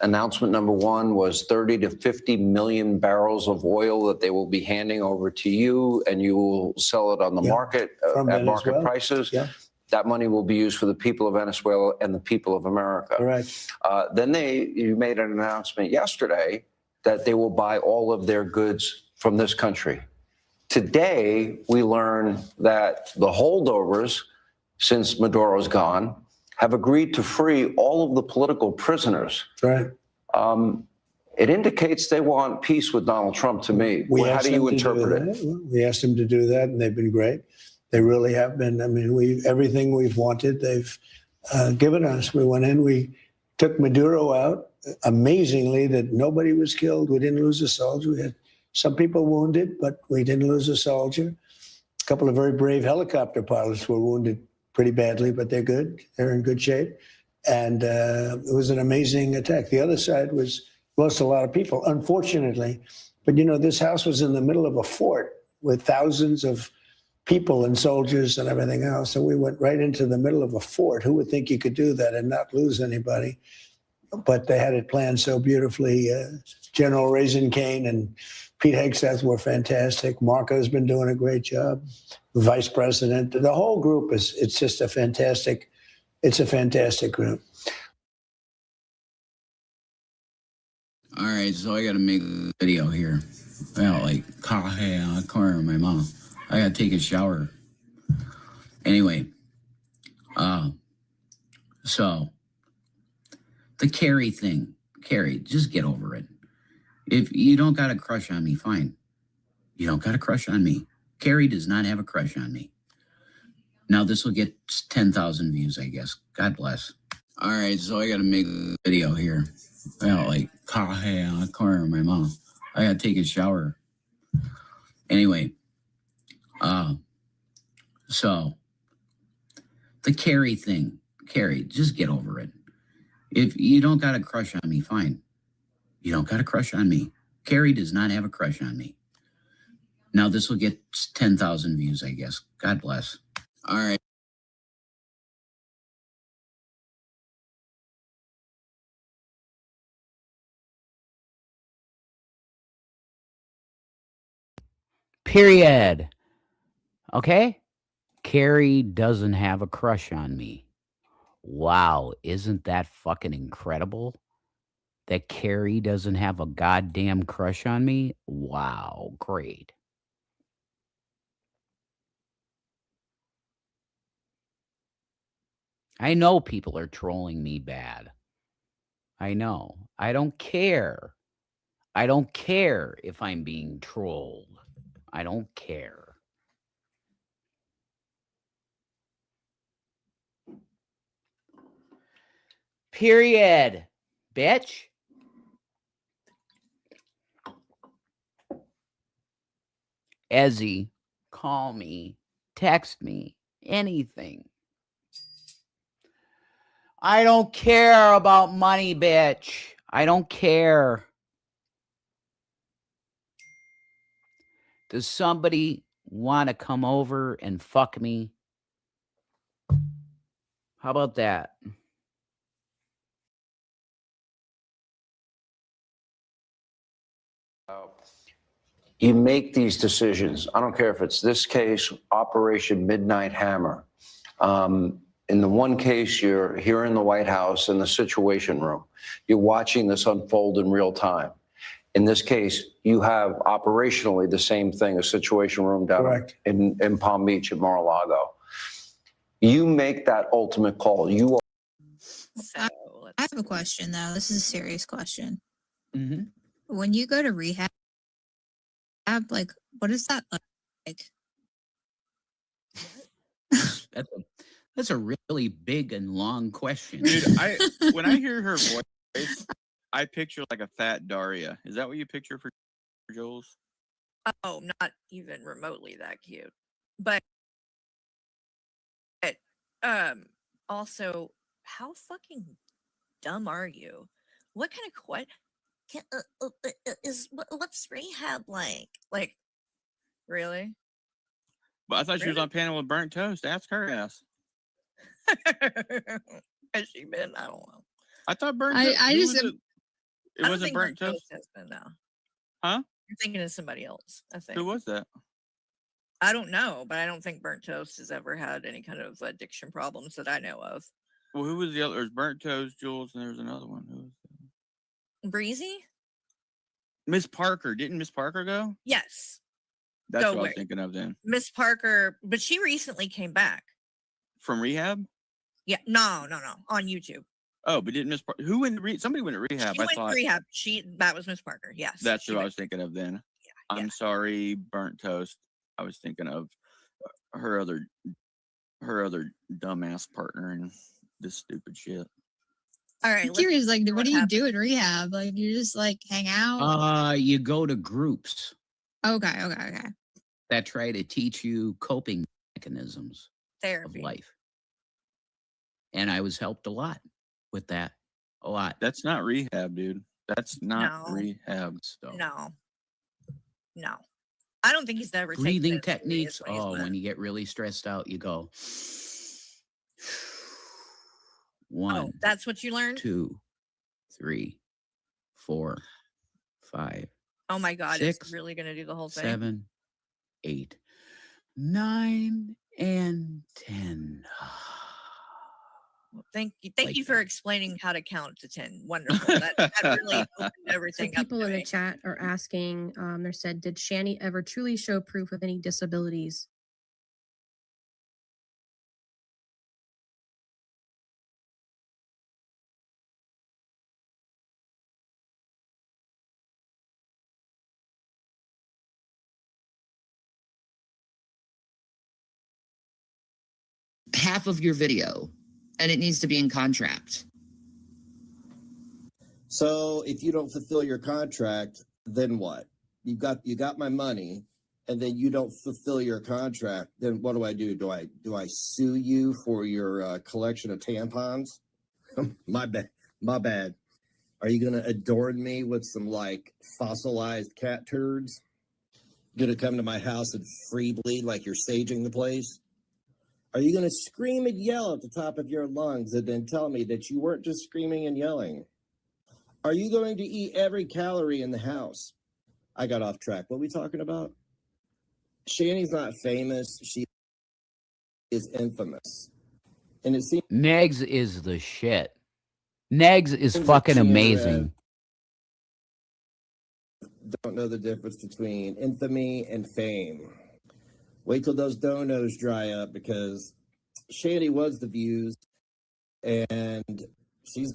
Speaker 13: Announcement number one was 30 to 50 million barrels of oil that they will be handing over to you, and you will sell it on the market at market prices.
Speaker 11: Yeah.
Speaker 13: That money will be used for the people of Venezuela and the people of America.
Speaker 11: Correct.
Speaker 13: Then you made an announcement yesterday that they will buy all of their goods from this country. Today, we learn that the holdovers, since Maduro's gone, have agreed to free all of the political prisoners.
Speaker 11: Right.
Speaker 13: It indicates they want peace with Donald Trump to me. How do you interpret it?
Speaker 11: We asked them to do that, and they've been great. They really have been. I mean, everything we've wanted, they've given us. We went in, we took Maduro out. Amazingly, that nobody was killed. We didn't lose a soldier. We had some people wounded, but we didn't lose a soldier. A couple of very brave helicopter pilots were wounded pretty badly, but they're good. They're in good shape. And it was an amazing attack. The other side lost a lot of people, unfortunately. But, you know, this house was in the middle of a fort with thousands of people and soldiers and everything else. And we went right into the middle of a fort. Who would think you could do that and not lose anybody? But they had it planned so beautifully. General Raisin Kane and Pete Hegseth were fantastic. Marco's been doing a great job. Vice President, the whole group it's just a fantastic group.
Speaker 1: All right, so I got to make a video here. Well, like, corner of my mouth. I got to take a shower. Anyway, so the Carrie thing, Carrie, just get over it. If you don't got a crush on me, fine. You don't got a crush on me. Carrie does not have a crush on me. Now this will get 10,000 views, I guess. God bless. All right, so I got to make a video here. Well, like, corner of my mouth. I got to take a shower. Anyway, so the Carrie thing, Carrie, just get over it. If you don't got a crush on me, fine. You don't got a crush on me. Carrie does not have a crush on me. Now this will get 10,000 views, I guess. God bless. All right. Period. Okay? Carrie doesn't have a crush on me. Wow, isn't that fucking incredible? That Carrie doesn't have a goddamn crush on me? Wow, great. I know people are trolling me bad. I know. I don't care. I don't care if I'm being trolled. I don't care. Period. Bitch. Ezzy, call me, text me, anything. I don't care about money, bitch. I don't care. Does somebody want to come over and fuck me? How about that?
Speaker 13: You make these decisions. I don't care if it's this case, Operation Midnight Hammer. In the one case, you're here in the White House in the Situation Room. You're watching this unfold in real time. In this case, you have operationally the same thing, a Situation Room down in Palm Beach at Mar-a-Lago. You make that ultimate call. You are.
Speaker 3: I have a question, though. This is a serious question.
Speaker 1: Mm-hmm.
Speaker 3: When you go to rehab, like, what is that like?
Speaker 1: That's a really big and long question.
Speaker 15: Dude, when I hear her voice, I picture like a fat Daria. Is that what you picture for Jules?
Speaker 16: Oh, not even remotely that cute. But also, how fucking dumb are you? What kind of what's rehab like? Like, really?
Speaker 15: But I thought she was on panel with Burnt Toast. Ask her ass.
Speaker 16: Has she been? I don't know.
Speaker 15: I thought Burnt
Speaker 3: I
Speaker 15: Toast.
Speaker 3: just
Speaker 15: It wasn't Burnt Toast.
Speaker 16: Has been now.
Speaker 15: Huh?
Speaker 16: You're thinking of somebody else, I think.
Speaker 15: Who was that?
Speaker 16: I don't know, but I don't think Burnt Toast has ever had any kind of addiction problems that I know of.
Speaker 15: Well, who was the other? There's Burnt Toast, Jules, and there was another one. Who was that?
Speaker 16: Breezy?
Speaker 15: Miss Parker. Didn't Miss Parker go?
Speaker 16: Yes.
Speaker 15: That's
Speaker 16: Go
Speaker 15: what I was
Speaker 16: where?
Speaker 15: thinking of then.
Speaker 16: Miss Parker, but she recently came back.
Speaker 15: From rehab?
Speaker 16: Yeah, no, on YouTube.
Speaker 15: Oh, but didn't Miss Parker? Who went to somebody went to rehab?
Speaker 16: She
Speaker 15: I
Speaker 16: went
Speaker 15: thought
Speaker 16: to rehab. That was Miss Parker. Yes.
Speaker 15: that's who I was thinking of then.
Speaker 16: Yeah,
Speaker 15: I'm sorry, Burnt Toast. I was thinking of her other dumbass partner in this stupid shit.
Speaker 16: All right.
Speaker 3: I'm curious, like, what do you do in rehab? Like, you just like hang out?
Speaker 1: You go to groups
Speaker 3: Okay.
Speaker 1: that try to teach you coping mechanisms
Speaker 16: Therapy.
Speaker 1: of life. And I was helped a lot with that. A lot.
Speaker 15: That's not rehab, dude. That's not rehab stuff.
Speaker 16: No. I don't think he's ever
Speaker 1: Breathing
Speaker 16: taken it
Speaker 1: techniques.
Speaker 16: seriously,
Speaker 1: Oh,
Speaker 16: but-
Speaker 1: when you get really stressed out, you go.
Speaker 16: Oh,
Speaker 1: 1,
Speaker 16: that's what you learned?
Speaker 1: 2, 3, 4, 5.
Speaker 16: Oh my God,
Speaker 1: 6,
Speaker 16: it's really going to do the whole thing.
Speaker 1: 7, 8, 9, and 10.
Speaker 16: Well, thank you for explaining how to count to 10. Wonderful. That really opened
Speaker 2: So
Speaker 16: everything up.
Speaker 2: people in the chat are asking, they said, did Shanny ever truly show proof of any disabilities?
Speaker 17: Half of your video, and it needs to be in contract.
Speaker 18: So if you don't fulfill your contract, then what? You got my money, and then you don't fulfill your contract. Then what do I do? Do I sue you for your collection of tampons? My bad. Are you gonna adorn me with some like fossilized cat turds? Gonna come to my house and free bleed like you're staging the place? Are you gonna scream and yell at the top of your lungs and then tell me that you weren't just screaming and yelling? Are you going to eat every calorie in the house? I got off track. What are we talking about? Shanny's not famous. She is infamous. And it seems
Speaker 1: Negs is the shit. Negs is fucking amazing.
Speaker 18: Don't know the difference between infamy and fame. Wait till those donos dry up, because Shanny was the views. and she's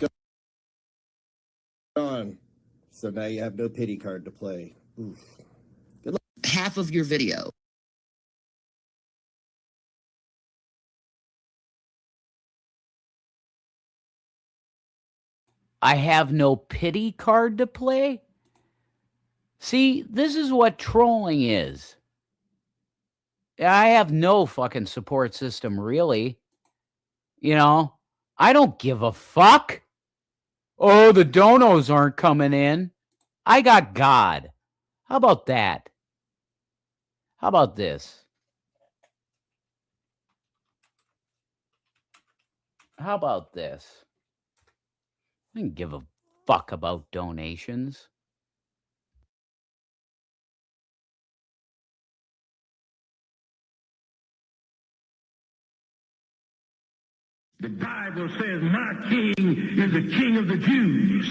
Speaker 18: gone. So now you have no pity card to play. Oof. Good luck.
Speaker 17: Half of your video.
Speaker 1: I have no pity card to play? See, this is what trolling is. I have no fucking support system, really. You know, I don't give a fuck. Oh, the donos aren't coming in. I got God. How about that? How about this? How about this? I don't give a fuck about donations.
Speaker 19: The Bible says, my king is the king of the Jews.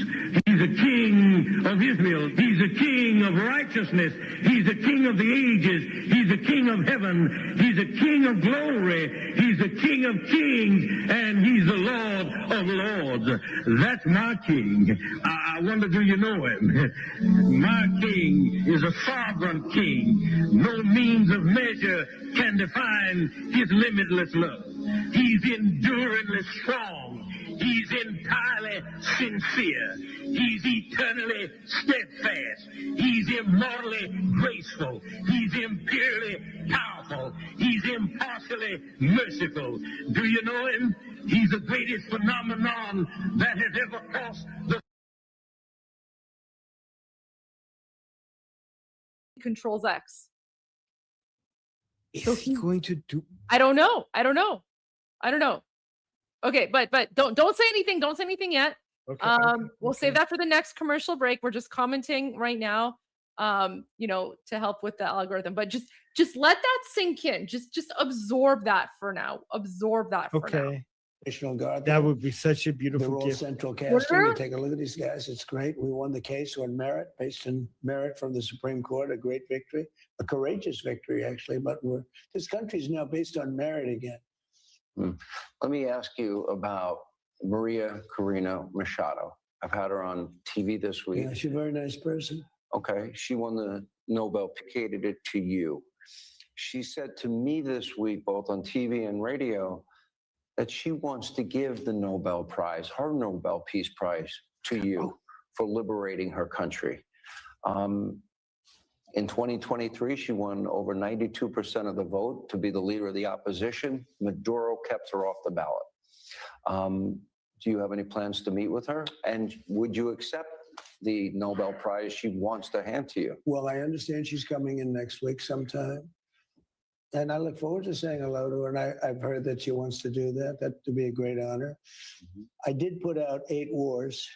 Speaker 19: He's a king of Israel. He's a king of righteousness. He's a king of the ages. He's a king of heaven. He's a king of glory. He's a king of kings. And he's the Lord of lords. That's my king. I wonder, do you know him? My king is a sovereign king. No means of measure can define his limitless love. He's enduringly strong. He's entirely sincere. He's eternally steadfast. He's immortally graceful. He's imperially powerful. He's impartially merciful. Do you know him? He's the greatest phenomenon that has ever crossed the
Speaker 8: Controls X.
Speaker 7: Is he going to do?
Speaker 8: I don't know. Okay, but don't say anything. Don't say anything yet.
Speaker 7: Okay,
Speaker 8: We'll save that for the next commercial break. We're just commenting right now. To help with the algorithm. But just let that sink in. Just absorb that for now. Absorb that for now.
Speaker 7: Okay.
Speaker 11: National Guard.
Speaker 7: That would be such a beautiful
Speaker 11: They're all
Speaker 7: gift.
Speaker 11: central casting. You take a look at these guys. It's great. We won the case on merit, based on merit from the Supreme Court. A great victory, a courageous victory, actually. But this country is now based on merit again.
Speaker 13: Let me ask you about Maria Corina Machado. I've had her on TV this week.
Speaker 11: Yeah, she's a very nice person.
Speaker 13: Okay, she won the Nobel, dedicated it to you. She said to me this week, both on TV and radio, that she wants to give the Nobel Prize, her Nobel Peace Prize, to you for liberating her country. In 2023, she won over 92% of the vote to be the leader of the opposition. Maduro kept her off the ballot. Do you have any plans to meet with her? And would you accept the Nobel Prize she wants to hand to you?
Speaker 11: Well, I understand she's coming in next week sometime. And I look forward to saying hello to her. And I've heard that she wants to do that. That would be a great honor. I did put out 8 wars,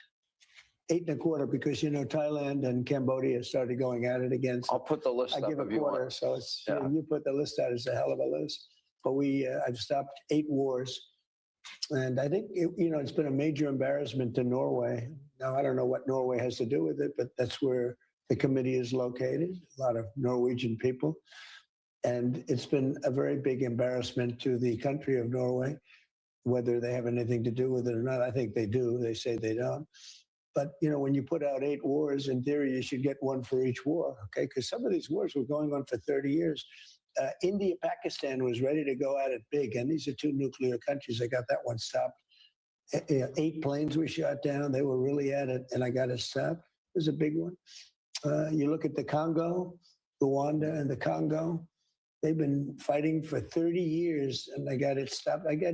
Speaker 11: 8 and a quarter, because, Thailand and Cambodia started going at it again. So
Speaker 13: I'll put the list
Speaker 11: I
Speaker 13: up
Speaker 11: give a
Speaker 13: if you
Speaker 11: quarter.
Speaker 13: want.
Speaker 11: So it's,
Speaker 13: Yeah.
Speaker 11: you put the list out, it's a hell of a list. But I've stopped 8 wars. And I think, it's been a major embarrassment to Norway. Now, I don't know what Norway has to do with it, but that's where the committee is located, a lot of Norwegian people. And it's been a very big embarrassment to the country of Norway, whether they have anything to do with it or not. I think they do. They say they don't. But, when you put out 8 wars, in theory, you should get 1 for each war, okay? Because some of these wars were going on for 30 years. India, Pakistan was ready to go at it big, and these are 2 nuclear countries. I got that one stopped. 8 planes were shot down. They were really at it, and I got it stopped. It was a big one. You look at the Congo, Rwanda, and the Congo. They've been fighting for 30 years, and I got it stopped. I got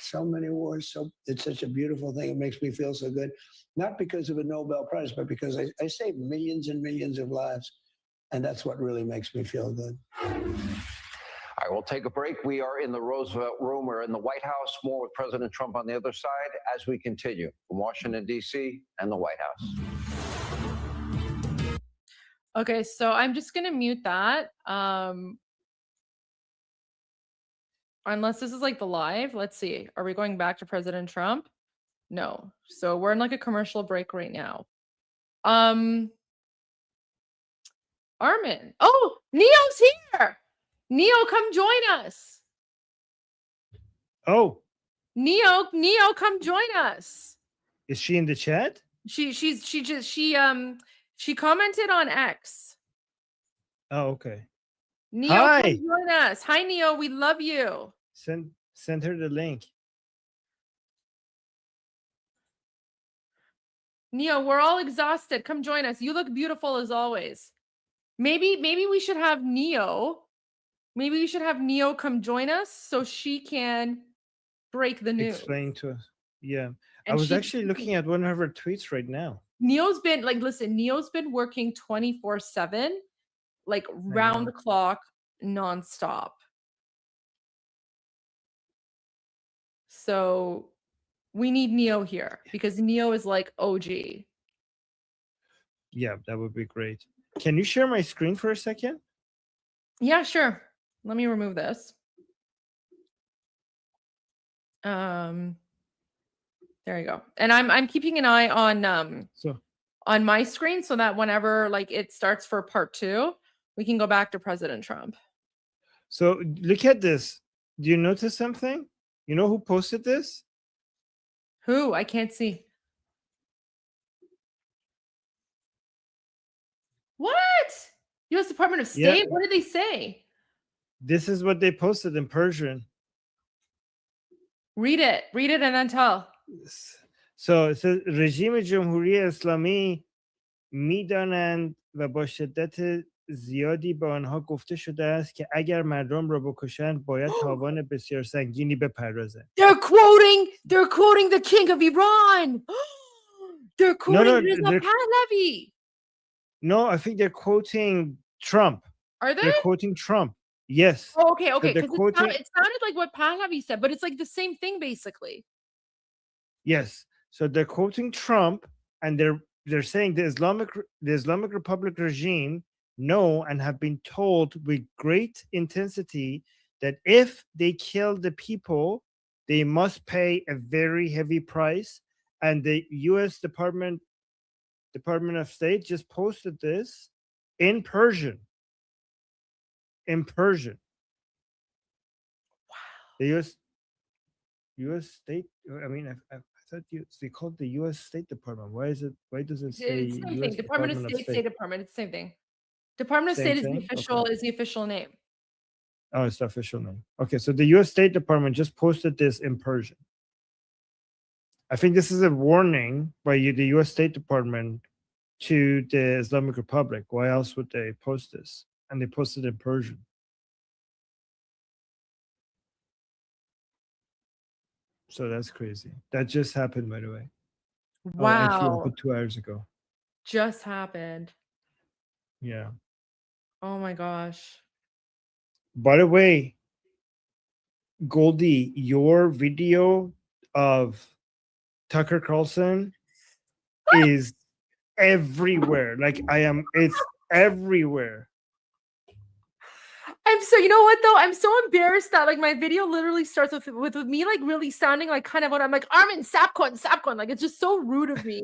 Speaker 11: so many wars. So it's such a beautiful thing. It makes me feel so good, not because of a Nobel Prize, but because I saved millions and millions of lives, and that's what really makes me feel good.
Speaker 13: All right, we'll take a break. We are in the Roosevelt Room. We're in the White House. More with President Trump on the other side as we continue from Washington, D.C. and the White House.
Speaker 8: Okay, so I'm just gonna mute that. Unless this is like the live. Let's see. Are we going back to President Trump? No. So we're in like a commercial break right now. Armin. Oh, Neo's here. Neo, come join us.
Speaker 7: Oh.
Speaker 8: Neo, come join us.
Speaker 7: Is she in the chat?
Speaker 8: She commented on X.
Speaker 7: Oh, okay.
Speaker 8: Neo,
Speaker 7: Hi.
Speaker 8: come join us. Hi, Neo. We love you.
Speaker 7: Send her the link.
Speaker 8: Neo, we're all exhausted. Come join us. You look beautiful as always. Maybe we should have Neo. Maybe we should have Neo come join us so she can break the news.
Speaker 7: Explain to us. Yeah. I
Speaker 8: And
Speaker 7: was
Speaker 8: she-
Speaker 7: actually looking at one of her tweets right now.
Speaker 8: Neo's been like, listen, Neo's been working 24/7, like round the clock, nonstop. So we need Neo here because Neo is like OG.
Speaker 7: Yeah, that would be great. Can you share my screen for a second?
Speaker 8: Yeah, sure. Let me remove this. There you go. And I'm keeping an eye on my screen so that whenever like it starts for part 2, we can go back to President Trump.
Speaker 7: So look at this. Do you notice something? You know who posted this?
Speaker 8: Who? I can't see. What? U.S. Department of
Speaker 7: Yeah.
Speaker 8: State? What did they say?
Speaker 7: This is what they posted in Persian.
Speaker 8: Read it and then tell.
Speaker 7: So it says رژیم جمهوری اسلامی میدانند و با شدت زیادی به آنها گفته شده است که اگر مردم را بکشند باید تاوان بسیار سنگینی بپردازند.
Speaker 8: They're quoting the king of Iran. They're quoting Reza Pahlavi.
Speaker 7: No, I think they're quoting Trump.
Speaker 8: Are they?
Speaker 7: They're quoting Trump. Yes.
Speaker 8: Oh, okay.
Speaker 7: So they're
Speaker 8: Because
Speaker 7: quoting,
Speaker 8: it sounded like what Pahlavi said, but it's like the same thing basically.
Speaker 7: yes. So they're quoting Trump, and they're saying the Islamic Republic regime know and have been told with great intensity that if they kill the people, they must pay a very heavy price. And the U.S. Department of State just posted this in Persian. In Persian. Wow. The U.S. State. I mean, I thought they called the U.S. State Department. Why does it say
Speaker 8: It's the same
Speaker 7: U.S.
Speaker 8: thing. Department of State, State Department. It's the same thing. Department of
Speaker 7: Same
Speaker 8: State
Speaker 7: thing?
Speaker 8: is the official name.
Speaker 7: Oh, it's the official name. Okay, so the U.S. State Department just posted this in Persian. I think this is a warning by the U.S. State Department to the Islamic Republic. Why else would they post this? And they posted in Persian. So that's crazy. That just happened, by the way. Actually,
Speaker 8: Wow.
Speaker 7: happened 2 hours ago.
Speaker 8: Just happened.
Speaker 7: Yeah.
Speaker 8: Oh my gosh.
Speaker 7: By the way, Goldie, your video of Tucker Carlson is everywhere. Like it's everywhere.
Speaker 8: You know what though? I'm so embarrassed that like my video literally starts with me like really sounding like kind of what I'm like Armin Sapkon. Like it's just so rude of me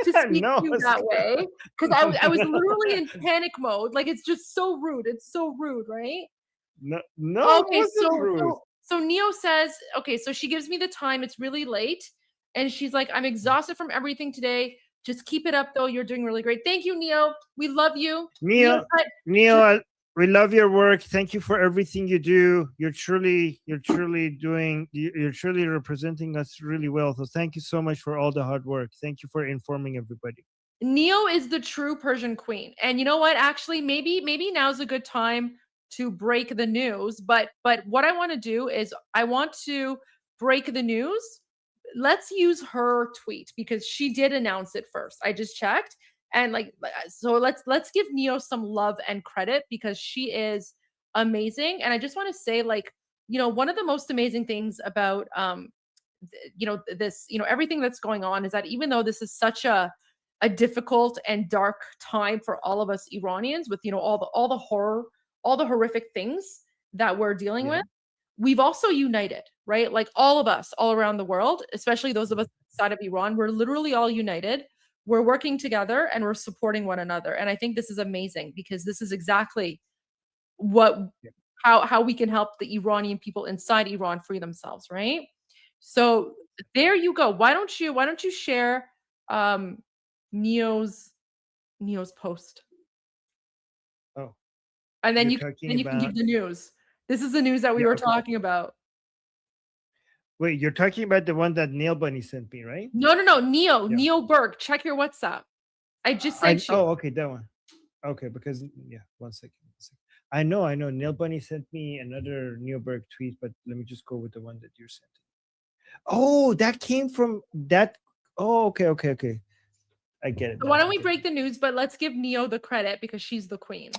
Speaker 8: to speak to you that way. Because I was literally in panic mode. Like it's just so rude. It's so rude, right?
Speaker 7: No.
Speaker 8: Okay, so Neo says, okay, so she gives me the time. It's really late. And she's like, I'm exhausted from everything today. Just keep it up though. You're doing really great. Thank you, Neo. We love you.
Speaker 7: Neo, we love your work. Thank you for everything you do. You're truly representing us really well. So thank you so much for all the hard work. Thank you for informing everybody.
Speaker 8: Neo is the true Persian queen. And you know what? Actually, maybe now's a good time to break the news. But what I want to do is I want to break the news. Let's use her tweet because she did announce it first. I just checked. And so let's give Neo some love and credit because she is amazing. And I just want to say, one of the most amazing things about this, everything that's going on is that even though this is such a difficult and dark time for all of us Iranians with all the horror, all the horrific things that we're dealing with, we've also united, right? Like all of us all around the world, especially those of us outside of Iran, we're literally all united. We're working together and we're supporting one another. And I think this is amazing because this is exactly how we can help the Iranian people inside Iran free themselves, right? So there you go. Why don't you share Neo's post,
Speaker 7: Oh,
Speaker 8: and then
Speaker 7: you're
Speaker 8: you
Speaker 7: talking
Speaker 8: can give
Speaker 7: about
Speaker 8: the news. This is the news that we
Speaker 7: yeah.
Speaker 8: were
Speaker 7: Okay.
Speaker 8: talking about.
Speaker 7: Wait, you're talking about the one that Nail Bunny sent me, right?
Speaker 8: No, Neo,
Speaker 7: Yeah.
Speaker 8: Neo Berg. Check your WhatsApp. I just sent you.
Speaker 7: Oh, okay, that one. Okay, because yeah, one second. I know. Nail Bunny sent me another Neoberg tweet, but let me just go with the one that you sent. Oh, that came from that. Oh, okay. I get it
Speaker 8: So
Speaker 7: now.
Speaker 8: why don't we break the news? But let's give Neo the credit because she's the queen.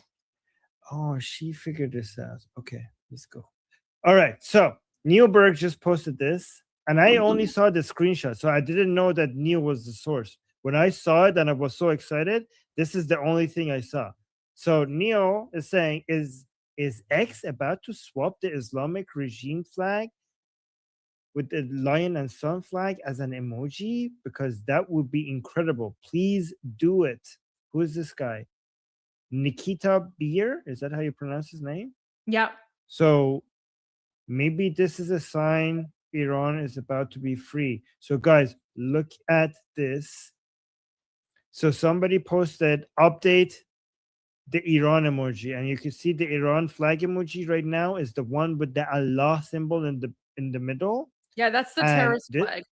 Speaker 7: Oh, she figured this out. Okay, let's go. All right, so Neoberg just posted this, and I only saw the screenshot, so I didn't know that Neo was the source. When I saw it and I was so excited, this is the only thing I saw. So Neo is saying, is X about to swap the Islamic regime flag with the lion and sun flag as an emoji? Because that would be incredible. Please do it. Who is this guy? Nikita Beer? Is that how you pronounce his name?
Speaker 8: Yeah.
Speaker 7: So maybe this is a sign Iran is about to be free. So guys, look at this. So somebody posted update the Iran emoji, and you can see the Iran flag emoji right now is the one with the Allah symbol in the middle.
Speaker 8: Yeah, that's the
Speaker 7: And
Speaker 8: terrorist flag.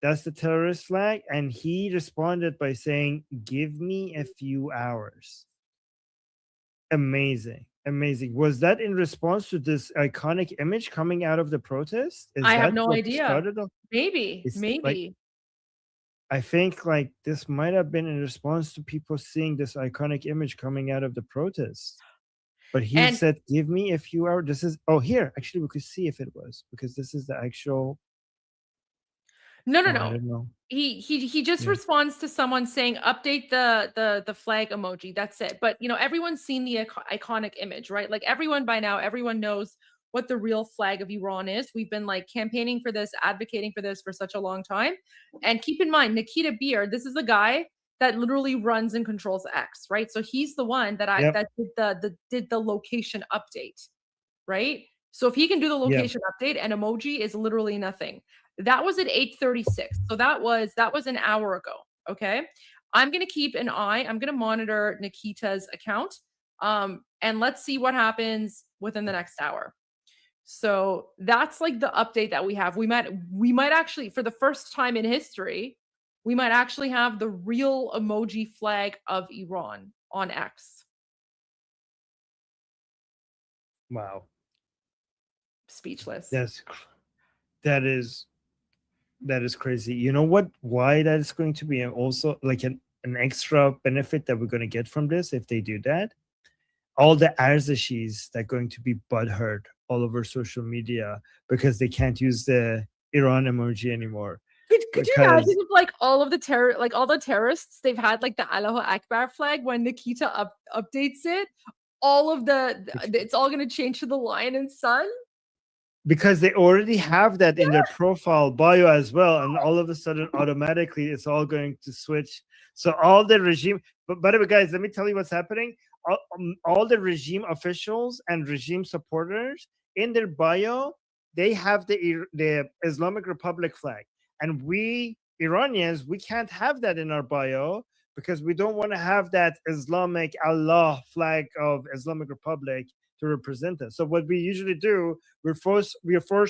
Speaker 7: That's the terrorist flag. And he responded by saying, give me a few hours. Amazing. Was that in response to this iconic image coming out of the protest?
Speaker 8: I have no idea. Maybe.
Speaker 7: Like, I think like this might have been in response to people seeing this iconic image coming out of the protest. But he said, give me a few hours. This is here. Actually, we could see if it was, because this is the actual.
Speaker 8: No.
Speaker 7: I don't know.
Speaker 8: He just responds to someone saying update the flag emoji. That's it. But everyone's seen the iconic image, right? Like everyone knows what the real flag of Iran is. We've been like campaigning for this, advocating for this for such a long time. And keep in mind, Nikita Beer, this is the guy that literally runs and controls X, right? So he's the one that did the location update, right? So if he can do the location update, and emoji is literally nothing. That was at 8:36. So that was an hour ago. Okay. I'm going to keep an eye. I'm going to monitor Nikita's account. And let's see what happens within the next hour. So that's like the update that we have. We might actually, for the first time in history, we might actually have the real emoji flag of Iran on X.
Speaker 7: Wow.
Speaker 8: Speechless.
Speaker 7: That is crazy. You know what? Why that is going to be also like an extra benefit that we're going to get from this if they do that? All the Arzashis that are going to be butthurt all over social media because they can't use the Iran emoji anymore.
Speaker 8: Could you imagine if like all the terrorists, they've had like the Allahu Akbar flag when Nikita updates it, it's all going to change to the lion and sun?
Speaker 7: Because they already have that in their profile bio as well, and all of a sudden automatically it's all going to switch. So all the regime, but by the way, guys, let me tell you what's happening. All the regime officials and regime supporters in their bio, they have the Islamic Republic flag, and we Iranians, we can't have that in our bio because we don't want to have that Islamic Allah flag of Islamic Republic to represent us. So what we usually do, we're forced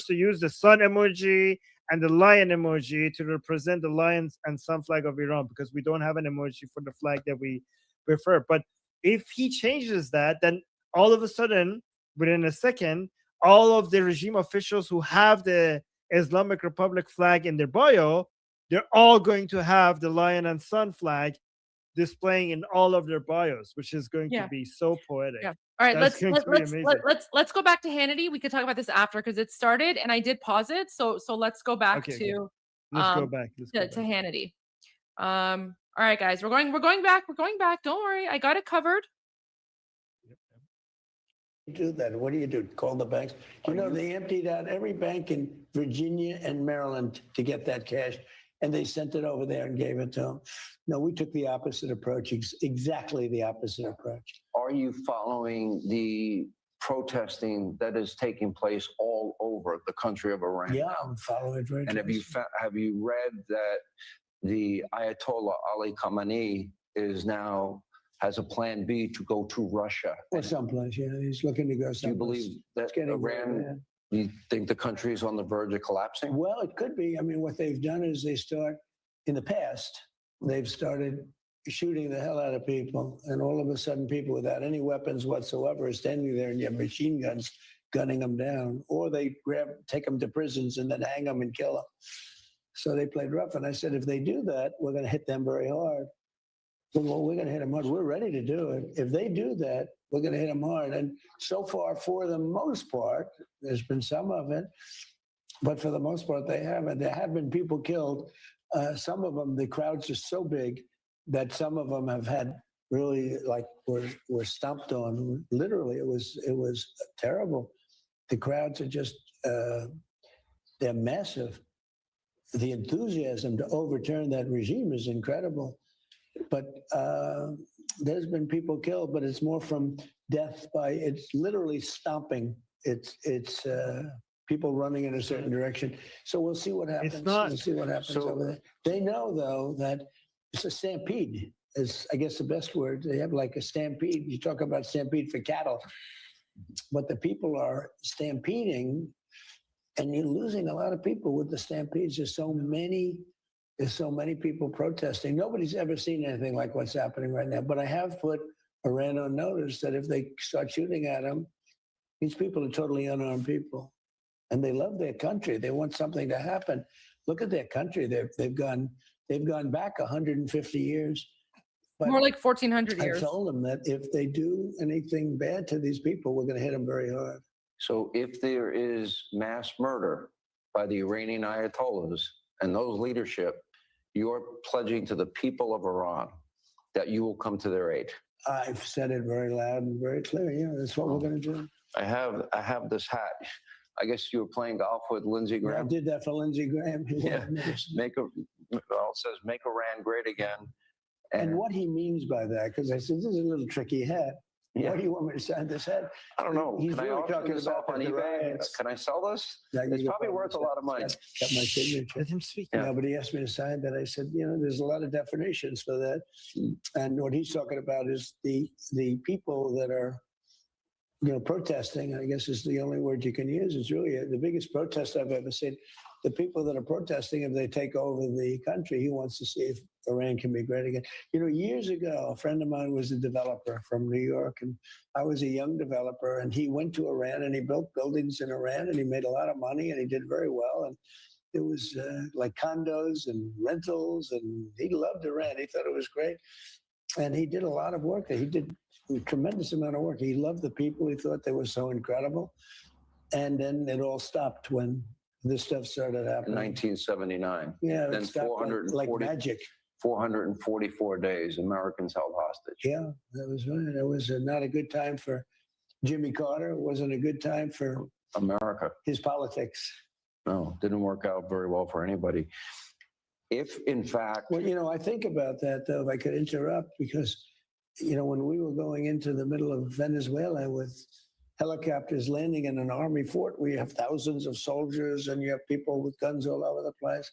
Speaker 7: to use the sun emoji and the lion emoji to represent the lions and sun flag of Iran because we don't have an emoji for the flag that we prefer. But if he changes that, then all of a sudden, within a second, all of the regime officials who have the Islamic Republic flag in their bio, they're all going to have the lion and sun flag displaying in all of their bios, which is going to be so poetic.
Speaker 8: Yeah. All right,
Speaker 7: let's
Speaker 8: go back to Hannity. We could talk about this after because it started and I did pause it. So let's go back to Hannity. All right, guys, we're going back. Don't worry, I got it covered.
Speaker 11: Do that. What do? Call the banks? Do you know they emptied out every bank in Virginia and Maryland to get that cash, and they sent it over there and gave it to them? No, we took the opposite approach, exactly the opposite approach.
Speaker 13: Are you following the protesting that is taking place all over the country of Iran.
Speaker 11: Yeah, I'm following it very
Speaker 13: And have you read that the Ayatollah Ali Khamenei has a plan B to go to Russia?
Speaker 11: Or someplace, yeah. He's looking to go someplace.
Speaker 13: Do you believe that Iran, do you think the country is on the verge of collapsing?
Speaker 11: Well, it could be. I mean, what they've done is in the past, they've started shooting the hell out of people. And all of a sudden, people without any weapons whatsoever are standing there and you have machine guns gunning them down. Or they take them to prisons and then hang them and kill them. So they played rough. And I said, if they do that, we're going to hit them very hard. Well, we're going to hit them hard. We're ready to do it. If they do that, we're going to hit them hard. And so far, for the most part, there's been some of it, but for the most part, they haven't. There have been people killed. Some of them, the crowds are so big that some of them have had really were stomped on. Literally, it was terrible. The crowds are just they're massive. The enthusiasm to overturn that regime is incredible. But there's been people killed, but it's more from death it's literally stomping. It's people running in a certain direction. So we'll see what happens. We'll see what happens over there. They know, though, that it's a stampede is, I guess, the best word. They have like a stampede. You talk about stampede for cattle, but the people are stampeding, and you're losing a lot of people with the stampedes. There's so many people protesting. Nobody's ever seen anything like what's happening right now. But I have put Iran on notice that if they start shooting at them, these people are totally unarmed people. And they love their country. They want something to happen. Look at their country. They've gone back 150 years. But
Speaker 8: more like 1400 years.
Speaker 11: I told them that if they do anything bad to these people, we're going to hit them very hard.
Speaker 13: So if there is mass murder by the Iranian Ayatollahs and those leadership, you're pledging to the people of Iran that you will come to their aid.
Speaker 11: I've said it very loud and very clear. Yeah, that's what we're going to do.
Speaker 13: I have this hat. I guess you were playing golf with Lindsey Graham.
Speaker 11: I did that for Lindsey Graham.
Speaker 13: Yeah, it says make Iran great again.
Speaker 11: And what he means by that, because I said, this is a little tricky hat.
Speaker 13: Yeah.
Speaker 11: Why do you want me to sign this hat?
Speaker 13: I don't know.
Speaker 11: He's
Speaker 13: Can
Speaker 11: really
Speaker 13: I auction
Speaker 11: talking
Speaker 13: this
Speaker 11: about
Speaker 13: off on eBay?
Speaker 11: riots.
Speaker 13: Can I sell this?
Speaker 11: Yeah,
Speaker 13: It's probably worth a lot of money.
Speaker 11: Got my signature.
Speaker 7: Let him speak.
Speaker 11: No, but he asked me to sign that. I said, there's a lot of definitions for that. And what he's talking about is the people that are, protesting, I guess is the only word you can use. It's really the biggest protest I've ever seen. The people that are protesting, if they take over the country, he wants to see if Iran can be great again. Years ago, a friend of mine was a developer from New York, and I was a young developer, and he went to Iran, and he built buildings in Iran, and he made a lot of money, and he did very well. And it was like condos and rentals, and he loved Iran. He thought it was great. And he did a lot of work there. He did a tremendous amount of work. He loved the people. He thought they were so incredible. And then it all stopped when this stuff started happening.
Speaker 13: 1979.
Speaker 11: Yeah,
Speaker 13: Then
Speaker 11: it stopped like magic.
Speaker 13: 444 days, Americans held hostage.
Speaker 11: Yeah, that was right. It was not a good time for Jimmy Carter. It wasn't a good time for
Speaker 13: America.
Speaker 11: His politics.
Speaker 13: No, didn't work out very well for anybody. If, in fact...
Speaker 11: Well, I think about that, though, if I could interrupt, because, when we were going into the middle of Venezuela with helicopters landing in an army fort, where you have thousands of soldiers and you have people with guns all over the place.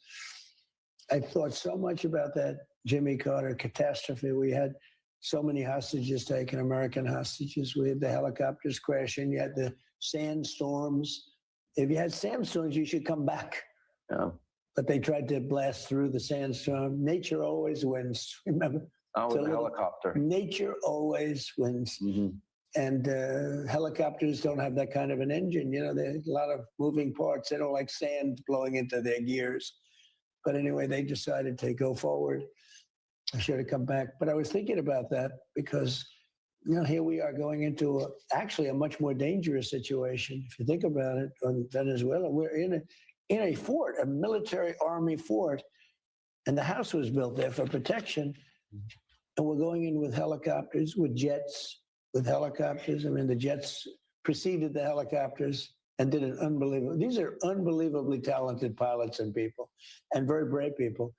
Speaker 11: I thought so much about that Jimmy Carter catastrophe. We had so many hostages taken, American hostages. We had the helicopters crashing. You had the sandstorms. If you had sandstorms, you should come back.
Speaker 13: Yeah.
Speaker 11: But they tried to blast through the sandstorm. Nature always wins. Remember?
Speaker 13: With a helicopter.
Speaker 11: Nature always wins.
Speaker 13: Mm-hmm.
Speaker 11: And helicopters don't have that kind of an engine. There's a lot of moving parts. They don't like sand blowing into their gears. But anyway, they decided to go forward. I should have come back. But I was thinking about that because, here we are going into actually a much more dangerous situation. If you think about it, on Venezuela, we're in a fort, a military army fort, and the house was built there for protection. And we're going in with helicopters, with jets, with helicopters. I mean, the jets preceded the helicopters and did an unbelievable. These are unbelievably talented pilots and people, and very brave people.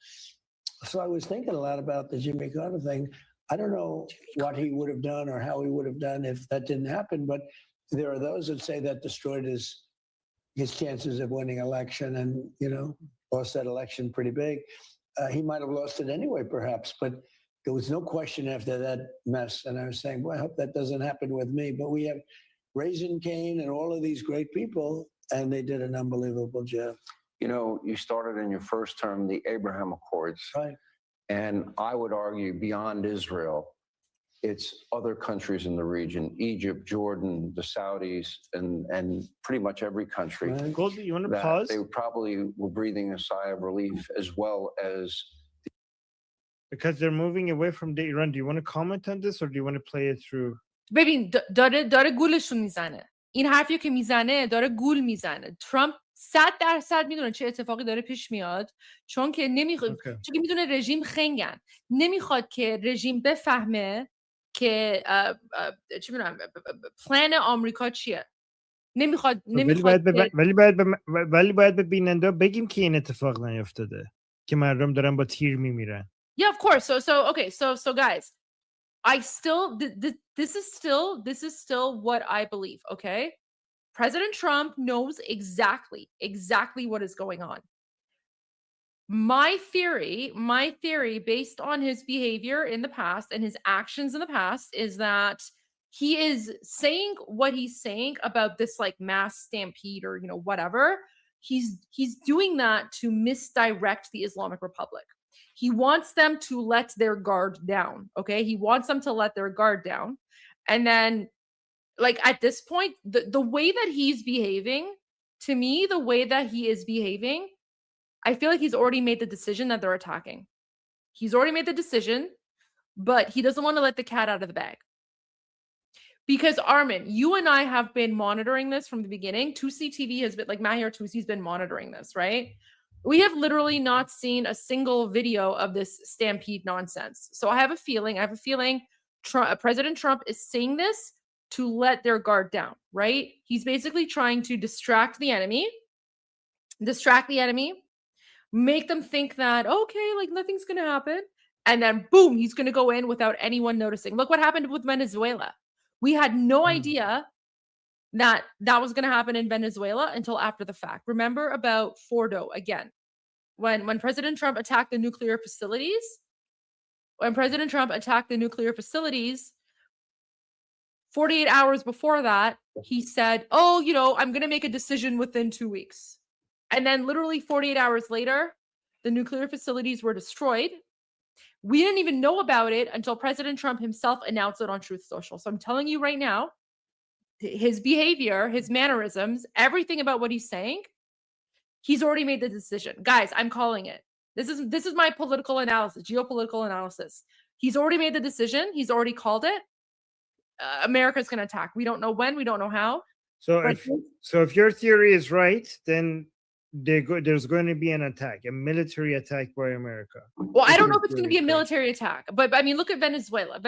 Speaker 11: So I was thinking a lot about the Jimmy Carter thing. I don't know what he would have done or how he would have done if that didn't happen, but there are those that say that destroyed his chances of winning election, and lost that election pretty big. He might have lost it anyway, perhaps, but there was no question after that mess. And I was saying, well, I hope that doesn't happen with me. But we have Raising Cane and all of these great people, and they did an unbelievable job.
Speaker 13: You started in your first term the Abraham Accords.
Speaker 11: Right.
Speaker 13: And I would argue beyond Israel, it's other countries in the region, Egypt, Jordan, the Saudis, and pretty much every country.
Speaker 11: Right.
Speaker 7: Goldie, you want to
Speaker 13: that
Speaker 7: pause?
Speaker 13: They probably were breathing a sigh of relief, as well as
Speaker 7: Because they're moving away from the Iran. Do you want to comment on this, or do you want to play it through?
Speaker 8: ببین داره گولشون میزنه. این حرفی که میزنه داره گول میزنه. ترامپ 100% میدونه چه اتفاقی داره پیش میاد، چون که چون که میدونه رژیم خنگن، نمیخواد که رژیم بفهمه که چی میدونم پلان آمریکا چیه. نمیخواد
Speaker 7: ولی باید به بیننده بگیم که این اتفاق نیفتاده، که مردم دارن با تیر میمیرن.
Speaker 8: Yeah, of course. So guys, I still this is still what I believe, okay? President Trump knows exactly what is going on. My theory based on his behavior in the past and his actions in the past is that he is saying what he's saying about this like mass stampede or whatever. He's doing that to misdirect the Islamic Republic. He wants them to let their guard down, okay? He wants them to let their guard down. And then, like, at this point, the way that he's behaving, to me, the way that he is behaving, I feel like he's already made the decision that they're attacking. He's already made the decision, but he doesn't want to let the cat out of the bag. Because, Armin, you and I have been monitoring this from the beginning. 2C TV has been, like, Mahir Tusi's been monitoring this, right? We have literally not seen a single video of this stampede nonsense. So I have a feeling President Trump is saying this to let their guard down, right? He's basically trying to distract the enemy, make them think that, okay, like nothing's going to happen. And then boom, he's going to go in without anyone noticing. Look what happened with Venezuela. We had no idea that was going to happen in Venezuela until after the fact. Remember about Fordo again, when President Trump attacked the nuclear facilities. When President Trump attacked the nuclear facilities, 48 hours before that, he said, "Oh, I'm going to make a decision within 2 weeks." And then literally 48 hours later, the nuclear facilities were destroyed. We didn't even know about it until President Trump himself announced it on Truth Social. So I'm telling you right now, his behavior, his mannerisms, everything about what he's saying, he's already made the decision. Guys, I'm calling it. This is my political analysis, geopolitical analysis. He's already made the decision. He's already called it. America's going to attack. We don't know when. We don't know how.
Speaker 7: So if your theory is right, then there's going to be an attack, a military attack by America.
Speaker 8: Well, I don't know if it's going to be a military attack, but I mean, look at Venezuela.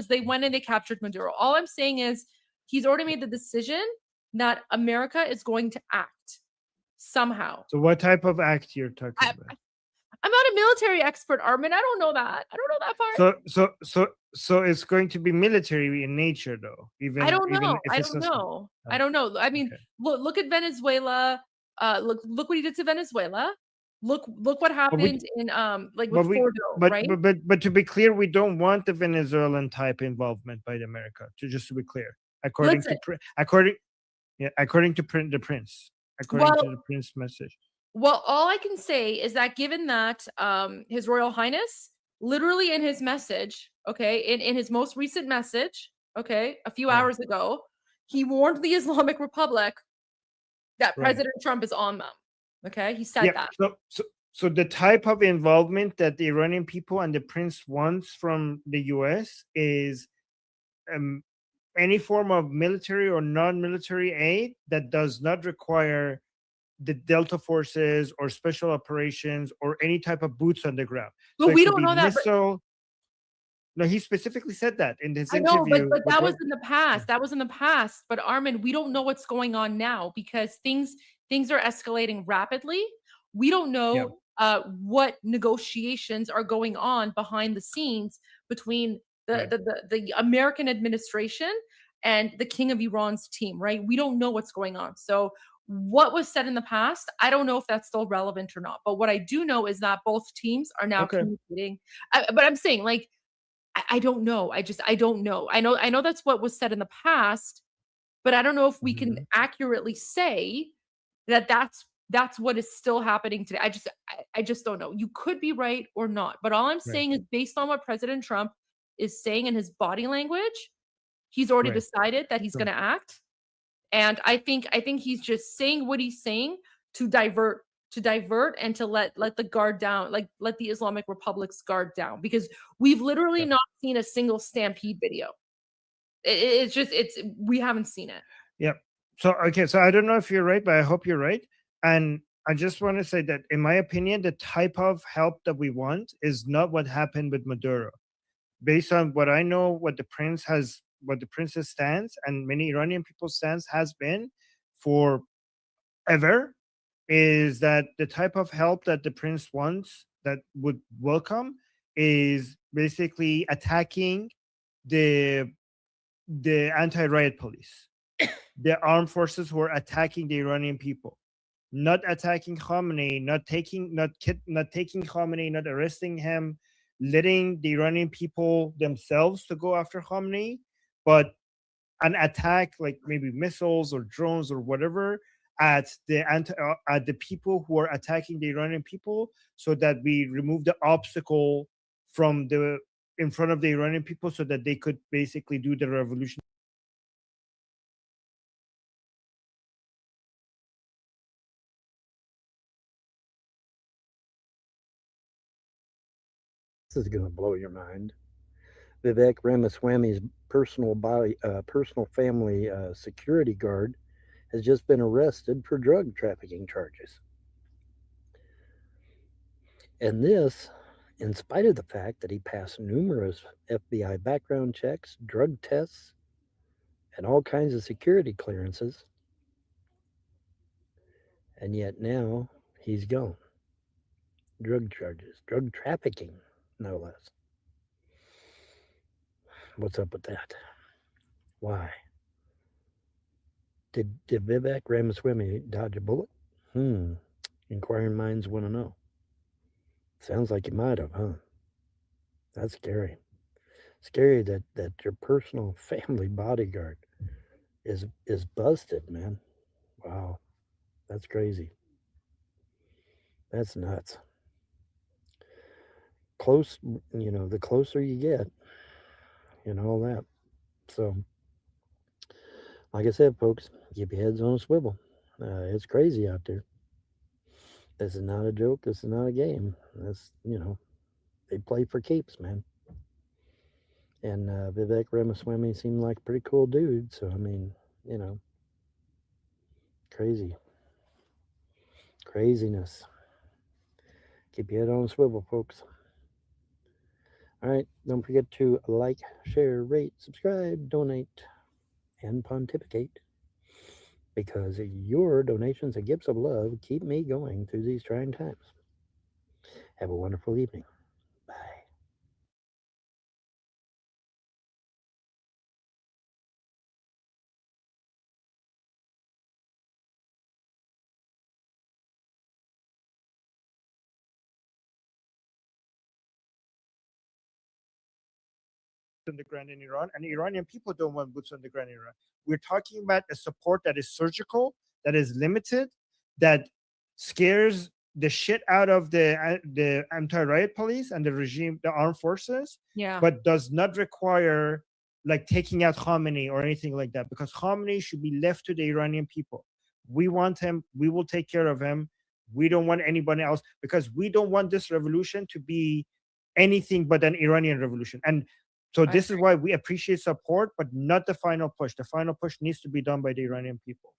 Speaker 8: They went and they captured Maduro. All I'm saying is he's already made the decision that America is going to act somehow.
Speaker 7: So what type of act you're talking about?
Speaker 8: I'm not a military expert, Armin. I don't know that. I don't know that part.
Speaker 7: So it's going to be military in nature, though.
Speaker 8: I don't know. I don't know. I mean, look at Venezuela. Look what he did to Venezuela. Look what happened in with Fordo, right?
Speaker 7: But to be clear, we don't want the Venezuelan type involvement by America. Just to be clear, according to the prince message.
Speaker 8: Well, all I can say is that given that His Royal Highness, literally in his message, okay, in his most recent message, okay, a few hours ago, he warned the Islamic Republic that President Trump is on them. Okay, he said that.
Speaker 7: So the type of involvement that the Iranian people and the prince wants from the U.S. is any form of military or non-military aid that does not require the Delta forces or special operations or any type of boots on the ground.
Speaker 8: But we don't know that.
Speaker 7: No, he specifically said that in his
Speaker 8: interview. I know, but that was in the past. That was in the past. But Armin, we don't know what's going on now because things are escalating rapidly. We don't know what negotiations are going on behind the scenes between the American administration and the king of Iran's team, right? We don't know what's going on. So what was said in the past, I don't know if that's still relevant or not. But what I do know is that both teams are now
Speaker 7: Okay.
Speaker 8: communicating. But I'm saying, like, I don't know. I don't know. I know that's what was said in the past, but I don't know if we can accurately say that that's what is still happening today. I just don't know. You could be right or not. But all I'm
Speaker 7: Right.
Speaker 8: saying is based on what President Trump is saying in his body language, he's already
Speaker 7: Right.
Speaker 8: decided that he's
Speaker 7: Sure.
Speaker 8: going to act. And I think he's just saying what he's saying to divert and to let the guard down, like let the Islamic Republic's guard down, because we've literally
Speaker 7: Yeah.
Speaker 8: not seen a single stampede video. It's just we haven't seen it.
Speaker 7: Yep. So okay, so I don't know if you're right, but I hope you're right. And I just want to say that, in my opinion, the type of help that we want is not what happened with Maduro. Based on what I know, what the prince's stance and many Iranian people's stance has been for ever, is that the type of help that the prince wants, that would welcome, is basically attacking the anti-riot police, the armed forces who are attacking the Iranian people, not attacking Khamenei, not taking Khamenei, not arresting him, letting the Iranian people themselves to go after Khamenei, but an attack, like maybe missiles or drones or whatever, at the people who are attacking the Iranian people, so that we remove the obstacle from in front of the Iranian people, so that they could basically do the revolution.
Speaker 10: This is going to blow your mind. Vivek Ramaswamy's personal family security guard has just been arrested for drug trafficking charges. And this, in spite of the fact that he passed numerous FBI background checks, drug tests, and all kinds of security clearances. And yet now he's gone. Drug charges, drug trafficking, no less. What's up with that? Why? Did Vivek Ramaswamy dodge a bullet? Inquiring minds want to know. Sounds like he might have, huh? That's scary. Scary that your personal family bodyguard is busted, man. Wow. That's crazy. That's nuts. Close, the closer you get, all that. So, like I said, folks, keep your heads on a swivel. It's crazy out there. This is not a joke. This is not a game. That's, they play for keeps, man. And Vivek Ramaswamy seemed like a pretty cool dude. So, I mean, crazy. Craziness. Keep your head on a swivel, folks. All right. Don't forget to like, share, rate, subscribe, donate, and pontificate. Because your donations and gifts of love keep me going through these trying times. Have a wonderful evening.
Speaker 7: On the ground in Iran, and Iranian people don't want boots on the ground in Iran. We're talking about a support that is surgical, that is limited, that scares the shit out of the anti-riot police and the regime, the armed forces,
Speaker 8: Yeah.
Speaker 7: but does not require like taking out Khamenei or anything like that, because Khamenei should be left to the Iranian people. We want him. We will take care of him. We don't want anybody else, because we don't want this revolution to be anything but an Iranian revolution. And so this is why we appreciate support, but not the final push. The final push needs to be done by the Iranian people.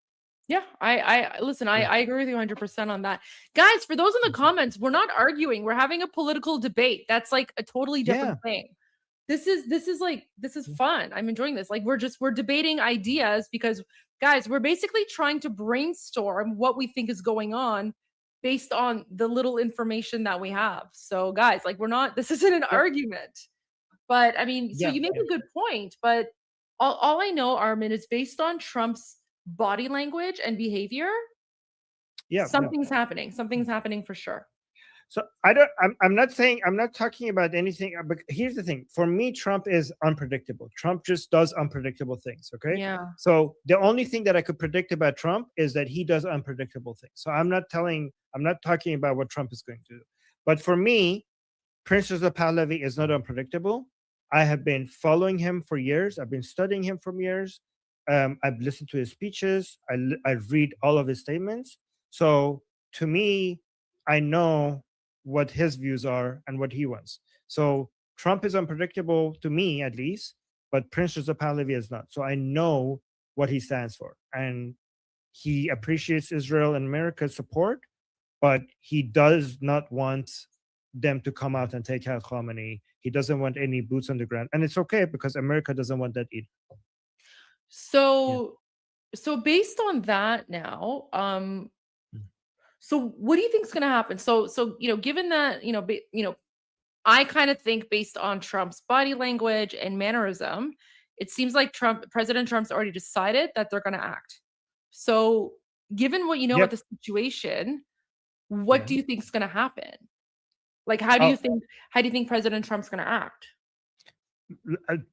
Speaker 8: Yeah, I listen, I agree with you 100% on that. Guys, for those in the comments, we're not arguing. We're having a political debate. That's like a totally different thing. This is fun. I'm enjoying this. Like we're debating ideas, because guys, we're basically trying to brainstorm what we think is going on based on the little information that we have. So guys, like this isn't an argument. But I mean, so you make a good point, but all I know, Armin, is based on Trump's body language and behavior.
Speaker 7: Yeah,
Speaker 8: something's happening. Something's happening for sure.
Speaker 7: So I'm not saying, I'm not talking about anything, but here's the thing. For me, Trump is unpredictable. Trump just does unpredictable things. Okay.
Speaker 8: Yeah.
Speaker 7: So the only thing that I could predict about Trump is that he does unpredictable things. So I'm not talking about what Trump is going to do. But for me, Prince Joseph Pahlavi is not unpredictable. I have been following him for years. I've been studying him for years. I've listened to his speeches. I read all of his statements. So to me, I know what his views are and what he wants. So Trump is unpredictable to me, at least, but Prince Joseph Pahlavi is not. So I know what he stands for, and he appreciates Israel and America's support, but he does not want them to come out and take out Khamenei. He doesn't want any boots on the ground, and it's okay because America doesn't want that either.
Speaker 8: So, so based on that now, so what do you think is going to happen? So, given that, I kind of think based on Trump's body language and mannerism, it seems like President Trump's already decided that they're going to act. So, given what you know about the situation, what do you think is going to happen? Like, how do you think President Trump's going to act?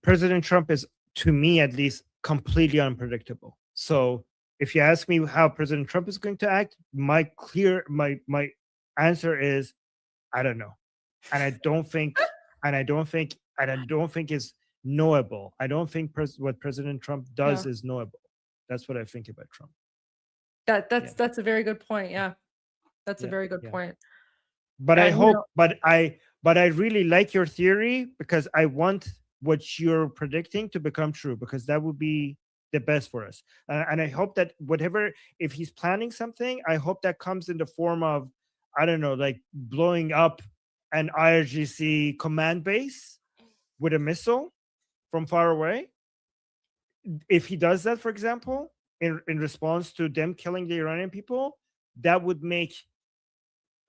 Speaker 7: President Trump is, to me at least, completely unpredictable. So if you ask me how President Trump is going to act, my answer is I don't know, and I don't think is knowable. I don't think what President Trump does is knowable. That's what I think about Trump.
Speaker 8: That's a very good point. Yeah, that's a very good point.
Speaker 7: But I hope, but I really like your theory because I want what you're predicting to become true, because that would be the best for us. And I hope that if he's planning something, I hope that comes in the form of, I don't know, like blowing up an IRGC command base with a missile from far away. If he does that, for example, in response to them killing the Iranian people, that would make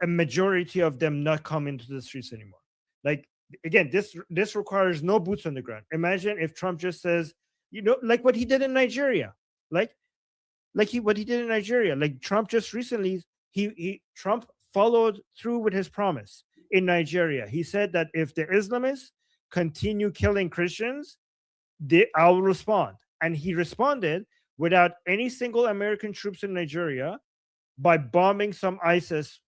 Speaker 7: a majority of them not come into the streets anymore. Like, again, this requires no boots on the ground. Imagine if Trump just says, like what he did in Nigeria, like what he did in Nigeria. Like Trump just recently, Trump followed through with his promise in Nigeria. He said that if the Islamists continue killing Christians, I'll respond. And he responded without any single American troops in Nigeria by bombing some ISIS,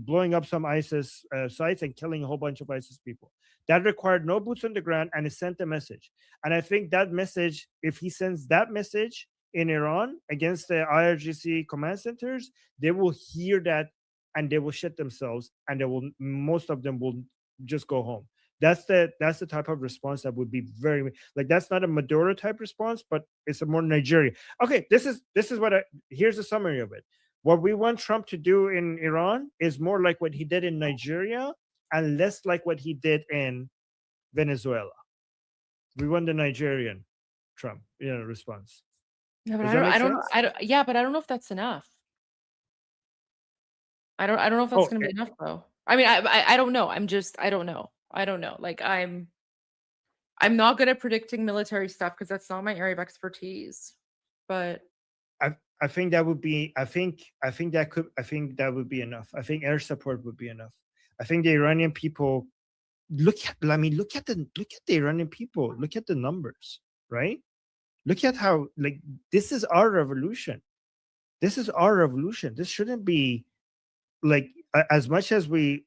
Speaker 7: blowing up some ISIS sites and killing a whole bunch of ISIS people. That required no boots on the ground, and it sent a message. And I think that message, if he sends that message in Iran against the IRGC command centers, they will hear that and they will shit themselves, and most of them will just go home. That's the type of response that would be very, like, that's not a Maduro type response, but it's a more Nigeria. Okay, this is here's a summary of it. What we want Trump to do in Iran is more like what he did in Nigeria and less like what he did in Venezuela. We want the Nigerian Trump, response.
Speaker 8: Yeah, but I don't know if that's enough. I don't know if that's going to be enough though. I mean, I don't know. I don't know. Like I'm not good at predicting military stuff because that's not my area of expertise. But
Speaker 7: I think that would be. I think that would be enough. I think air support would be enough. I think the Iranian people look at the Iranian people. Look at the numbers, right? Look at how, like, this is our revolution. This is our revolution. This shouldn't be like, as much as we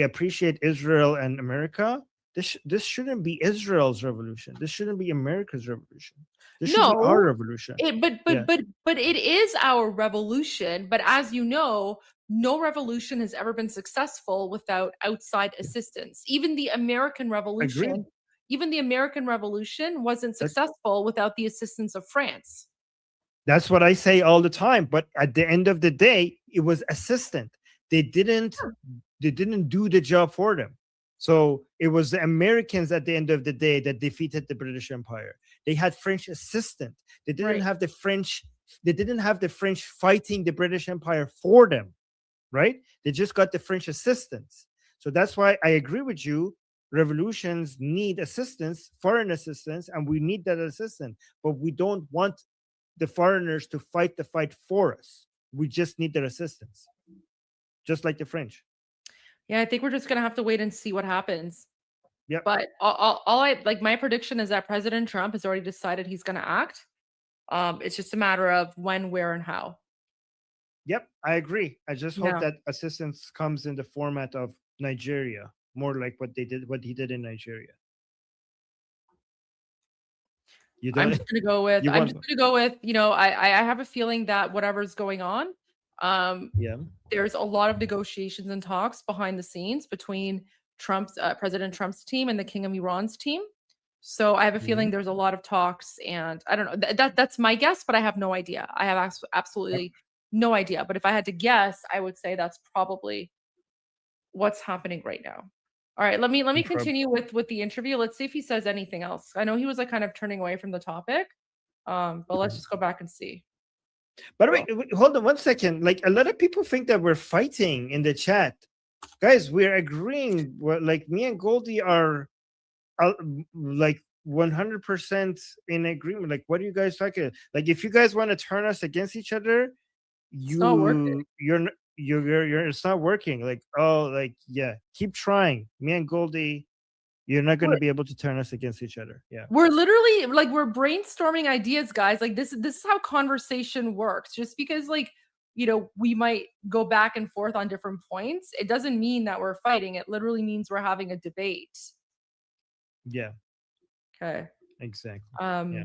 Speaker 7: appreciate Israel and America. This shouldn't be Israel's revolution. This shouldn't be America's revolution. This should be our revolution.
Speaker 8: But it is our revolution. But as you know, no revolution has ever been successful without outside assistance. Even the American Revolution.
Speaker 7: Agreed.
Speaker 8: Even the American Revolution wasn't successful without the assistance of France.
Speaker 7: That's what I say all the time. But at the end of the day, it was assistant. They didn't do the job for them. So it was the Americans at the end of the day that defeated the British Empire. They had French assistant. They didn't have the French. They didn't have the French fighting the British Empire for them, right? They just got the French assistance. So that's why I agree with you. revolutions need assistance, foreign assistance, and we need that assistance. But we don't want the foreigners to fight the fight for us. We just need their assistance, just like the French.
Speaker 8: Yeah, I think we're just gonna have to wait and see what happens.
Speaker 7: Yep.
Speaker 8: But all I like, my prediction is that President Trump has already decided he's gonna act. It's just a matter of when, where, and how.
Speaker 7: Yep, I agree. I just hope
Speaker 8: Yeah.
Speaker 7: that assistance comes in the format of Nigeria, more like what he did in Nigeria. You
Speaker 8: I'm
Speaker 7: don't.
Speaker 8: just gonna go with.
Speaker 7: You
Speaker 8: I'm
Speaker 7: want?
Speaker 8: just gonna go with. I have a feeling that whatever's going on,
Speaker 7: Yeah.
Speaker 8: there's a lot of negotiations and talks behind the scenes between President Trump's team and the King of Iran's team. So I have a feeling there's a lot of talks, and I don't know. That's my guess, but I have no idea. I have absolutely no idea. But if I had to guess, I would say that's probably what's happening right now. All right, let me continue with the interview. Let's see if he says anything else. I know he was like kind of turning away from the topic, but let's just go back and see.
Speaker 7: By the way, hold on 1 second. Like, a lot of people think that we're fighting in the chat, guys. We're agreeing. Like, me and Goldie are like 100% in agreement. Like, what are you guys talking? Like, if you guys want to turn us against each other,
Speaker 8: not working.
Speaker 7: you're it's not working. Like, yeah, keep trying. Me and Goldie, you're not going to be able to turn us against each other. Yeah.
Speaker 8: We're literally like, we're brainstorming ideas, guys. Like, this is how conversation works. Just because, like, we might go back and forth on different points, it doesn't mean that we're fighting. It literally means we're having a debate.
Speaker 7: Yeah.
Speaker 8: Okay.
Speaker 7: Exactly.
Speaker 8: Yeah.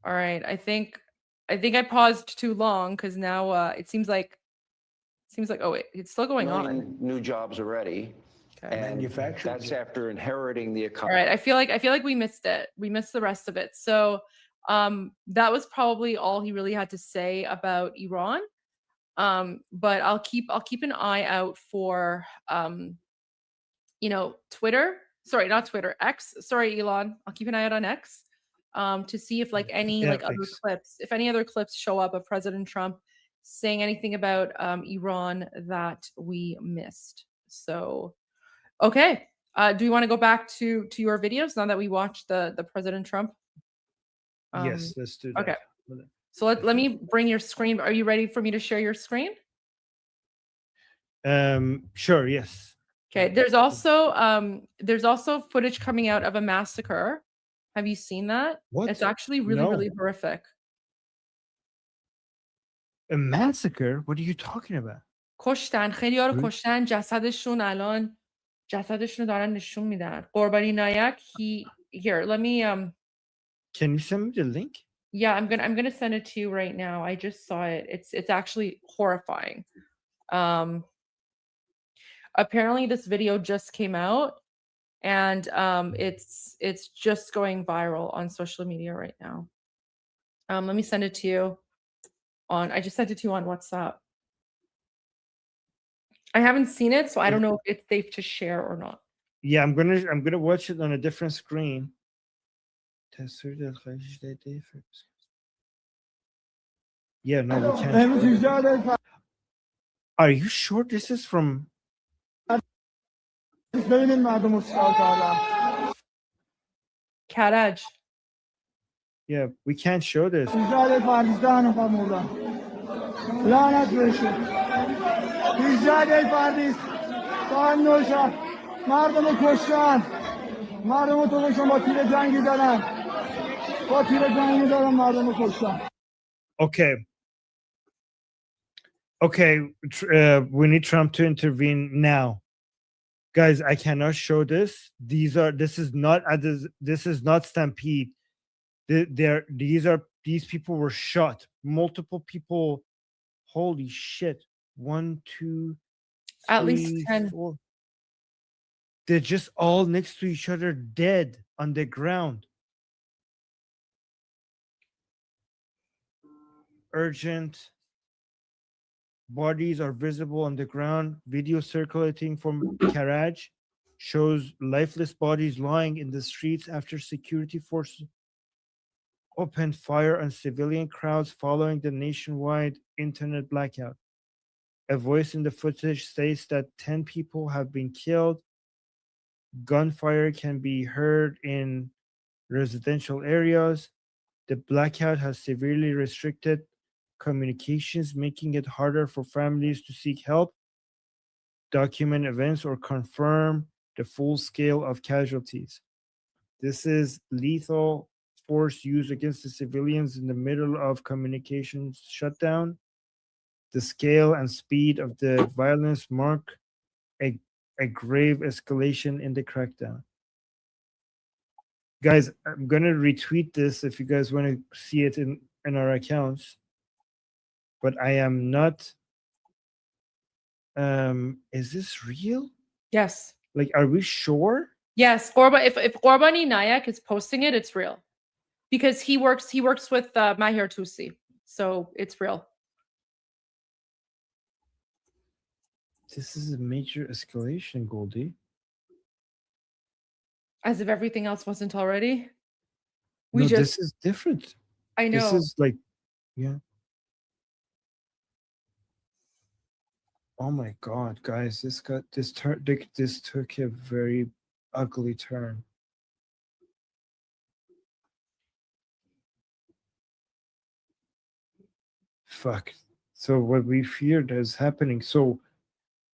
Speaker 8: All right. I think I paused too long because now it seems like oh wait, it's still going on.
Speaker 13: New jobs already.
Speaker 8: Okay.
Speaker 13: And that's after inheriting the
Speaker 8: All
Speaker 13: economy.
Speaker 8: right. I feel like we missed it. We missed the rest of it. So that was probably all he really had to say about Iran. But I'll keep an eye out for Twitter. Sorry, not Twitter. X. Sorry, Elon. I'll keep an eye out on X to see if like any like other clips, if any other clips show up of President Trump saying anything about Iran that we missed. So, okay. Do you want to go back to your videos now that we watched the President Trump?
Speaker 7: Yes, let's do that.
Speaker 8: Okay. So let me bring your screen. Are you ready for me to share your screen?
Speaker 7: Sure. Yes.
Speaker 8: Okay. There's also footage coming out of a massacre. Have you seen that?
Speaker 7: What?
Speaker 8: It's actually really, really horrific.
Speaker 7: A massacre? What are you talking about?
Speaker 8: کشتن خیلی‌ها رو کشتن جسدشون رو دارن نشون میدن. قربانی نایک here, let me
Speaker 7: Can you send me the link?
Speaker 8: Yeah, I'm gonna send it to you right now. I just saw it. It's actually horrifying. Apparently this video just came out, and it's just going viral on social media right now. Let me send it to you I just sent it to you on WhatsApp. I haven't seen it, so I don't know if it's safe to share or not.
Speaker 7: Yeah, I'm gonna watch it on a different screen. Yeah, no, we can't. Are you sure this is from?
Speaker 8: Karaj.
Speaker 7: Yeah, we can't show this. Okay. Okay, we need Trump to intervene now. Guys, I cannot show this. This is not Stampede. These people were shot. Multiple people. Holy shit. 1, 2, 3,
Speaker 8: at least 10.
Speaker 7: 4. They're just all next to each other, dead on the ground. Urgent. Bodies are visible on the ground. Video circulating from Karaj shows lifeless bodies lying in the streets after security forces opened fire on civilian crowds following the nationwide internet blackout. A voice in the footage states that 10 people have been killed. Gunfire can be heard in residential areas. The blackout has severely restricted communications, making it harder for families to seek help, document events, or confirm the full scale of casualties. This is lethal force used against the civilians in the middle of communications shutdown. The scale and speed of the violence mark a grave escalation in the crackdown. Guys, I'm gonna retweet this if you guys want to see it in our accounts. But I am not. Is this real?
Speaker 8: Yes.
Speaker 7: Like, are we sure?
Speaker 8: Yes. Orban, if Orban Inayak is posting it, it's real. Because he works with Mahir Tusi. So it's real.
Speaker 7: This is a major escalation, Goldie.
Speaker 8: As if everything else wasn't already.
Speaker 7: This is different.
Speaker 8: I know.
Speaker 7: This is like, yeah. Oh my God, guys, this took a very ugly turn. Fuck. So what we feared is happening. So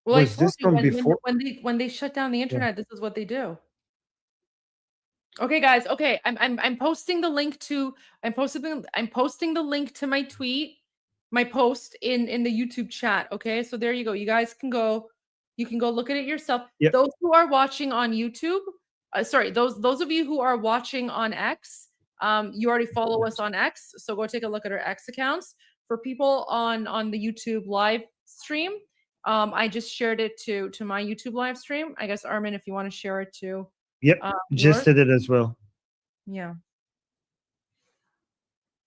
Speaker 8: Well,
Speaker 7: was this from before?
Speaker 8: when they shut down the internet, this is what they do. Okay, guys. Okay, I'm posting the link to I'm posting the link to my tweet, my post in the YouTube chat. Okay, so there you go. You guys can go. You can go look at it yourself.
Speaker 7: Yep.
Speaker 8: Those who are watching on YouTube, sorry, those of you who are watching on X, you already follow us on X, so go take a look at our X accounts. For people on the YouTube live stream, I just shared it to my YouTube live stream. I guess Armin, if you want to share it too.
Speaker 7: Yep, just did it as well.
Speaker 8: Yeah.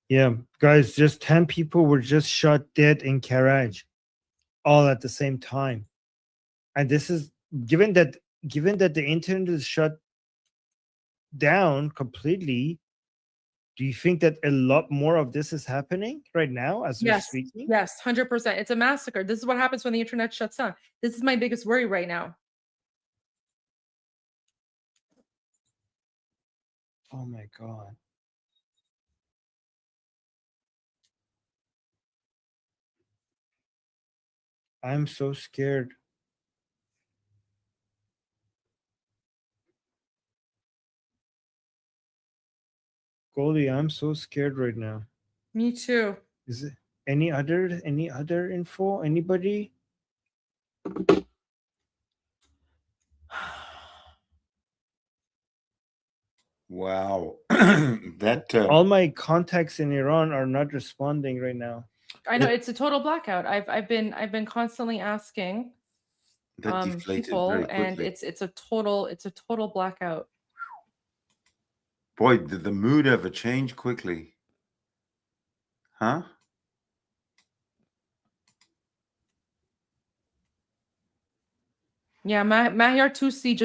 Speaker 7: Yeah, guys, just 10 people were just shot dead in Karaj, all at the same time. And this is given that the internet is shut down completely. Do you think that a lot more of this is happening right now as we're speaking?
Speaker 8: Yes, 100%. It's a massacre. This is what happens when the internet shuts down. This is my biggest worry right now.
Speaker 7: Oh my God. I'm so scared. Goldie, I'm so scared right now.
Speaker 8: Me too.
Speaker 7: Is it any other info? Anybody?
Speaker 4: Wow. That
Speaker 7: all my contacts in Iran are not responding right now.
Speaker 8: I know it's a total blackout. I've been constantly asking
Speaker 4: that deflated
Speaker 8: people,
Speaker 4: very
Speaker 8: and
Speaker 4: quickly.
Speaker 8: it's a total blackout.
Speaker 4: Boy, did the mood ever change quickly? Huh?
Speaker 8: Yeah, Mahir Tusi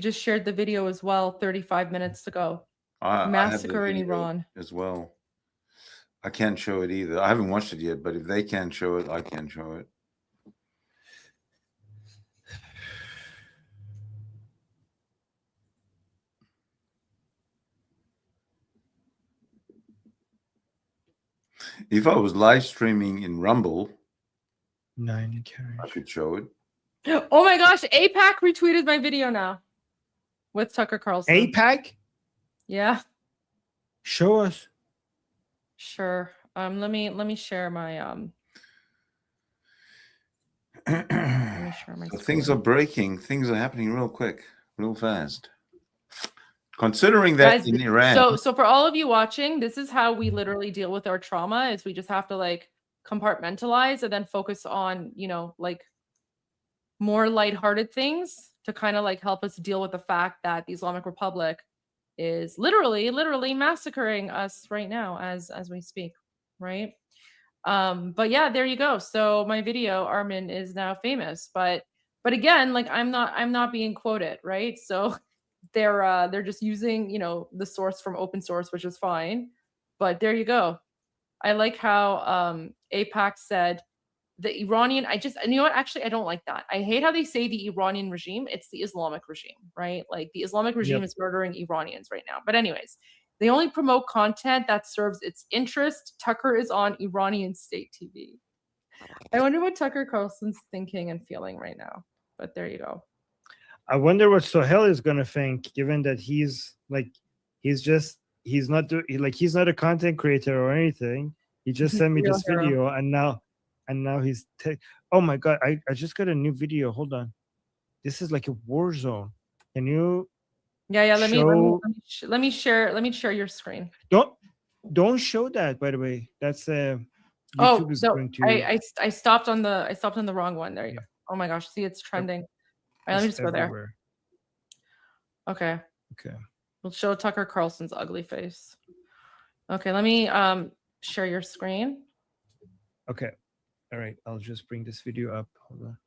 Speaker 8: just shared the video as well 35 minutes ago.
Speaker 4: I have the
Speaker 8: Massacre in
Speaker 4: video
Speaker 8: Iran
Speaker 4: as well. I can't show it either. I haven't watched it yet, but if they can't show it, I can show it. If I was live streaming in Rumble,
Speaker 7: 9 carriage,
Speaker 4: I could show it.
Speaker 8: Oh my gosh, APAC retweeted my video now with Tucker Carlson.
Speaker 7: APAC?
Speaker 8: Yeah.
Speaker 7: Show us.
Speaker 8: Sure. Let me share my let me share my
Speaker 4: So things are breaking. Things are happening real quick, real fast. Considering that
Speaker 8: Guys,
Speaker 4: in Iran.
Speaker 8: So for all of you watching, this is how we literally deal with our trauma is we just have to like compartmentalize and then focus on, like more lighthearted things to kind of like help us deal with the fact that the Islamic Republic is literally massacring us right now as we speak, right? But yeah, there you go. So my video, Armin, is now famous, but again, like I'm not being quoted, right? So they're just using, the source from open source, which is fine. But there you go. I like how APAC said the Iranian, you know what? Actually, I don't like that. I hate how they say the Iranian regime. It's the Islamic regime, right? Like the Islamic regime
Speaker 7: Yep.
Speaker 8: is murdering Iranians right now. But anyways, they only promote content that serves its interest. Tucker is on Iranian state TV. I wonder what Tucker Carlson's thinking and feeling right now. But there you go.
Speaker 7: I wonder what Sohail is gonna think, given that he's not a content creator or anything. He just
Speaker 8: He's
Speaker 7: sent me
Speaker 8: a real
Speaker 7: this
Speaker 8: hero.
Speaker 7: video, and now he's oh my god! I just got a new video. Hold on, this is like a war zone. Can you?
Speaker 8: Yeah. Let me
Speaker 7: show-
Speaker 8: let me share your screen.
Speaker 7: Don't show that. By the way, that's YouTube
Speaker 8: Oh
Speaker 7: is
Speaker 8: no,
Speaker 7: going to.
Speaker 8: I stopped on the wrong one. There you go. Oh my gosh, see it's trending. All right, let me
Speaker 7: It's
Speaker 8: just go there.
Speaker 7: everywhere.
Speaker 8: Okay.
Speaker 7: Okay.
Speaker 8: We'll show Tucker Carlson's ugly face. Okay, let me share your screen.
Speaker 7: Okay. All right. I'll just bring this video up. Hold on.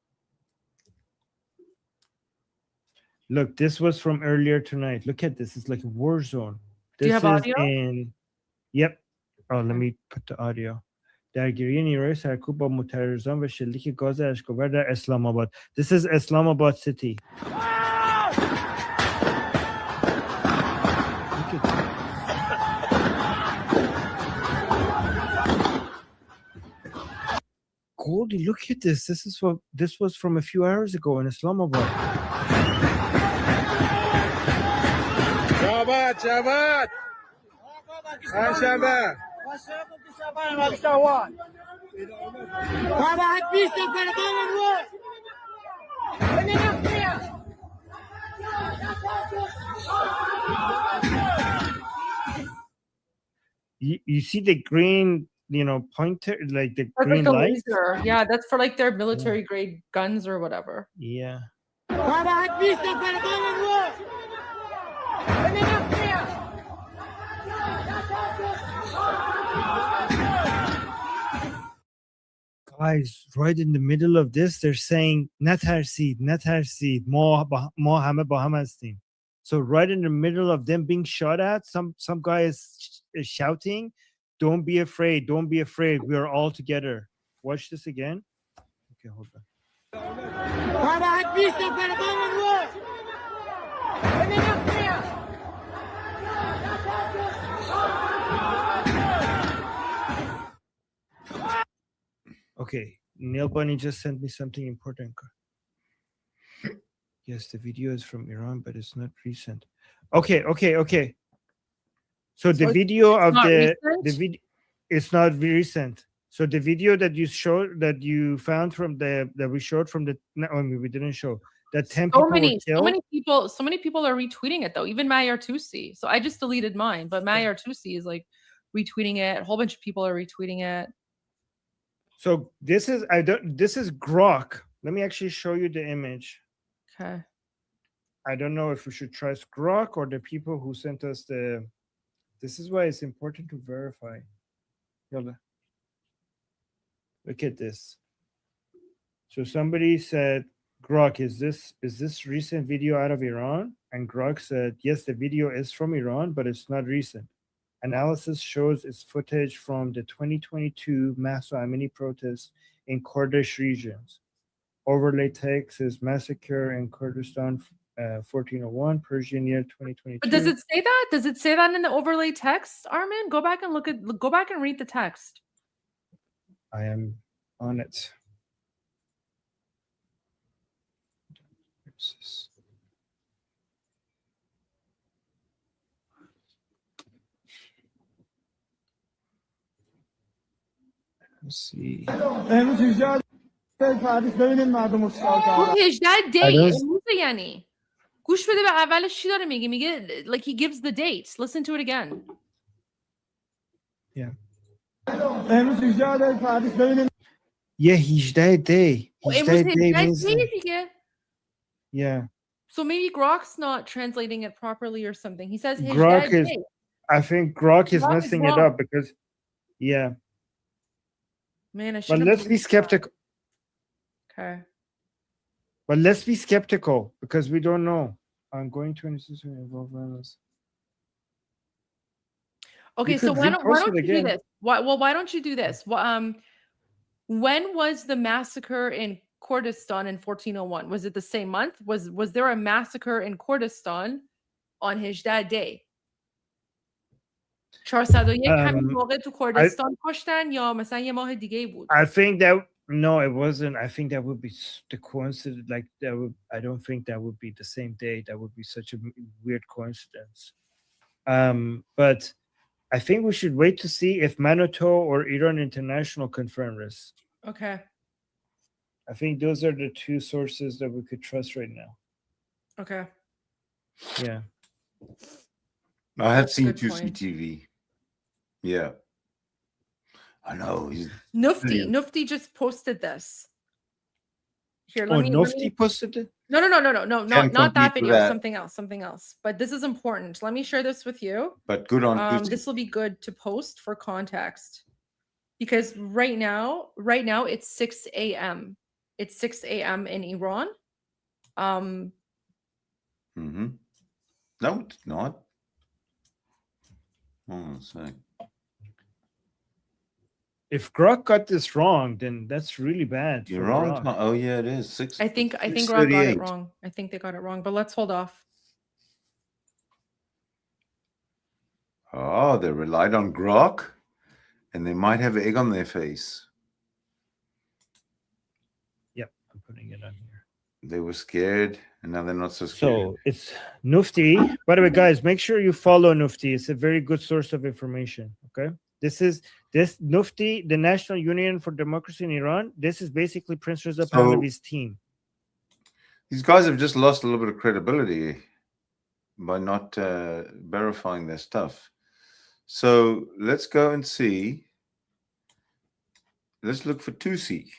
Speaker 7: Look, this was from earlier tonight. Look at this. It's like a war zone.
Speaker 8: Do you have audio?
Speaker 7: Yep. Oh, let me put the audio. درگیری نیروهای سرکوب با متروران و شلیک گاز اشک‌آور در اسلام آباد. This is Islamabad city. Goldie, look at this. This was from a few hours ago in Islamabad.
Speaker 9: Shabbat. Shabbat.
Speaker 7: You see the green, pointer, like the
Speaker 8: That's
Speaker 7: green
Speaker 8: like the
Speaker 7: light?
Speaker 8: laser. Yeah, that's for like their military grade guns or whatever.
Speaker 7: Yeah. Guys, right in the middle of this, they're saying نترسید ما همه با هم هستیم. So right in the middle of them being shot at, some guy is shouting, don't be afraid, we are all together. Watch this again. Okay, hold on. Okay, Neil Bunny just sent me something important. Yes, the video is from Iran, but it's not recent. Okay. So the video of the video, it's not recent. So the video that you found from that we showed from the we didn't show that 10 people were killed.
Speaker 8: So many people are retweeting it though. Even Mayer Tusi. So I just deleted mine, but Mayer Tusi is like retweeting it. A whole bunch of people are retweeting it.
Speaker 7: So this is Grok. Let me actually show you the image.
Speaker 8: Okay.
Speaker 7: I don't know if we should trust Grok or the people who sent us the. This is why it's important to verify. Look at this. So somebody said, Grok, is this recent video out of Iran? And Grok said, yes, the video is from Iran, but it's not recent. Analysis shows its footage from the 2022 Mahsa Amini protests in Kurdish regions. Overlay text is massacre in Kurdistan 1401, Persian year 2022.
Speaker 8: But does it say that? Does it say that in the overlay text, Armin? Go back and read the text.
Speaker 7: I am on it. Let's see.
Speaker 8: تو 18 دی امروز یعنی گوش بده به اولش چی داره میگه like he gives the dates. Listen to it again.
Speaker 7: Yeah. Yeah, 18 day. 18 day means yeah.
Speaker 8: So maybe Grok's not translating it properly or something. He says his
Speaker 7: Grok
Speaker 8: day.
Speaker 7: I think Grok is messing it up because yeah.
Speaker 8: Man, I
Speaker 7: but let's be skeptical.
Speaker 8: Okay.
Speaker 7: But let's be skeptical because we don't know. I'm going to involve violence.
Speaker 8: Okay, so why don't you do this? Why don't you do this? When was the massacre in Kurdistan in 1401? Was it the same month? Was there a massacre in Kurdistan on Hijdah Day? 401 همین موقع تو کردستان کشتن یا مثلا یه ماه دیگه بود؟
Speaker 7: I think that no, it wasn't. I think that would be the coincidence. Like that would. I don't think that would be the same day. That would be such a weird coincidence. But I think we should wait to see if Manoto or Iran International confirm this.
Speaker 8: Okay.
Speaker 7: I think those are the two sources that we could trust right now.
Speaker 8: Okay.
Speaker 7: Yeah.
Speaker 4: I have
Speaker 8: That's a
Speaker 4: seen
Speaker 8: good
Speaker 4: 2
Speaker 8: point.
Speaker 4: CTV. Yeah. I know. He's
Speaker 8: Nufti just posted this. Here, let me.
Speaker 7: Nufti posted it?
Speaker 8: No, not
Speaker 4: Can't
Speaker 8: that
Speaker 4: compete with
Speaker 8: video.
Speaker 4: that.
Speaker 8: Something else. But this is important. Let me share this with you.
Speaker 4: But good on Tusi.
Speaker 8: This will be good to post for context, because right now it's 6 a.m. It's 6 a.m. in Iran.
Speaker 4: No, it's not. Hold on a sec.
Speaker 7: If Grok got this wrong, then that's really bad.
Speaker 4: You're
Speaker 7: for
Speaker 4: wrong.
Speaker 7: Grok.
Speaker 4: Oh yeah, it is. 6.
Speaker 8: I think Rob got
Speaker 4: 6:38.
Speaker 8: it wrong. I think they got it wrong. But let's hold off.
Speaker 4: Oh, they relied on Grok, and they might have egg on their face.
Speaker 7: Yep, I'm putting it on here.
Speaker 4: They were scared, and now they're not so scared.
Speaker 7: So it's Nufti. By the way, guys, make sure you follow Nufti. It's a very good source of information. Okay. This Nufti, the National Union for Democracy in Iran. This is basically Prince Reza Pahlavi's team.
Speaker 4: These guys have just lost a little bit of credibility by not verifying their stuff. So let's go and see. Let's look for Tusi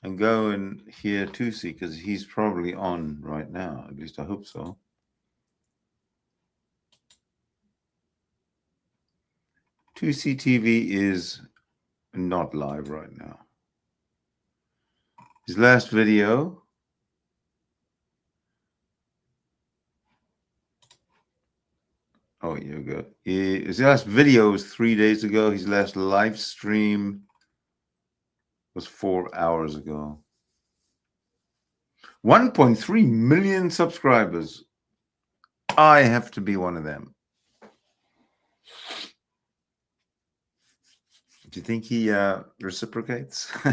Speaker 4: and go and hear Tusi, because he's probably on right now. At least I hope so. Tusi TV is not live right now. His last video. Oh, here we go. His last video was 3 days ago. His last live stream was 4 hours ago. 1.3 million subscribers. I have to be one of them. Do you think he reciprocates? I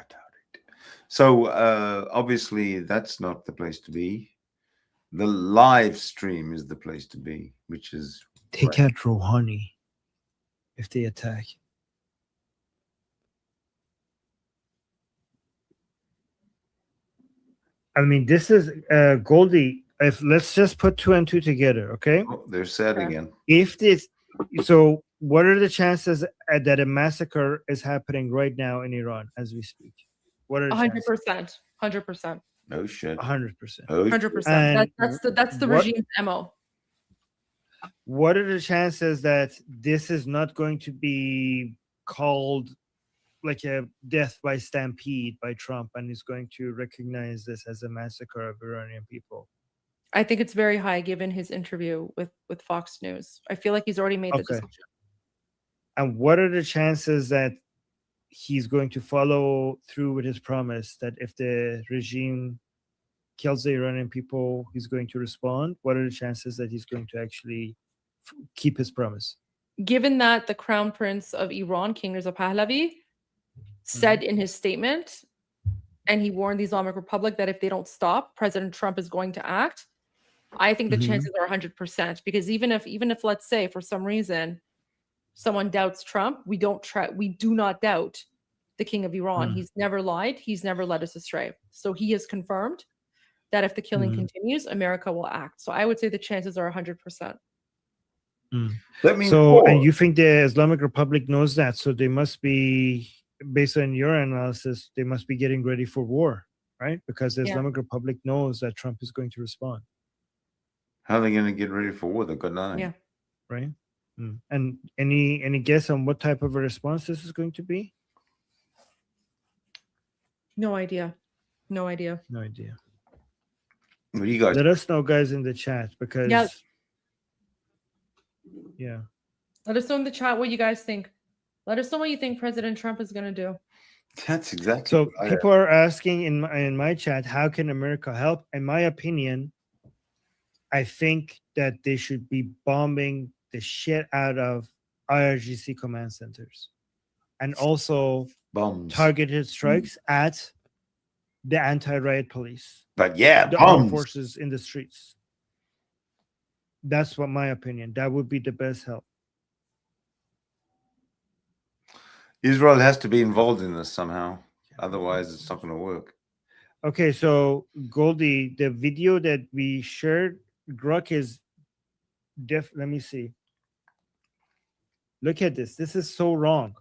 Speaker 4: doubt it. So obviously that's not the place to be. The live stream is the place to be, which is
Speaker 7: Take out Rouhani if they attack. I mean, this is Goldie. If let's just put 2 and 2 together, okay?
Speaker 4: Oh, they're sad again.
Speaker 7: If this, so what are the chances that a massacre is happening right now in Iran as we speak? What are the
Speaker 8: 100%. 100%.
Speaker 4: No shit.
Speaker 7: 100%.
Speaker 8: 100%. That's the regime's MO.
Speaker 7: What are the chances that this is not going to be called like a death by stampede by Trump, and is going to recognize this as a massacre of Iranian people?
Speaker 8: I think it's very high given his interview with Fox News. I feel like he's already made the
Speaker 7: Okay.
Speaker 8: decision.
Speaker 7: And what are the chances that he's going to follow through with his promise that if the regime kills the Iranian people, he's going to respond? What are the chances that he's going to actually keep his promise?
Speaker 8: Given that the Crown Prince of Iran, King Reza Pahlavi, said in his statement, and he warned the Islamic Republic that if they don't stop, President Trump is going to act. I think the chances are 100%, because even if let's say for some reason someone doubts Trump, we do not doubt the King of Iran. He's never lied. He's never led us astray. So he has confirmed that if the killing continues, America will act. So I would say the chances are 100%.
Speaker 4: That means
Speaker 7: and you think the Islamic Republic knows that? So they must be, based on your analysis, they must be getting ready for war, right? Because the Islamic Republic knows that Trump is going to respond.
Speaker 4: How are they going to get ready for war? They've got nothing.
Speaker 8: Yeah.
Speaker 7: Right. And any guess on what type of a response this is going to be?
Speaker 8: No idea.
Speaker 7: No idea.
Speaker 4: What do you guys?
Speaker 7: Let us know, guys, in the chat, because yeah.
Speaker 8: Let us know in the chat what you guys think. Let us know what you think President Trump is going to do.
Speaker 4: That's exactly.
Speaker 7: So
Speaker 4: what I-
Speaker 7: people are asking in my chat, how can America help? In my opinion, I think that they should be bombing the shit out of IRGC command centers, and also
Speaker 4: bombs,
Speaker 7: targeted strikes at the anti-riot police,
Speaker 4: But yeah,
Speaker 7: the armed
Speaker 4: bombs.
Speaker 7: forces in the streets. That's what my opinion. That would be the best help.
Speaker 4: Israel has to be involved in this somehow. Otherwise, it's not going to work.
Speaker 7: Okay, so Goldie, the video that we shared, Grok is let me see. Look at this. This is so wrong.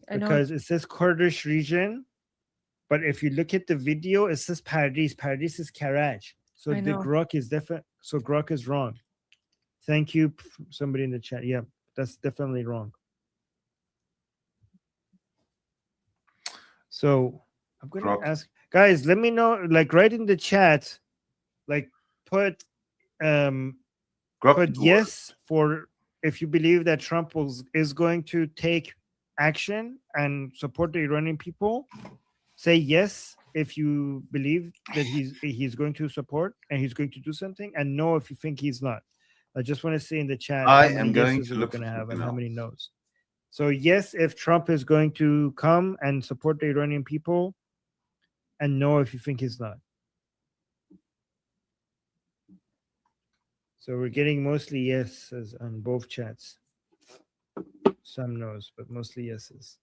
Speaker 8: I know.
Speaker 7: Because it says Kurdish region, but if you look at the video, it says Paradis. Paradis is Karaj. So
Speaker 8: I
Speaker 7: the
Speaker 8: know.
Speaker 7: Grok is different. So Grok is wrong. Thank you, somebody in the chat. Yeah, that's definitely wrong. So I'm gonna
Speaker 4: Grok.
Speaker 7: ask guys, let me know, like write in the chat, like put
Speaker 4: Grok
Speaker 7: put yes for if you believe that Trump is going to take action and support the Iranian people. Say yes if you believe that he's going to support and he's going to do something, and no if you think he's not. I just want to see in the chat
Speaker 4: I
Speaker 7: how many
Speaker 4: am going
Speaker 7: yeses
Speaker 4: to
Speaker 7: we're
Speaker 4: look
Speaker 7: going to
Speaker 4: for
Speaker 7: have and
Speaker 4: something
Speaker 7: how many
Speaker 4: else.
Speaker 7: no's. So yes if Trump is going to come and support the Iranian people, and no if you think he's not. So we're getting mostly yeses on both chats. Some no's, but mostly yeses.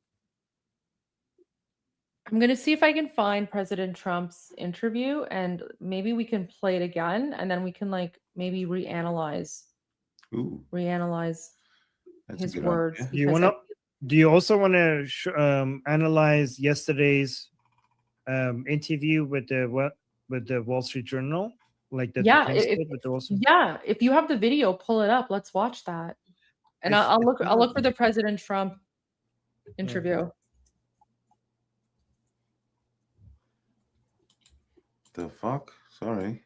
Speaker 8: I'm going to see if I can find President Trump's interview, and maybe we can play it again, and then we can like maybe reanalyze
Speaker 4: Ooh, that's a
Speaker 8: his
Speaker 4: good
Speaker 8: words.
Speaker 4: idea.
Speaker 7: Do you
Speaker 8: because
Speaker 7: want to? Do you also want to analyze yesterday's interview with the Wall Street Journal, like that
Speaker 8: yeah,
Speaker 7: the Post did with the Wall Street?
Speaker 8: yeah, if you have the video, pull it up. Let's watch that. And I'll look. I'll look for the President Trump interview.
Speaker 4: The fuck? Sorry.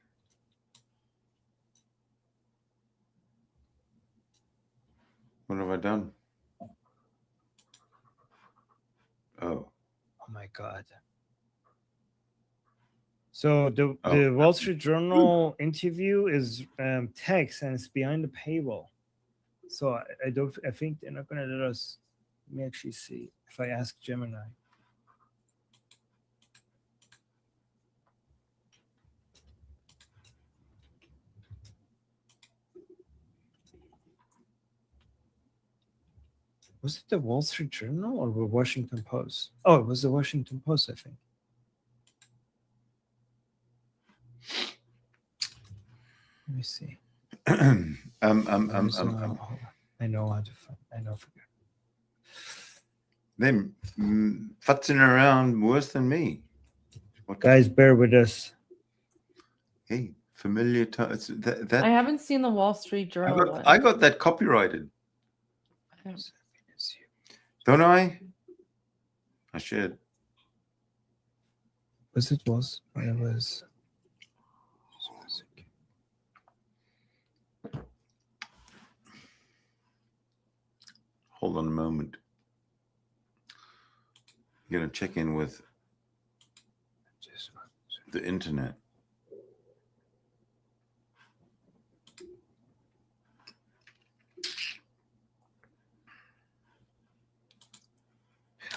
Speaker 4: What have I done? Oh.
Speaker 7: Oh my God. So the
Speaker 4: Oh.
Speaker 7: Wall Street Journal interview is text and it's behind the paywall. So I think they're not gonna let us. Let me actually see if I ask Gemini. Was it the Wall Street Journal or the Washington Post? Oh, it was the Washington Post, I think. Let me see. I know how to find. I know.
Speaker 4: Them futzing around worse than me.
Speaker 7: Guys, bear with us.
Speaker 4: Hey, familiar that
Speaker 8: I haven't seen the Wall Street Journal one.
Speaker 4: I got that copyrighted. Don't I? I should.
Speaker 7: Was it was? It was.
Speaker 4: Hold on a moment. I'm gonna check in with the internet.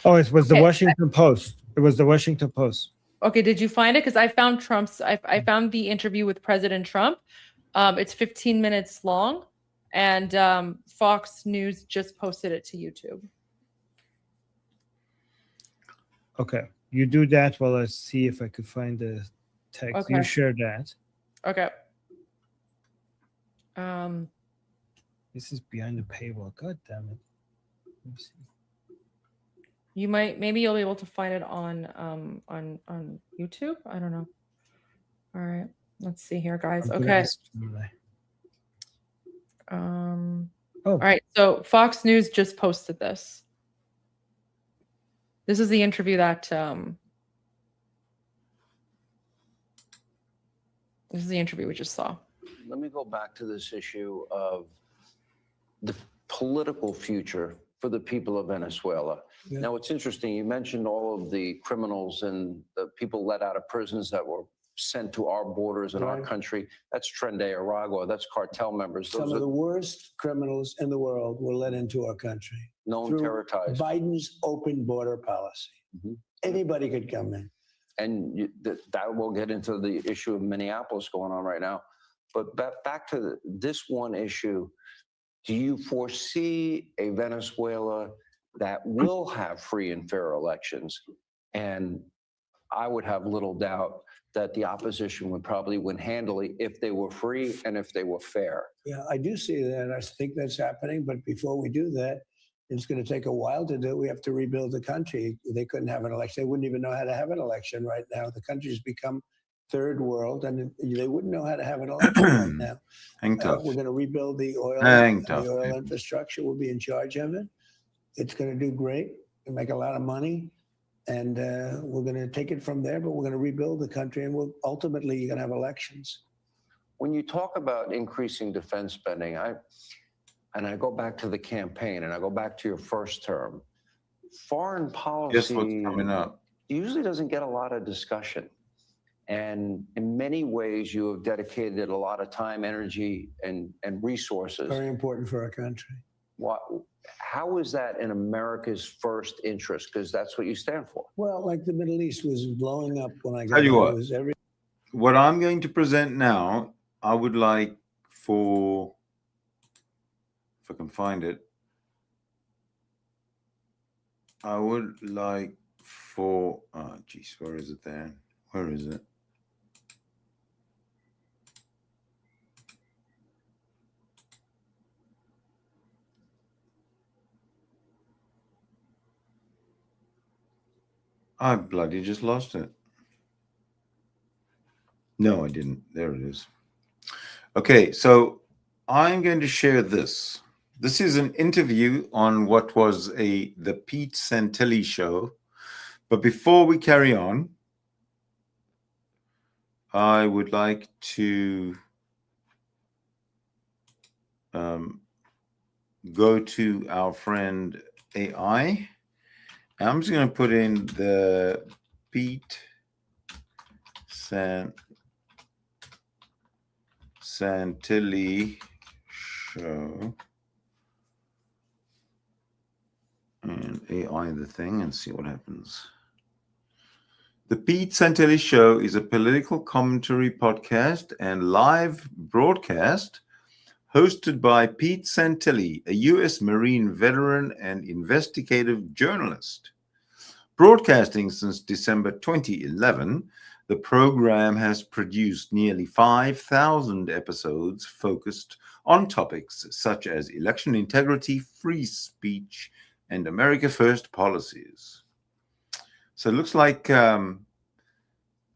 Speaker 7: Oh, it was the
Speaker 8: Okay.
Speaker 7: Washington Post. It was the Washington Post.
Speaker 8: Okay, did you find it? Because I found Trump's. I found the interview with President Trump. It's 15 minutes long, and Fox News just posted it to YouTube.
Speaker 7: Okay, you do that while I see if I could find the text.
Speaker 8: Okay.
Speaker 7: You share that.
Speaker 8: Okay.
Speaker 7: This is behind the paywall. God damn it. Let me see.
Speaker 8: You maybe you'll be able to find it on YouTube. I don't know. All right, let's see here, guys.
Speaker 7: I'm gonna
Speaker 8: Okay.
Speaker 7: ask Gemini.
Speaker 8: Oh. All right. So Fox News just posted this. This is the interview that this is the interview we just saw.
Speaker 13: Let me go back to this issue of the political future for the people of Venezuela.
Speaker 11: Yeah.
Speaker 13: Now, it's interesting. You mentioned all of the criminals and the people let out of prisons that were sent to our borders in our
Speaker 11: Right.
Speaker 13: country. That's Tren de Aragua. That's cartel members.
Speaker 11: Some
Speaker 13: Those
Speaker 11: of
Speaker 13: are
Speaker 11: the worst criminals in the world were let into our country
Speaker 13: known
Speaker 11: through
Speaker 13: terror ties.
Speaker 11: Biden's open border policy. Anybody could come in.
Speaker 13: And that will get into the issue of Minneapolis going on right now. But back to this one issue, do you foresee a Venezuela that will have free and fair elections? And I would have little doubt that the opposition would probably win handily if they were free and if they were fair.
Speaker 11: Yeah, I do see that. I think that's happening. But before we do that, it's going to take a while to do. We have to rebuild the country. They couldn't have an election. They wouldn't even know how to have an election right now. The country's become third world, and they wouldn't know how to have an election right now.
Speaker 4: Hang tough.
Speaker 11: We're going to rebuild the oil,
Speaker 4: Hang tough.
Speaker 11: the oil infrastructure. We'll be in charge of it. It's going to do great and make a lot of money. And we're going to take it from there, but we're going to rebuild the country, and we'll ultimately you're going to have elections.
Speaker 13: When you talk about increasing defense spending, I go back to the campaign, and I go back to your first term. Foreign policy
Speaker 4: Guess what's coming up?
Speaker 13: usually doesn't get a lot of discussion. And in many ways, you have dedicated a lot of time, energy, and resources.
Speaker 11: Very important for our country.
Speaker 13: How is that in America's first interest? Because that's what you stand for.
Speaker 11: Well, like the Middle East was blowing up when I got
Speaker 4: Tell you
Speaker 11: there.
Speaker 4: what.
Speaker 11: It was every
Speaker 4: What I'm going to present now, I would like for, if I can find it, I would like for, oh, geez, where is it there? Where is it? I bloody just lost it. No, I didn't. There it is. Okay, so I'm going to share this. This is an interview on what was the Pete Santilli show. But before we carry on, I would like to go to our friend AI. I'm just going to put in the Pete Santilli show and AI the thing and see what happens. The Pete Santilli Show is a political commentary podcast and live broadcast hosted by Pete Santilli, a U.S. Marine veteran and investigative journalist. Broadcasting since December 2011, the program has produced nearly 5,000 episodes focused on topics such as election integrity, free speech, and America First policies. So it looks like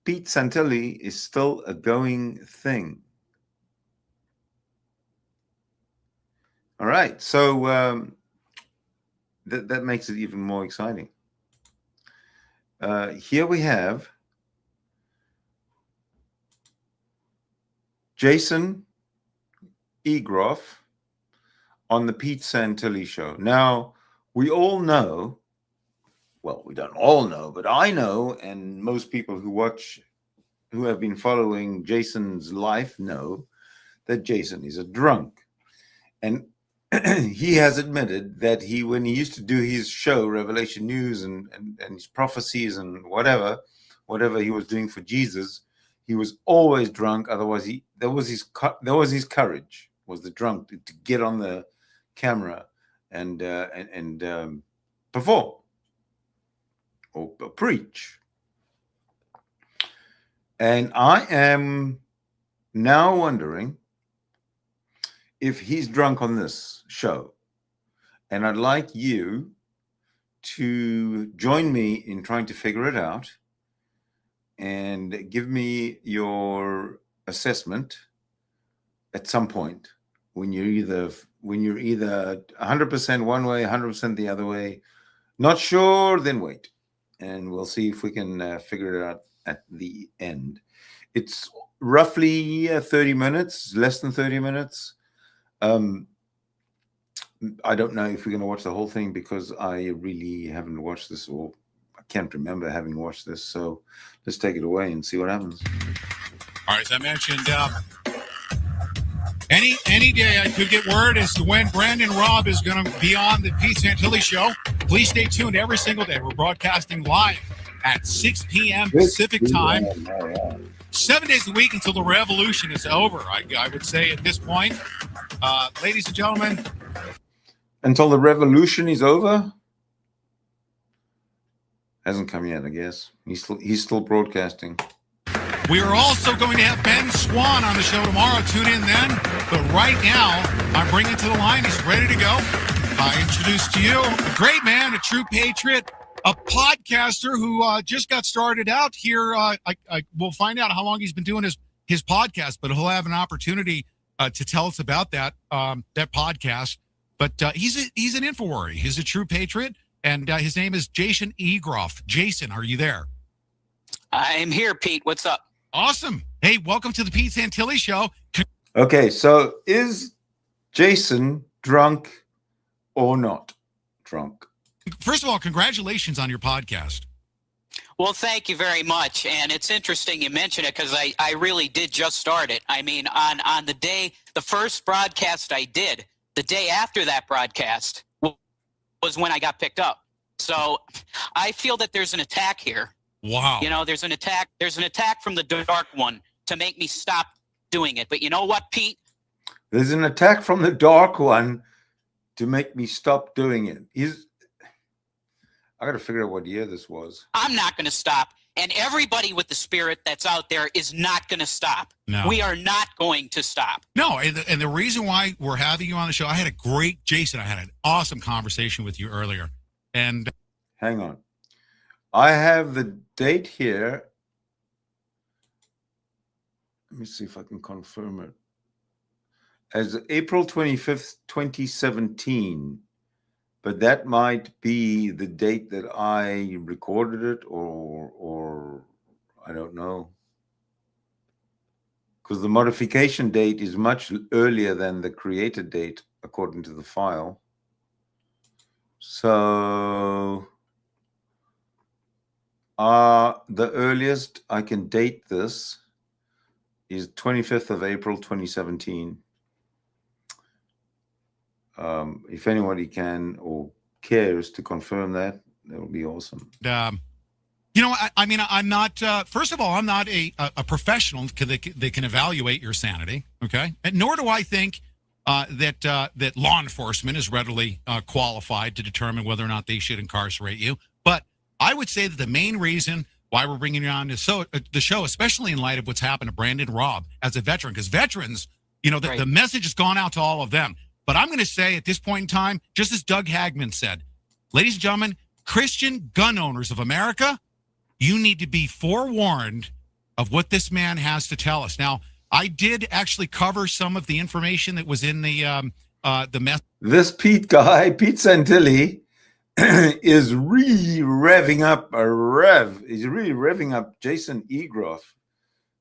Speaker 4: Pete Santilli is still a going thing. All right, so that makes it even more exciting. Here we have Jason Egroff on the Pete Santilli show. Now, we all know, well, we don't all know, but I know, and most people who have been following Jason's life know that Jason is a drunk. And he has admitted that when he used to do his show, Revelation News, and his prophecies and whatever he was doing for Jesus, he was always drunk. Otherwise, that was his courage, was the drunk to get on the camera and perform or preach. And I am now wondering if he's drunk on this show. And I'd like you to join me in trying to figure it out and give me your assessment at some point when you're either 100% one way, 100% the other way. Not sure, then wait. And we'll see if we can figure it out at the end. It's roughly 30 minutes, less than 30 minutes. I don't know if we're going to watch the whole thing because I really haven't watched this, or I can't remember having watched this. So let's take it away and see what happens.
Speaker 20: All right, as I mentioned, any day I could get word as to when Brandon Robb is going to be on the Pete Santilli Show. Please stay tuned every single day. We're broadcasting live at 6 p.m. Pacific time, 7 days a week until the revolution is over. I would say at this point, ladies and gentlemen.
Speaker 4: Until the revolution is over? Hasn't come yet, I guess. He's still broadcasting.
Speaker 20: We are also going to have Ben Swan on the show tomorrow. Tune in then. But right now, I'm bringing to the line. He's ready to go. I introduce to you a great man, a true patriot, a podcaster who just got started out here. We'll find out how long he's been doing his podcast, but he'll have an opportunity to tell us about that podcast. But he's an InfoWarrior. He's a true patriot, and his name is Jason Egroff. Jason, are you there?
Speaker 21: I'm here, Pete. What's up?
Speaker 20: Awesome. Hey, welcome to the Pete Santilli Show.
Speaker 4: Okay, so is Jason drunk or not drunk?
Speaker 20: First of all, congratulations on your podcast.
Speaker 21: Well, thank you very much. And it's interesting you mention it because I really did just start it. I mean, on the day, the first broadcast I did, the day after that broadcast was when I got picked up. So I feel that there's an attack here.
Speaker 20: Wow.
Speaker 21: You know, there's an attack from the Dark One to make me stop doing it. But you know what, Pete?
Speaker 4: There's an attack from the Dark One to make me stop doing it. I got to figure out what year this was.
Speaker 21: I'm not going to stop. And everybody with the spirit that's out there is not going to stop.
Speaker 20: No.
Speaker 21: We are not going to stop.
Speaker 20: No, and the reason why we're having you on the show, I had an awesome conversation with you earlier. And
Speaker 4: hang on. I have the date here. Let me see if I can confirm it. As April 25th, 2017. But that might be the date that I recorded it, or I don't know. Because the modification date is much earlier than the created date, according to the file. So the earliest I can date this is 25th of April, 2017. If anybody can or cares to confirm that, that would be awesome.
Speaker 20: You know, I mean, I'm not, first of all, I'm not a professional that can evaluate your sanity, okay? And nor do I think that law enforcement is readily qualified to determine whether or not they should incarcerate you. But I would say that the main reason why we're bringing you on the show, especially in light of what's happened to Brandon Robb as a veteran, because veterans, you know, the message has gone out to all of them. But I'm going to say at this point in time, just as Doug Hagman said, ladies and gentlemen, Christian gun owners of America, you need to be forewarned of what this man has to tell us. Now, I did actually cover some of the information that was in the mess.
Speaker 4: This Pete guy, Pete Santilli, is really revving up He's really revving up Jason Egroff.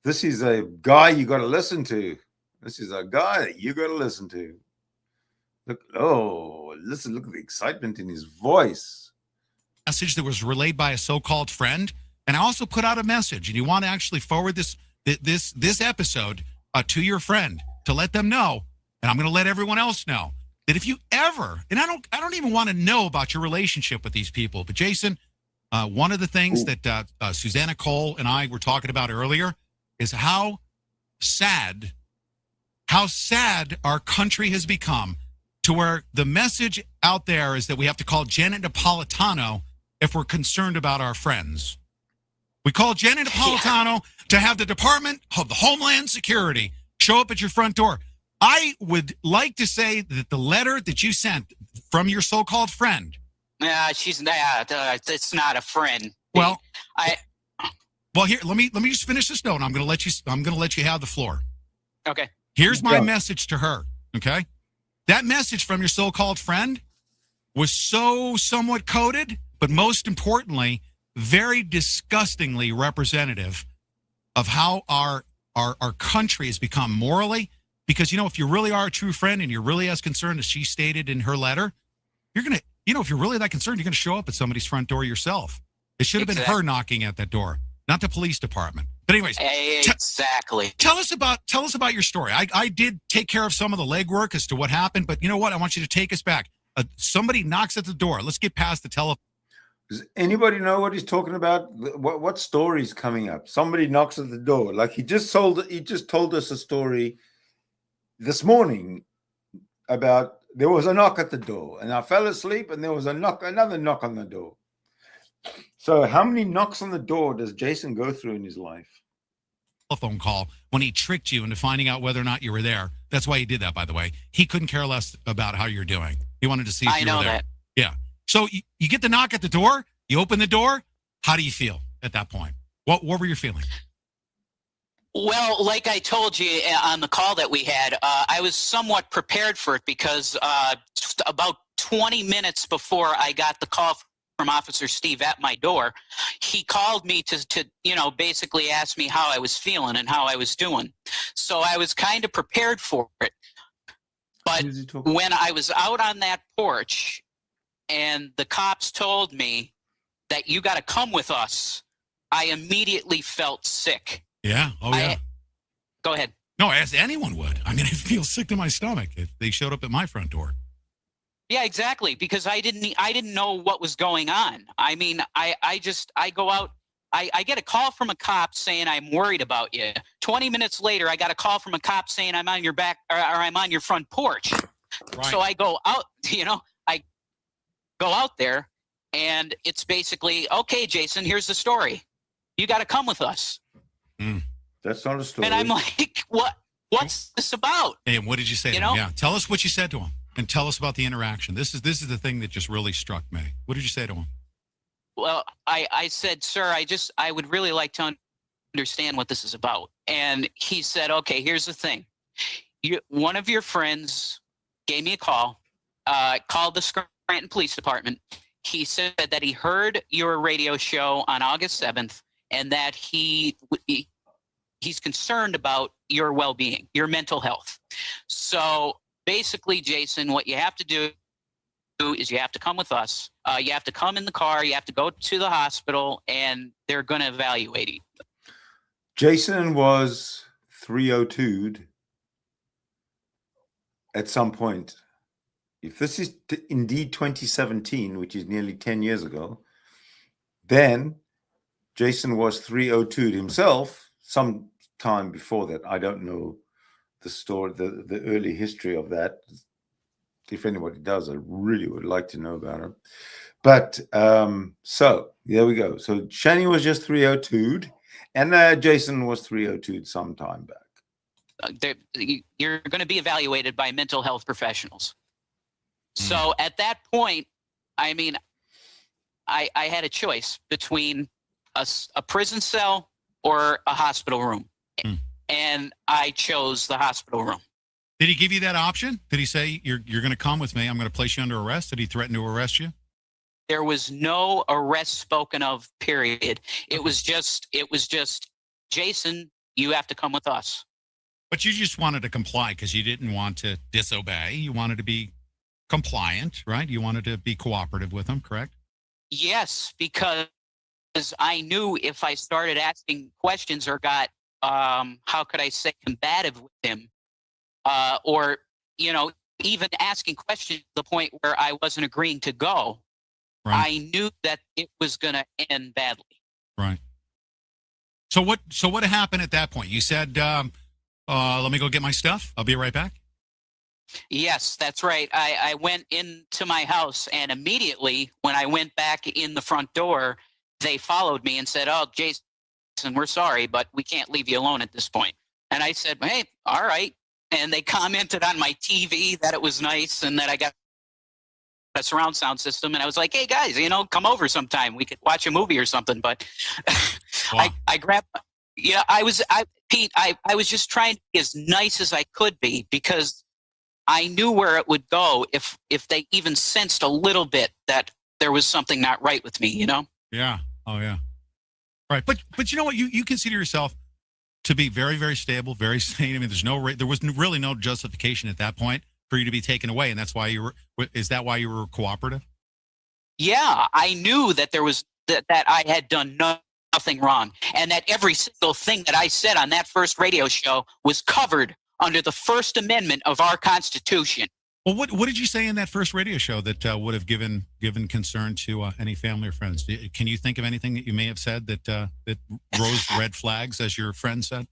Speaker 4: This is a guy you got to listen to. This is a guy that you got to listen to. Look at the excitement in his voice.
Speaker 20: Message that was relayed by a so-called friend, and I also put out a message, and you want to actually forward this episode to your friend to let them know, and I'm going to let everyone else know that if you ever, and I don't even want to know about your relationship with these people, but Jason, one of the things that Susanna Cole and I were talking about earlier is how sad our country has become, to where the message out there is that we have to call Janet Napolitano if we're concerned about our friends. We call Janet Napolitano to have the Department of the Homeland Security show up at your front door. I would like to say that the letter that you sent from your so-called friend.
Speaker 21: It's not a friend.
Speaker 20: Well, here, let me just finish this note. And I'm going to let you have the floor.
Speaker 21: Okay.
Speaker 20: Here's my message to her. Okay. That message from your so-called friend was so somewhat coded, but most importantly, very disgustingly representative of how our country has become morally, Because, if you really are a true friend and you're really as concerned as she stated in her letter, you're going to, if you're really that concerned, you're going to show up at somebody's front door yourself. It should have been her knocking at that door, not the police department. But anyways,
Speaker 21: Exactly.
Speaker 20: tell us about your story. I did take care of some of the legwork as to what happened, but you know what? I want you to take us back. Somebody knocks at the door. Let's get past the telephone.
Speaker 4: Does anybody know what he's talking about? What story's coming up? Somebody knocks at the door. Like he just told us a story this morning about there was a knock at the door, and I fell asleep, and there was another knock on the door. So how many knocks on the door does Jason go through in his life?
Speaker 20: Telephone call when he tricked you into finding out whether or not you were there. That's why he did that, by the way. He couldn't care less about how you're doing. He wanted to see if you were there.
Speaker 21: That.
Speaker 20: Yeah. So you get the knock at the door. You open the door. How do you feel at that point? What were your feelings?
Speaker 21: Well, like I told you on the call that we had, I was somewhat prepared for it because about 20 minutes before I got the call from Officer Steve at my door, he called me to basically ask me how I was feeling and how I was doing. So I was kind of prepared for it. But when I was out on that porch and the cops told me that you got to come with us, I immediately felt sick.
Speaker 20: Yeah. Oh, yeah.
Speaker 21: Go ahead.
Speaker 20: No, as anyone would. I mean, I feel sick to my stomach if they showed up at my front door.
Speaker 21: Yeah, exactly. Because I didn't know what was going on. I mean, I go out. I get a call from a cop saying I'm worried about you. 20 minutes later, I got a call from a cop saying I'm on your back or I'm on your front porch. Right. So I go out. I go out there, and it's basically, okay, Jason, here's the story. You got to come with us.
Speaker 4: That's not a story.
Speaker 21: And I'm like, what's this about?
Speaker 20: Hey, and what did you say to him? Yeah, tell us what you said to him, and tell us about the interaction. This is the thing that just really struck me. What did you say to him?
Speaker 21: Well, I said, sir, I would really like to understand what this is about. And he said, okay, here's the thing. One of your friends gave me a call, called the Scranton Police Department. He said that he heard your radio show on August 7th and that he's concerned about your well-being, your mental health. So basically, Jason, what you have to do is you have to come with us. You have to come in the car. You have to go to the hospital, and they're going to evaluate you.
Speaker 4: Jason was 302'd at some point. If this is indeed 2017, which is nearly 10 years ago, then Jason was 302'd himself some time before that. I don't know the story, the early history of that. If anybody does, I really would like to know about it. But so there we go. So Shanny was just 302'd, and Jason was 302'd some time back.
Speaker 21: You're going to be evaluated by mental health professionals. So at that point, I mean, I had a choice between a prison cell or a hospital room. And I chose the hospital room.
Speaker 20: Did he give you that option? Did he say, you're going to come with me, I'm going to place you under arrest? Did he threaten to arrest you?
Speaker 21: There was no arrest spoken of, period. It was just, Jason, you have to come with us.
Speaker 20: But you just wanted to comply because you didn't want to disobey. You wanted to be compliant, right? You wanted to be cooperative with him, correct?
Speaker 21: Yes, because I knew if I started asking questions or got, how could I say, combative with him, or, even asking questions to the point where I wasn't agreeing to go, right. I knew that it was going to end badly.
Speaker 20: Right. So what happened at that point? You said, let me go get my stuff. I'll be right back.
Speaker 21: Yes, that's right. I went into my house, and immediately when I went back in the front door, they followed me and said, oh, Jason, we're sorry, but we can't leave you alone at this point. And I said, hey, all right. And they commented on my TV that it was nice and that I got a surround sound system. And I was like, hey, guys, come over sometime. We could watch a movie or something. But wow. I grabbed, Pete, I was just trying to be as nice as I could be because I knew where it would go if they even sensed a little bit that there was something not right with me,
Speaker 20: Yeah. Oh, yeah. Right. But you know what? You consider yourself to be very, very stable, very sane. I mean, there was really no justification at that point for you to be taken away, and that's why you were. Is that why you were cooperative?
Speaker 21: Yeah, I knew that there was that I had done nothing wrong, and that every single thing that I said on that first radio show was covered under the First Amendment of our Constitution.
Speaker 20: Well, what did you say in that first radio show that would have given concern to any family or friends? Can you think of anything that you may have said that rose red flags, as your friend said?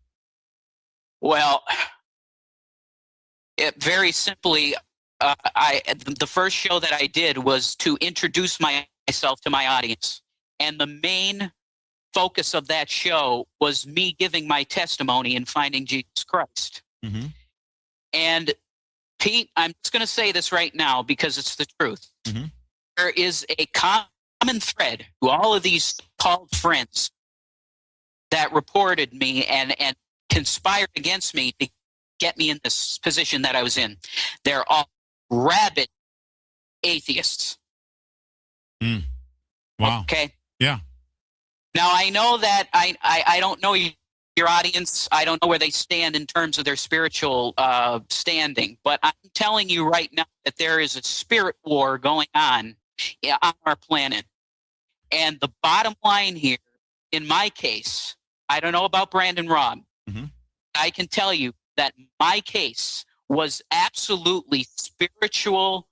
Speaker 21: Well, very simply, the first show that I did was to introduce myself to my audience, and the main focus of that show was me giving my testimony in finding Jesus Christ.
Speaker 20: Mm-hmm.
Speaker 21: And Pete, I'm just going to say this right now because it's the truth.
Speaker 20: Mm-hmm.
Speaker 21: There is a common thread to all of these called friends that reported me and conspired against me to get me in this position that I was in. They're all rabid atheists.
Speaker 20: Mm. Wow.
Speaker 21: Okay.
Speaker 20: Yeah.
Speaker 21: Now, I know that I don't know your audience. I don't know where they stand in terms of their spiritual standing, but I'm telling you right now that there is a spirit war going on our planet. And the bottom line here, in my case, I don't know about Brandon Robb.
Speaker 20: Mm-hmm. I
Speaker 21: can tell you that my case was absolutely spiritual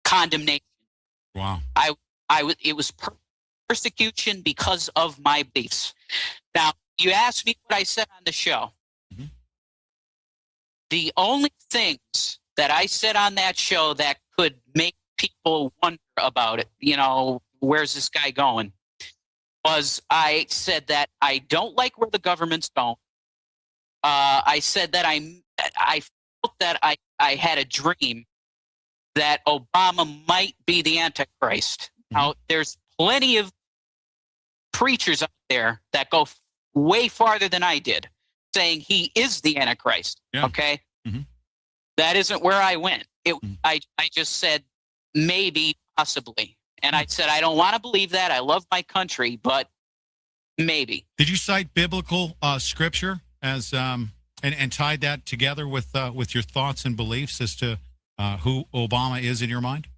Speaker 21: condemnation.
Speaker 20: Wow.
Speaker 21: It was persecution because of my beliefs. Now, you asked me what I said on the show.
Speaker 20: Mm-hmm.
Speaker 21: The only things that I said on that show that could make people wonder about it, where's this guy going, was I said that I don't like where the government's going. I said that I felt that I had a dream that Obama might be the Antichrist.
Speaker 20: Mm-hmm.
Speaker 21: Now, there's plenty of preachers out there that go way farther than I did, saying he is the Antichrist.
Speaker 20: Yeah.
Speaker 21: Okay?
Speaker 20: Mm-hmm.
Speaker 21: That isn't where I went. I just said maybe, possibly. And I said, I don't want to believe that. I love my country, but maybe.
Speaker 20: Did you cite biblical scripture as and tied that together with your thoughts and beliefs as to who Obama is in your mind?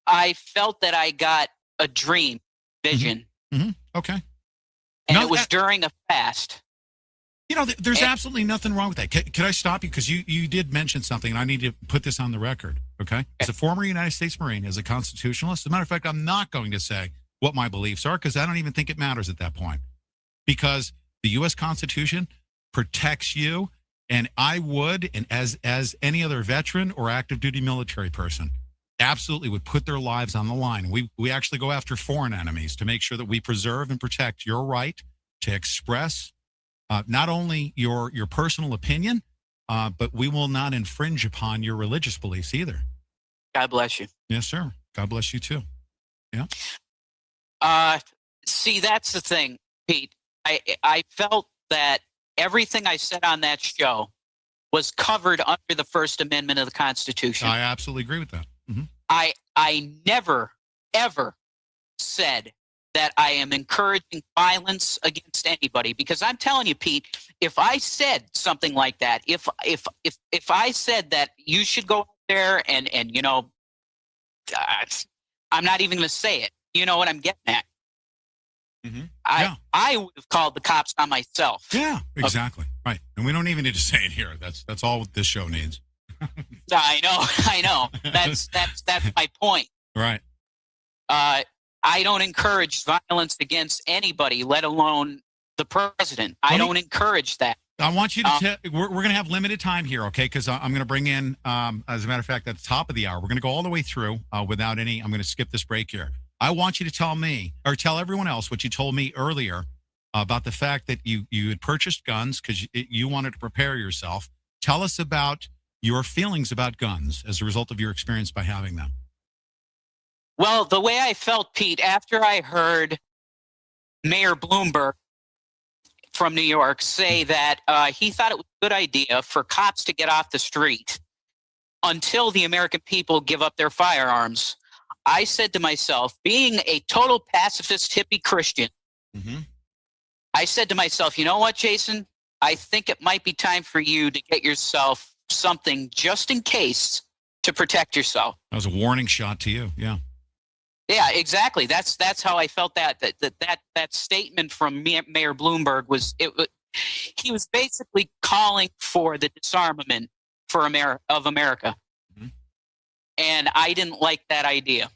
Speaker 21: I felt that I got a dream, vision.
Speaker 20: Mm-hmm. Okay.
Speaker 21: And it was during a fast.
Speaker 20: There's absolutely nothing wrong with that. Could I stop you? Because you did mention something, and I need to put this on the record, okay? As a former United States Marine, as a constitutionalist, as a matter of fact, I'm not going to say what my beliefs are because I don't even think it matters at that point. Because the U.S. Constitution protects you, and I would, and as any other veteran or active duty military person, absolutely would put their lives on the line. We actually go after foreign enemies to make sure that we preserve and protect your right to express not only your personal opinion, but we will not infringe upon your religious beliefs either.
Speaker 21: God bless you.
Speaker 20: Yes, sir. God bless you too. Yeah.
Speaker 21: See, that's the thing, Pete. I felt that everything I said on that show was covered under the First Amendment of the Constitution.
Speaker 20: I absolutely agree with that. Mm-hmm.
Speaker 21: I never, ever said that I am encouraging violence against anybody, because I'm telling you, Pete, if I said something like that, if I said that you should go out there and I'm not even going to say it. You know what I'm getting at?
Speaker 20: Mm-hmm.
Speaker 21: I would have called the cops on myself.
Speaker 20: Yeah, exactly. Right. And we don't even need to say it here. That's all this show needs.
Speaker 21: I know. That's my point.
Speaker 20: Right.
Speaker 21: I don't encourage violence against anybody, let alone the president. I don't encourage that.
Speaker 20: I want you to we're going to have limited time here, okay? Because I'm going to bring in, as a matter of fact, at the top of the hour, we're going to go all the way through without any. I'm going to skip this break here. I want you to tell me, or tell everyone else, what you told me earlier about the fact that you had purchased guns because you wanted to prepare yourself. Tell us about your feelings about guns as a result of your experience by having them.
Speaker 21: Well, the way I felt, Pete, after I heard Mayor Bloomberg from New York say that he thought it was a good idea for cops to get off the street until the American people give up their firearms, I said to myself, being a total pacifist hippie Christian,
Speaker 20: mm-hmm.
Speaker 21: I said to myself, you know what, Jason? I think it might be time for you to get yourself something just in case to protect yourself.
Speaker 20: That was a warning shot to you. Yeah.
Speaker 21: Yeah, exactly. That's how I felt that statement from Mayor Bloomberg was he was basically calling for the disarmament for America.
Speaker 20: Mm-hmm.
Speaker 21: And I didn't like that idea.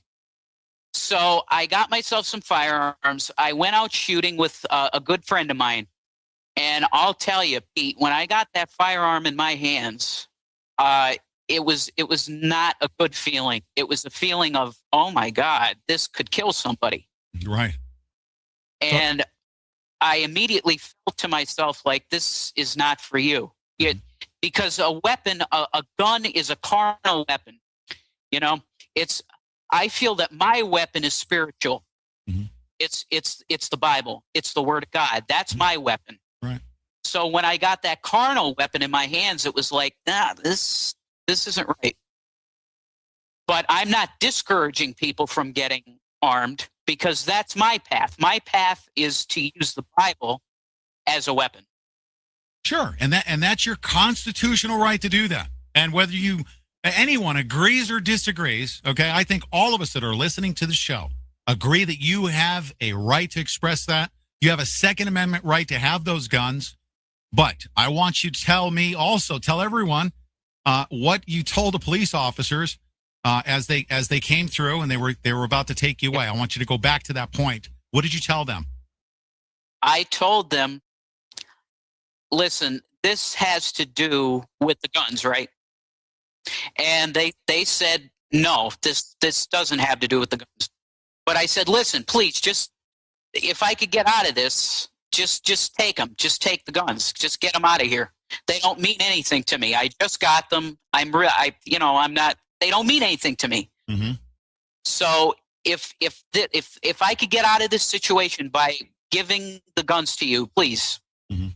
Speaker 21: So I got myself some firearms. I went out shooting with a good friend of mine. And I'll tell you, Pete, when I got that firearm in my hands, it was not a good feeling. It was a feeling of, oh my God, this could kill somebody.
Speaker 20: Right.
Speaker 21: And I immediately felt to myself like, this is not for you. Because a weapon, a gun is a carnal weapon. You know, I feel that my weapon is spiritual.
Speaker 20: Mm-hmm.
Speaker 21: It's the Bible. It's the Word of God. That's my weapon.
Speaker 20: Right.
Speaker 21: So when I got that carnal weapon in my hands, it was like, nah, this isn't right. But I'm not discouraging people from getting armed because that's my path. My path is to use the Bible as a weapon.
Speaker 20: Sure. And that's your constitutional right to do that. And whether anyone agrees or disagrees, okay, I think all of us that are listening to the show agree that you have a right to express that. You have a Second Amendment right to have those guns. But I want you to tell everyone what you told the police officers as they came through and they were about to take you away. I want you to go back to that point. What did you tell them?
Speaker 21: I told them, listen, this has to do with the guns, right? And they said, no, this doesn't have to do with the guns. But I said, listen, please, just if I could get out of this, just take them. Just take the guns. Just get them out of here. They don't mean anything to me. I just got them. I'm not. They don't mean anything to me.
Speaker 20: Mm-hmm.
Speaker 21: So if I could get out of this situation by giving the guns to you, please,
Speaker 20: mm-hmm.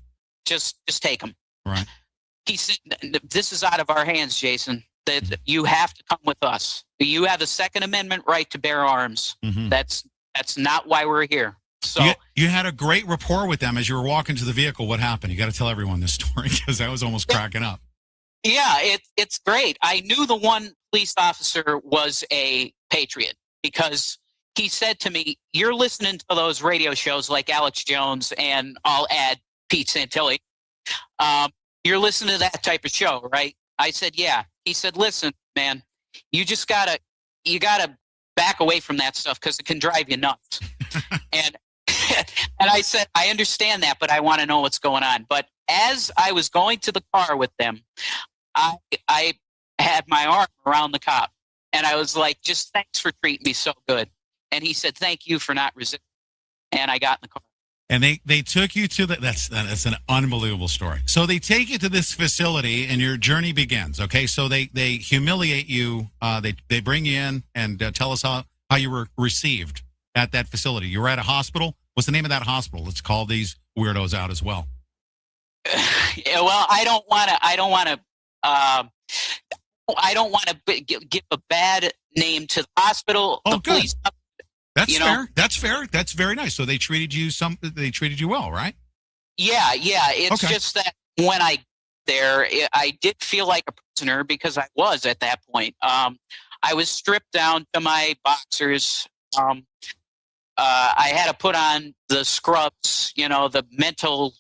Speaker 21: just take them.
Speaker 20: Right.
Speaker 21: He said, "This is out of our hands, Jason. That you have to come with us. You have a Second Amendment right to bear arms.
Speaker 20: Mm-hmm.
Speaker 21: That's not why we're here." So
Speaker 20: you had a great rapport with them as you were walking to the vehicle. What happened? You got to tell everyone this story because I was almost cracking up.
Speaker 21: Yeah, it's great. I knew the one police officer was a patriot because he said to me, "You're listening to those radio shows like Alex Jones and I'll add Pete Santilli. You're listening to that type of show, right?" I said, "Yeah." He said, "Listen, man, you gotta back away from that stuff because it can drive you nuts." and I said, "I understand that, but I want to know what's going on." But as I was going to the car with them, I had my arm around the cop, and I was like, "Just thanks for treating me so good." And he said, "Thank you for not resisting." And I got in the car.
Speaker 20: And they took you to that's an unbelievable story. So they take you to this facility, and your journey begins. Okay, so they humiliate you. They bring you in and tell us how you were received at that facility. You were at a hospital. What's the name of that hospital? Let's call these weirdos out as well.
Speaker 21: Yeah, well, I don't want to give a bad name to the hospital.
Speaker 20: Oh,
Speaker 21: the
Speaker 20: good.
Speaker 21: Police,
Speaker 20: That's fair. That's fair. That's very nice. So they treated you well, right?
Speaker 21: Yeah. It's just that when I did feel like a prisoner because I was at that point. I was stripped down to my boxers. I had to put on the scrubs, the mental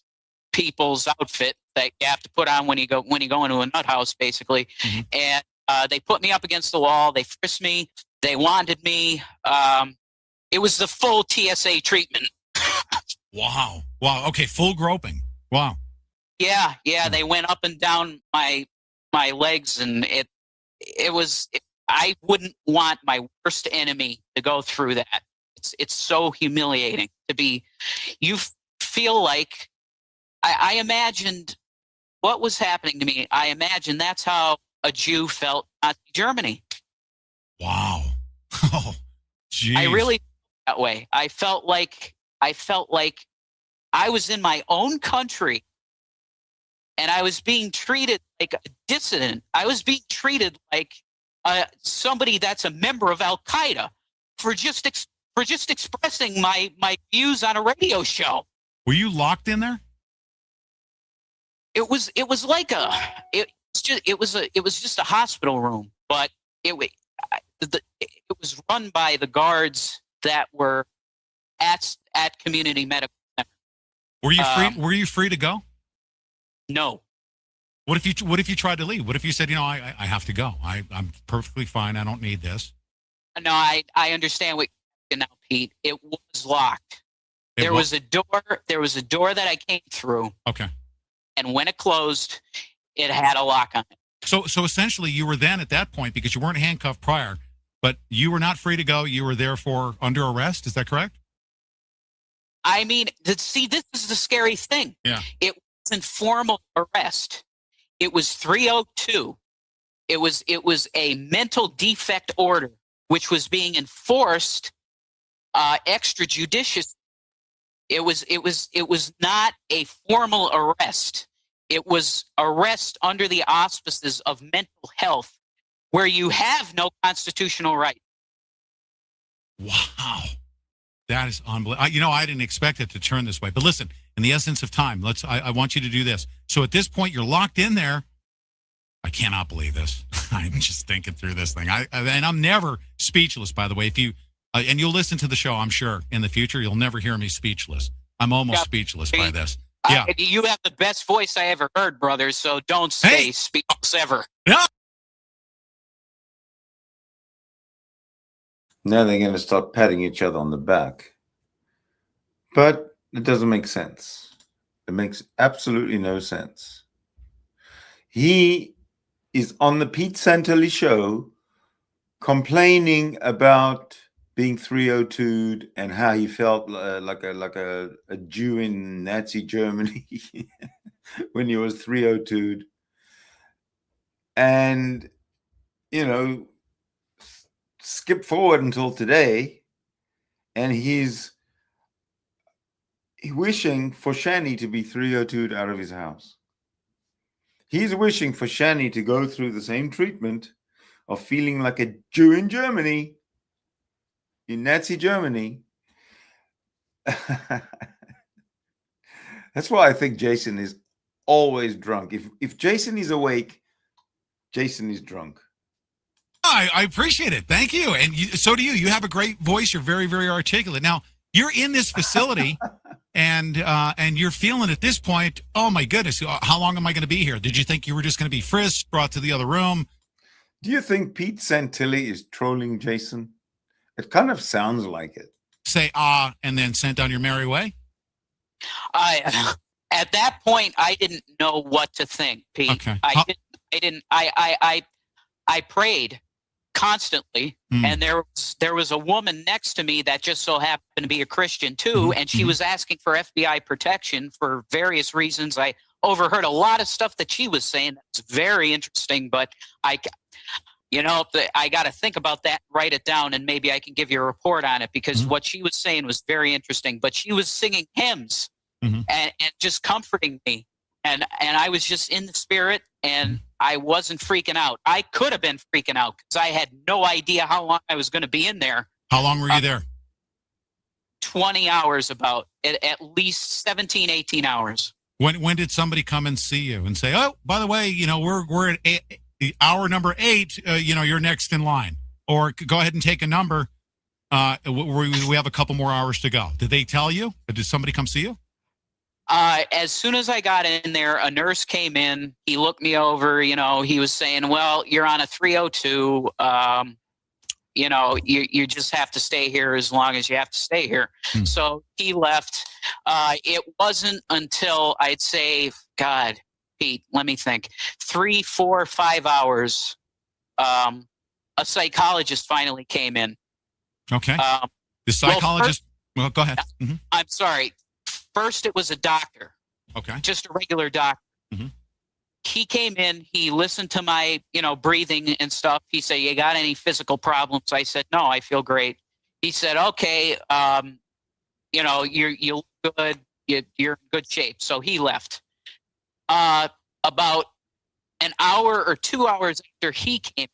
Speaker 21: people's outfit that you have to put on when you go into a nut house, basically.
Speaker 20: Mm-hmm.
Speaker 21: And they put me up against the wall. They frisked me. They wanted me. It was the full TSA treatment.
Speaker 20: Wow. Okay, full groping. Wow.
Speaker 21: Yeah. They went up and down my legs, and it was. I wouldn't want my worst enemy to go through that. It's so humiliating to be. You feel like I imagined what was happening to me. I imagined that's how a Jew felt in Nazi Germany.
Speaker 20: Wow. Oh, geez.
Speaker 21: I really felt that way. I felt like I was in my own country, and I was being treated like a dissident. I was being treated like somebody that's a member of Al Qaeda for just expressing my views on a radio show.
Speaker 20: Were you locked in there?
Speaker 21: It was like it was just a hospital room, but it was run by the guards that were at community medical center.
Speaker 20: Were you free? Were you free to go?
Speaker 21: No.
Speaker 20: What if you tried to leave? What if you said, I have to go. I'm perfectly fine. I don't need this.
Speaker 21: No, I understand what you're now, Pete. It was locked. There was a door that I came through.
Speaker 20: Okay.
Speaker 21: And when it closed, it had a lock on it.
Speaker 20: So essentially, you were then at that point, because you weren't handcuffed prior, but you were not free to go. You were therefore under arrest. Is that correct?
Speaker 21: I mean, see, this is the scary thing.
Speaker 20: Yeah.
Speaker 21: It wasn't formal arrest. It was 302. It was a mental defect order, which was being enforced extrajudicious. It was not a formal arrest. It was arrest under the auspices of mental health, where you have no constitutional right.
Speaker 20: Wow. That is unbelievable. I didn't expect it to turn this way. But listen, in the essence of time, I want you to do this. So at this point, you're locked in there. I cannot believe this. I'm just thinking through this thing. And I'm never speechless, by the way. If you and you'll listen to the show, I'm sure, in the future, you'll never hear me speechless. I'm almost speechless by this. Yeah.
Speaker 21: You have the best voice I ever heard, brother, so don't stay speechless ever.
Speaker 20: Yeah.
Speaker 4: Now they're going to start patting each other on the back. But it doesn't make sense. It makes absolutely no sense. He is on the Pete Santilli show complaining about being 302'd and how he felt like a Jew in Nazi Germany when he was 302'd. And, skip forward until today, and he's wishing for Shanny to be 302'd out of his house. He's wishing for Shanny to go through the same treatment of feeling like a Jew in Germany, in Nazi Germany. That's why I think Jason is always drunk. If Jason is awake, Jason is drunk.
Speaker 20: I appreciate it. Thank you. And so do you. You have a great voice. You're very, very articulate. Now, you're in this facility and you're feeling at this point, oh, my goodness, how long am I going to be here? Did you think you were just going to be frisked, brought to the other room?
Speaker 4: Do you think Pete Santilli is trolling Jason? It kind of sounds like it.
Speaker 20: Say, and then sent on your merry way?
Speaker 21: At that point, I didn't know what to think, Pete.
Speaker 20: Okay.
Speaker 21: I prayed constantly, and there was a woman next to me that just so happened to be a Christian too, and she was asking for FBI protection for various reasons. I overheard a lot of stuff that she was saying that's very interesting, but I got to think about that, write it down, and maybe I can give you a report on it, because what she was saying was very interesting. But she was singing hymns and just comforting me, and I was just in the spirit, and I wasn't freaking out. I could have been freaking out because I had no idea how long I was going to be in there.
Speaker 20: How long were you there?
Speaker 21: 20 hours, about at least 17, 18 hours.
Speaker 20: When did somebody come and see you and say, oh, by the way, we're at hour number 8, you're next in line, or go ahead and take a number. We have a couple more hours to go. Did they tell you? Did somebody come see you?
Speaker 21: As soon as I got in there, a nurse came in. He looked me over. He was saying, well, you're on a 302. You just have to stay here as long as you have to stay here. So he left. It wasn't until, I'd say, God, Pete, let me think, 3, 4, 5 hours, a psychologist finally came in.
Speaker 20: Okay. The psychologist, well, go ahead.
Speaker 21: I'm sorry. First, it was a doctor.
Speaker 20: Okay.
Speaker 21: Just a regular doctor. He came in. He listened to my, breathing and stuff. He said, you got any physical problems? I said, no, I feel great. He said, okay, you look good. You're in good shape. So he left. About an hour or 2 hours after he came,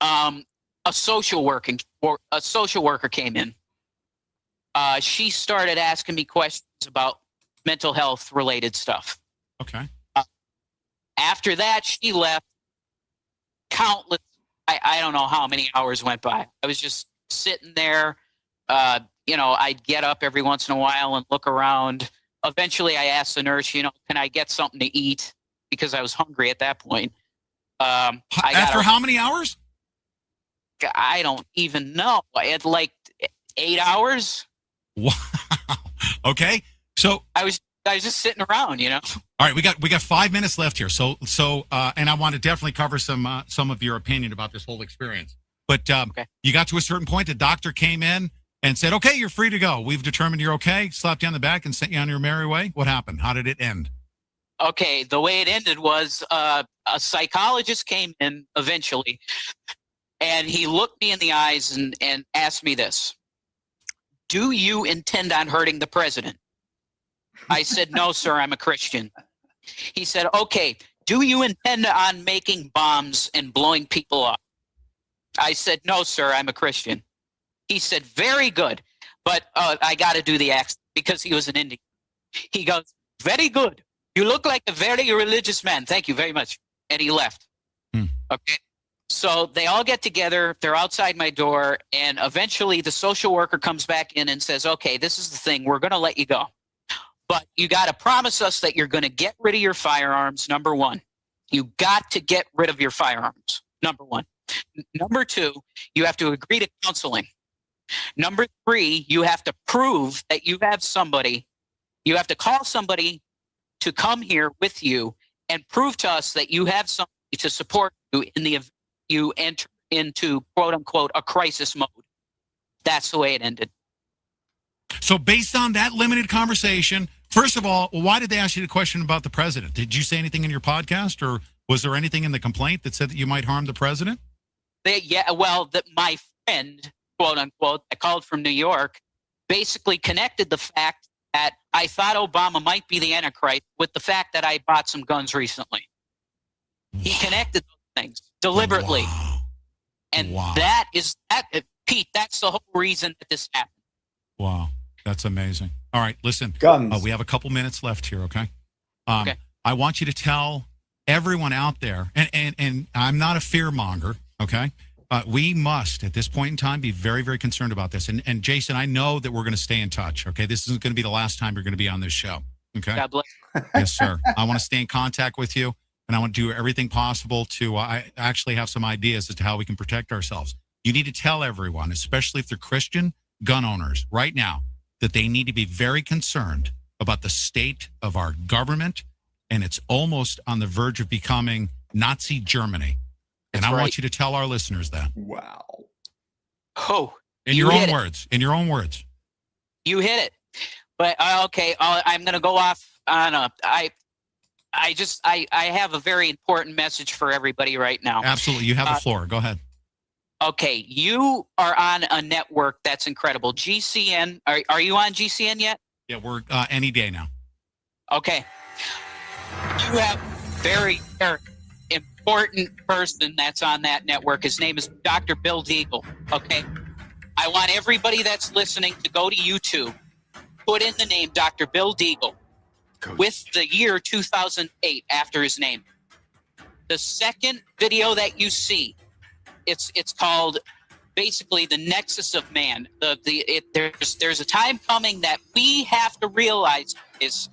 Speaker 21: a social worker came in. she started asking me questions about mental health related stuff.
Speaker 20: Okay.
Speaker 21: After that, she left. Countless, I don't know how many hours went by. I was just sitting there. I'd get up every once in a while and look around. Eventually, I asked the nurse, can I get something to eat? Because I was hungry at that point.
Speaker 20: After how many hours?
Speaker 21: I don't even know. At like 8 hours.
Speaker 20: Wow. Okay. So
Speaker 21: I was just sitting around,
Speaker 20: All right, we got 5 minutes left here. So, and I want to definitely cover some of your opinion about this whole experience. But you got to a certain point. The doctor came in and said, "Okay, you're free to go. We've determined you're okay." Slapped you on the back and sent you on your merry way. What happened? How did it end?
Speaker 21: Okay, the way it ended was a psychologist came in eventually, and he looked me in the eyes and asked me this: "Do you intend on hurting the president?" I said, "No, sir, I'm a Christian." He said, "Okay, do you intend on making bombs and blowing people up?" I said, "No, sir, I'm a Christian." He said, "Very good, but I got to do the accent," because he was an Indian. He goes, "Very good. You look like a very religious man. Thank you very much." And he left. Okay. So they all get together. They're outside my door. And eventually the social worker comes back in and says, "Okay, this is the thing. We're going to let you go. But you got to promise us that you're going to get rid of your firearms, number one. You got to get rid of your firearms, number one. Number two, you have to agree to counseling. Number three, you have to prove that you have somebody. You have to call somebody to come here with you and prove to us that you have somebody to support you in the event you enter into, quote unquote, a crisis mode." That's the way it ended.
Speaker 20: So based on that limited conversation, first of all, why did they ask you the question about the president? Did you say anything in your podcast, or was there anything in the complaint that said that you might harm the president?
Speaker 21: My friend, quote unquote, that called from New York, basically connected the fact that I thought Obama might be the Antichrist with the fact that I bought some guns recently. He connected those things deliberately.
Speaker 20: Wow.
Speaker 21: And that, Pete, that's the whole reason that this happened.
Speaker 20: Wow. That's amazing. All right, listen.
Speaker 4: Guns.
Speaker 20: We have a couple minutes left here, okay?
Speaker 21: Okay.
Speaker 20: I want you to tell everyone out there, and I'm not a fear monger, okay? We must, at this point in time, be very, very concerned about this. And Jason, I know that we're going to stay in touch, okay? This isn't going to be the last time you're going to be on this show, okay?
Speaker 21: God bless.
Speaker 20: Yes, sir. I want to stay in contact with you, and I want to do everything possible to I actually have some ideas as to how we can protect ourselves. You need to tell everyone, especially if they're Christian gun owners right now, that they need to be very concerned about the state of our government, and it's almost on the verge of becoming Nazi Germany. And I want you to tell our listeners that.
Speaker 4: Wow.
Speaker 21: Oh.
Speaker 20: In your own words. In your own words.
Speaker 21: You hit it. But okay, I'm going to go off on I have a very important message for everybody right now.
Speaker 20: Absolutely. You have the floor. Go ahead.
Speaker 21: Okay, you are on a network that's incredible. GCN, are you on GCN yet?
Speaker 20: Yeah, we're any day now.
Speaker 21: Okay. You have very, very important person that's on that network. His name is Dr. Bill Deagle. Okay. I want everybody that's listening to go to YouTube, put in the name Dr. Bill Deagle with the year 2008 after his name. The second video that you see, it's called basically the Nexus of Man. There's a time coming that we have to realize is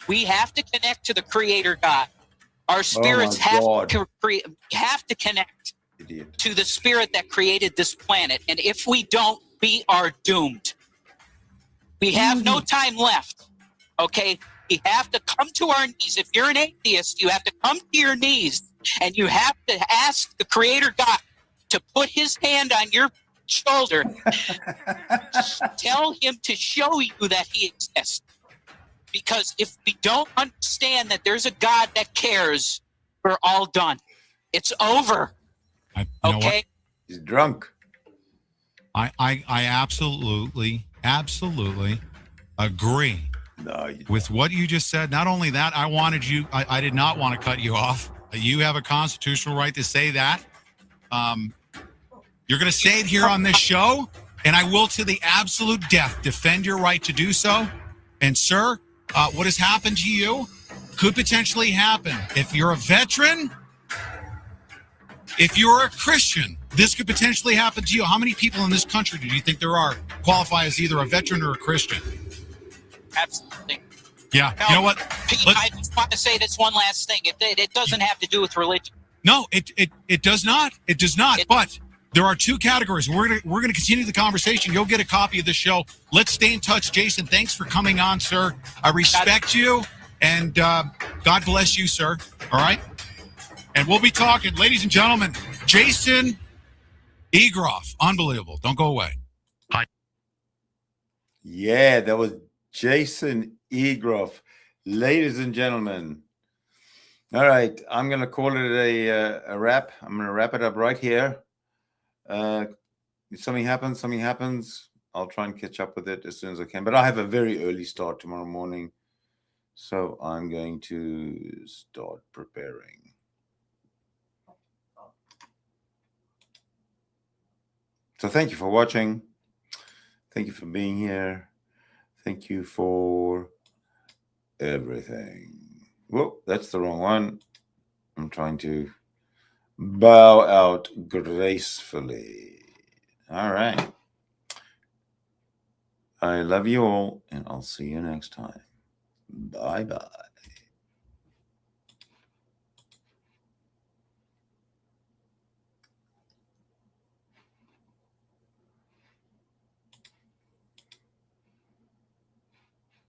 Speaker 21: we have to connect to the Creator God. Our spirits have to connect to the spirit that created this planet. And if we don't, we are doomed. We have no time left. Okay? We have to come to our knees. If you're an atheist, you have to come to your knees and you have to ask the Creator God to put his hand on your shoulder. Tell him to show you that he exists. Because if we don't understand that there's a God that cares, we're all done. It's over. Okay?
Speaker 4: He's drunk.
Speaker 20: I absolutely agree with what you just said. Not only that, I did not want to cut you off. You have a constitutional right to say that. You're going to say it here on this show. and I will to the absolute death defend your right to do so. And sir, what has happened to you could potentially happen. If you're a veteran, if you're a Christian, this could potentially happen to you. How many people in this country do you think there are qualify as either a veteran or a Christian?
Speaker 21: Absolutely.
Speaker 20: Yeah.
Speaker 21: No,
Speaker 20: You know what?
Speaker 21: Pete, I just want to say this one last thing. It doesn't have to do with religion.
Speaker 20: No, it does not. It does not. But there are two categories. We're gonna continue the conversation. You'll get a copy of the show. Let's stay in touch, Jason. Thanks for coming on, sir. I respect you, and God bless you, sir. All right. And we'll be talking, ladies and gentlemen. Jason Egroff, unbelievable. Don't go away. Hi.
Speaker 4: Yeah, that was Jason Egroff, ladies and gentlemen. All right, I'm going to call it a wrap. I'm going to wrap it up right here. If something happens, I'll try and catch up with it as soon as I can. But I have a very early start tomorrow morning, so I'm going to start preparing. So thank you for watching. Thank you for being here. Thank you for everything. Whoa, that's the wrong one. I'm trying to bow out gracefully. All right. I love you all, and I'll see you next time. Bye-bye.